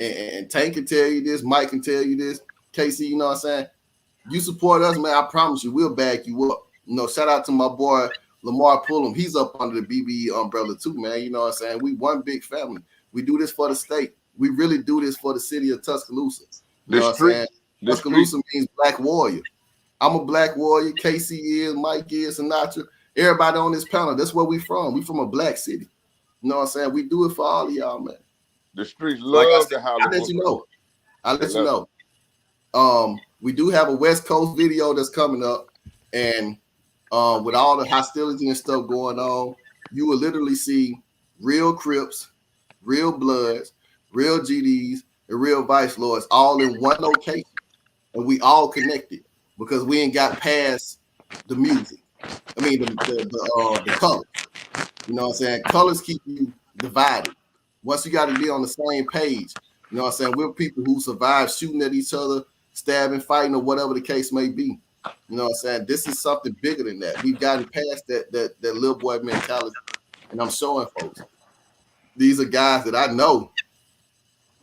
and Tank can tell you this, Mike can tell you this, Casey, you know what I'm saying? You support us, man, I promise you, we'll back you up. You know, shout out to my boy Lamar Pullum. He's up under the BBE umbrella too, man. You know what I'm saying? We one big family. We do this for the state. We really do this for the city of Tuscaloosa. You know what I'm saying? Tuscaloosa means black warrior. I'm a black warrior. Casey is, Mike is, Sinatra. Everybody on this panel, that's where we from. We from a black city. You know what I'm saying? We do it for all of y'all, man. The streets love the Hollywood. I'll let you know. We do have a West Coast video that's coming up, and with all the hostility and stuff going on, you will literally see real Crips, real Bloods, real GDs, and real Vice Lords all in one location, and we all connected because we ain't got past the music. I mean the colors. You know what I'm saying? Colors keep you divided. Once you got to be on the same page, you know what I'm saying? We're people who survive shooting at each other, stabbing, fighting, or whatever the case may be. You know what I'm saying? This is something bigger than that. We've gotten past that little boy mentality, and I'm showing folks. These are guys that I know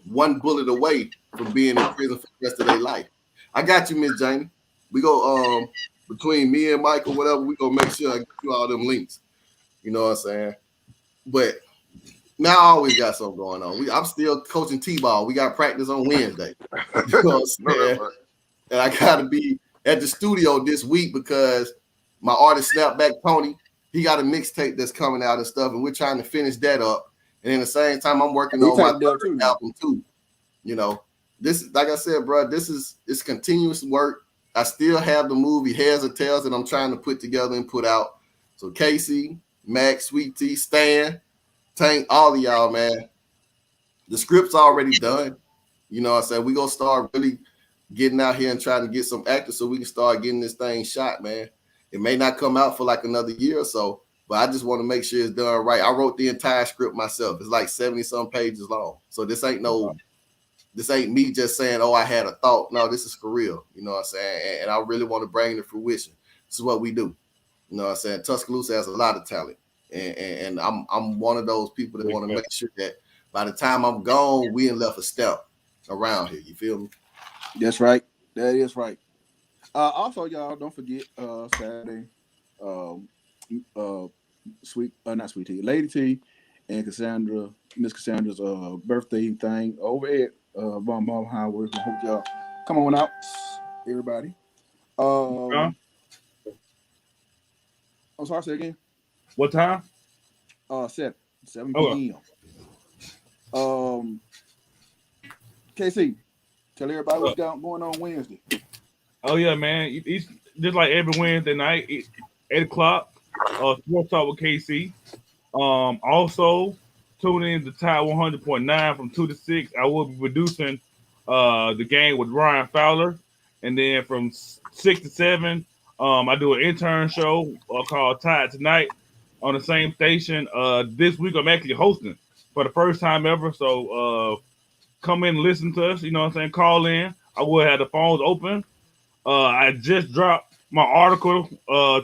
one bullet away from being in prison for the rest of their life. I got you, Miss Jamie. We go between me and Mike or whatever, we gonna make sure I get you all them links. You know what I'm saying? But now I always got something going on. I'm still coaching T-ball. We got practice on Wednesday. You know what I'm saying? And I gotta be at the studio this week because my artist Snapback Tony, he got a mixtape that's coming out and stuff, and we're trying to finish that up. And in the same time, I'm working on my third album too. You know, this, like I said, bro, it's continuous work. I still have the movie Heads or Tails that I'm trying to put together and put out. So Casey, Max, Sweet Tea, Stan, Tank, all of y'all, man. The script's already done. You know what I'm saying? We're gonna start really getting out here and trying to get some actors so we can start getting this thing shot, man. It may not come out for like another year or so, but I just want to make sure it's done right. I wrote the entire script myself. It's like 70-some pages long. So this ain't me just saying, oh, I had a thought. No, this is for real. You know what I'm saying? And I really want to bring it to fruition. This is what we do. You know what I'm saying? Tuscaloosa has a lot of talent. And I'm one of those people that want to make sure that by the time I'm gone, we ain't left a step around here. You feel me? That's right. That is right. Also, y'all, don't forget Saturday, not Sweet Tea, Lady T and Miss Cassandra's birthday thing over at Von Bob Howard. I hope y'all come on out, everybody. I'm sorry, say again. What time? 7 p.m. KC, tell everybody what's going on Wednesday. Oh yeah, man. It's just like every Wednesday night, 8 o'clock. Sports Talk with KC. Also tune in to Tide 100.9 from 2 to 6. I will be producing the game with Ryan Fowler, and then from 6 to 7, I do an intern show called Tide Tonight on the same station. This week I'm actually hosting for the first time ever. So come in and listen to us. You know what I'm saying? Call in. I will have the phones open. I just dropped my article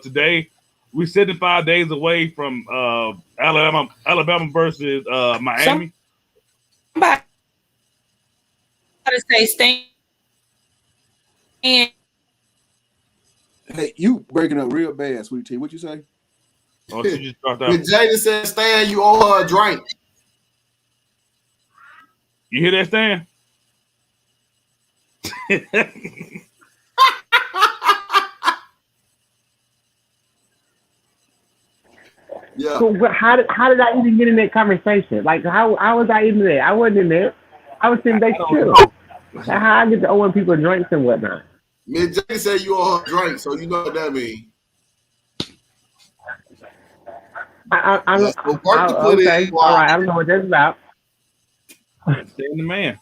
today. We're 75 days away from Alabama versus Miami. Somebody say stand. Hey, you breaking up real bad, Sweet Tea. What you say? Oh, she just dropped out. When Jada said, Stan, you owe her a drink. You hear that, Stan? Yeah. So how did I even get in that conversation? Like how was I even there? I wasn't in there. I was sitting back chill. How I get to owing people drinks and whatnot? Miss J said you owe her a drink, so you know what that means. Okay. In, all right. I don't know what that's about. Stand the man.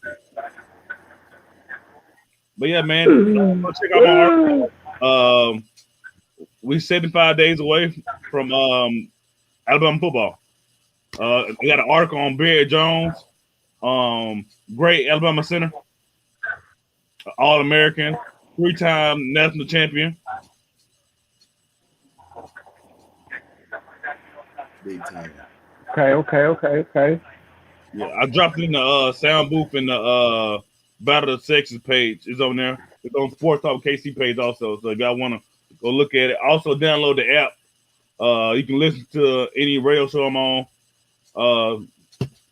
But yeah, man, check out my article. We're 75 days away from Alabama football. We got an article on Barry Jones, great Alabama center, All-American, 3-time national champion. Big time. Okay. Yeah, I dropped it in the Soundbooth in the Battle of the Sexes page. It's on there. It's on Sports Talk KC page also. So if y'all want to go look at it, also download the app. You can listen to any radio show I'm on.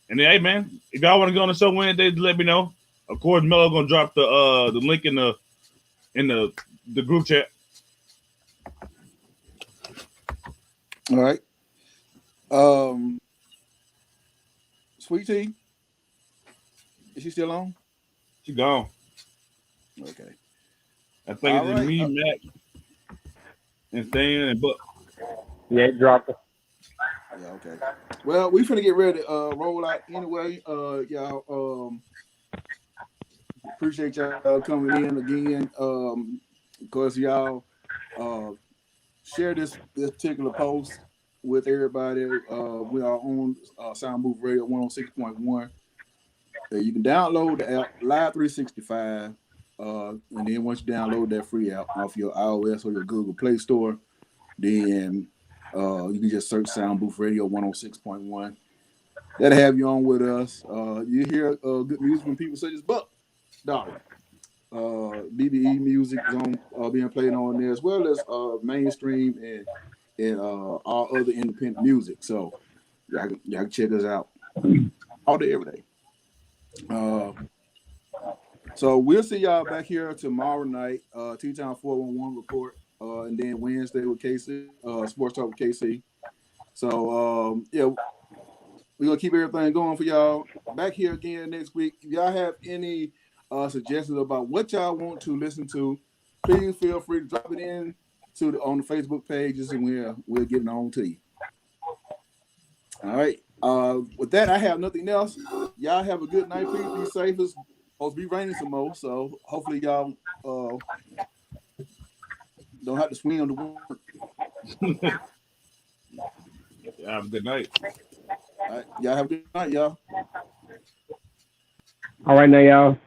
And then, hey man, if y'all want to go on the show Wednesday, let me know. Of course, Melo gonna drop the link in the group chat. All right. Sweet Tea, is she still on? She gone. Okay. I think it's me, Matt, and Stan and Buck. Yeah, it dropped her. Yeah, okay. Well, we finna get ready to roll out anyway. Y'all appreciate y'all coming in again. Because y'all share this particular post with everybody. We are on Soundbooth Radio 106.1. You can download the app Live 365, and then once you download that free app off your iOS or your Google Play Store, then you can just search Soundbooth Radio 106.1. That'll have you on with us. You hear good music from people such as Buck Dollar. BBE music is on being played on there, as well as mainstream and all other independent music. So y'all can check us out all day, every day. So we'll see y'all back here tomorrow night, T-Town 411 report, and then Wednesday with KC, Sports Talk with KC. So yeah, we're gonna keep everything going for y'all. Back here again next week. If y'all have any suggestions about what y'all want to listen to, please feel free to drop it in on the Facebook pages, and we'll get it on to you. All right. With that, I have nothing else. Y'all have a good night. Please be safe supposed to be raining some more, so hopefully y'all don't have to swim to work. Have a good night. All right, y'all have a good night, y'all. All right now, y'all.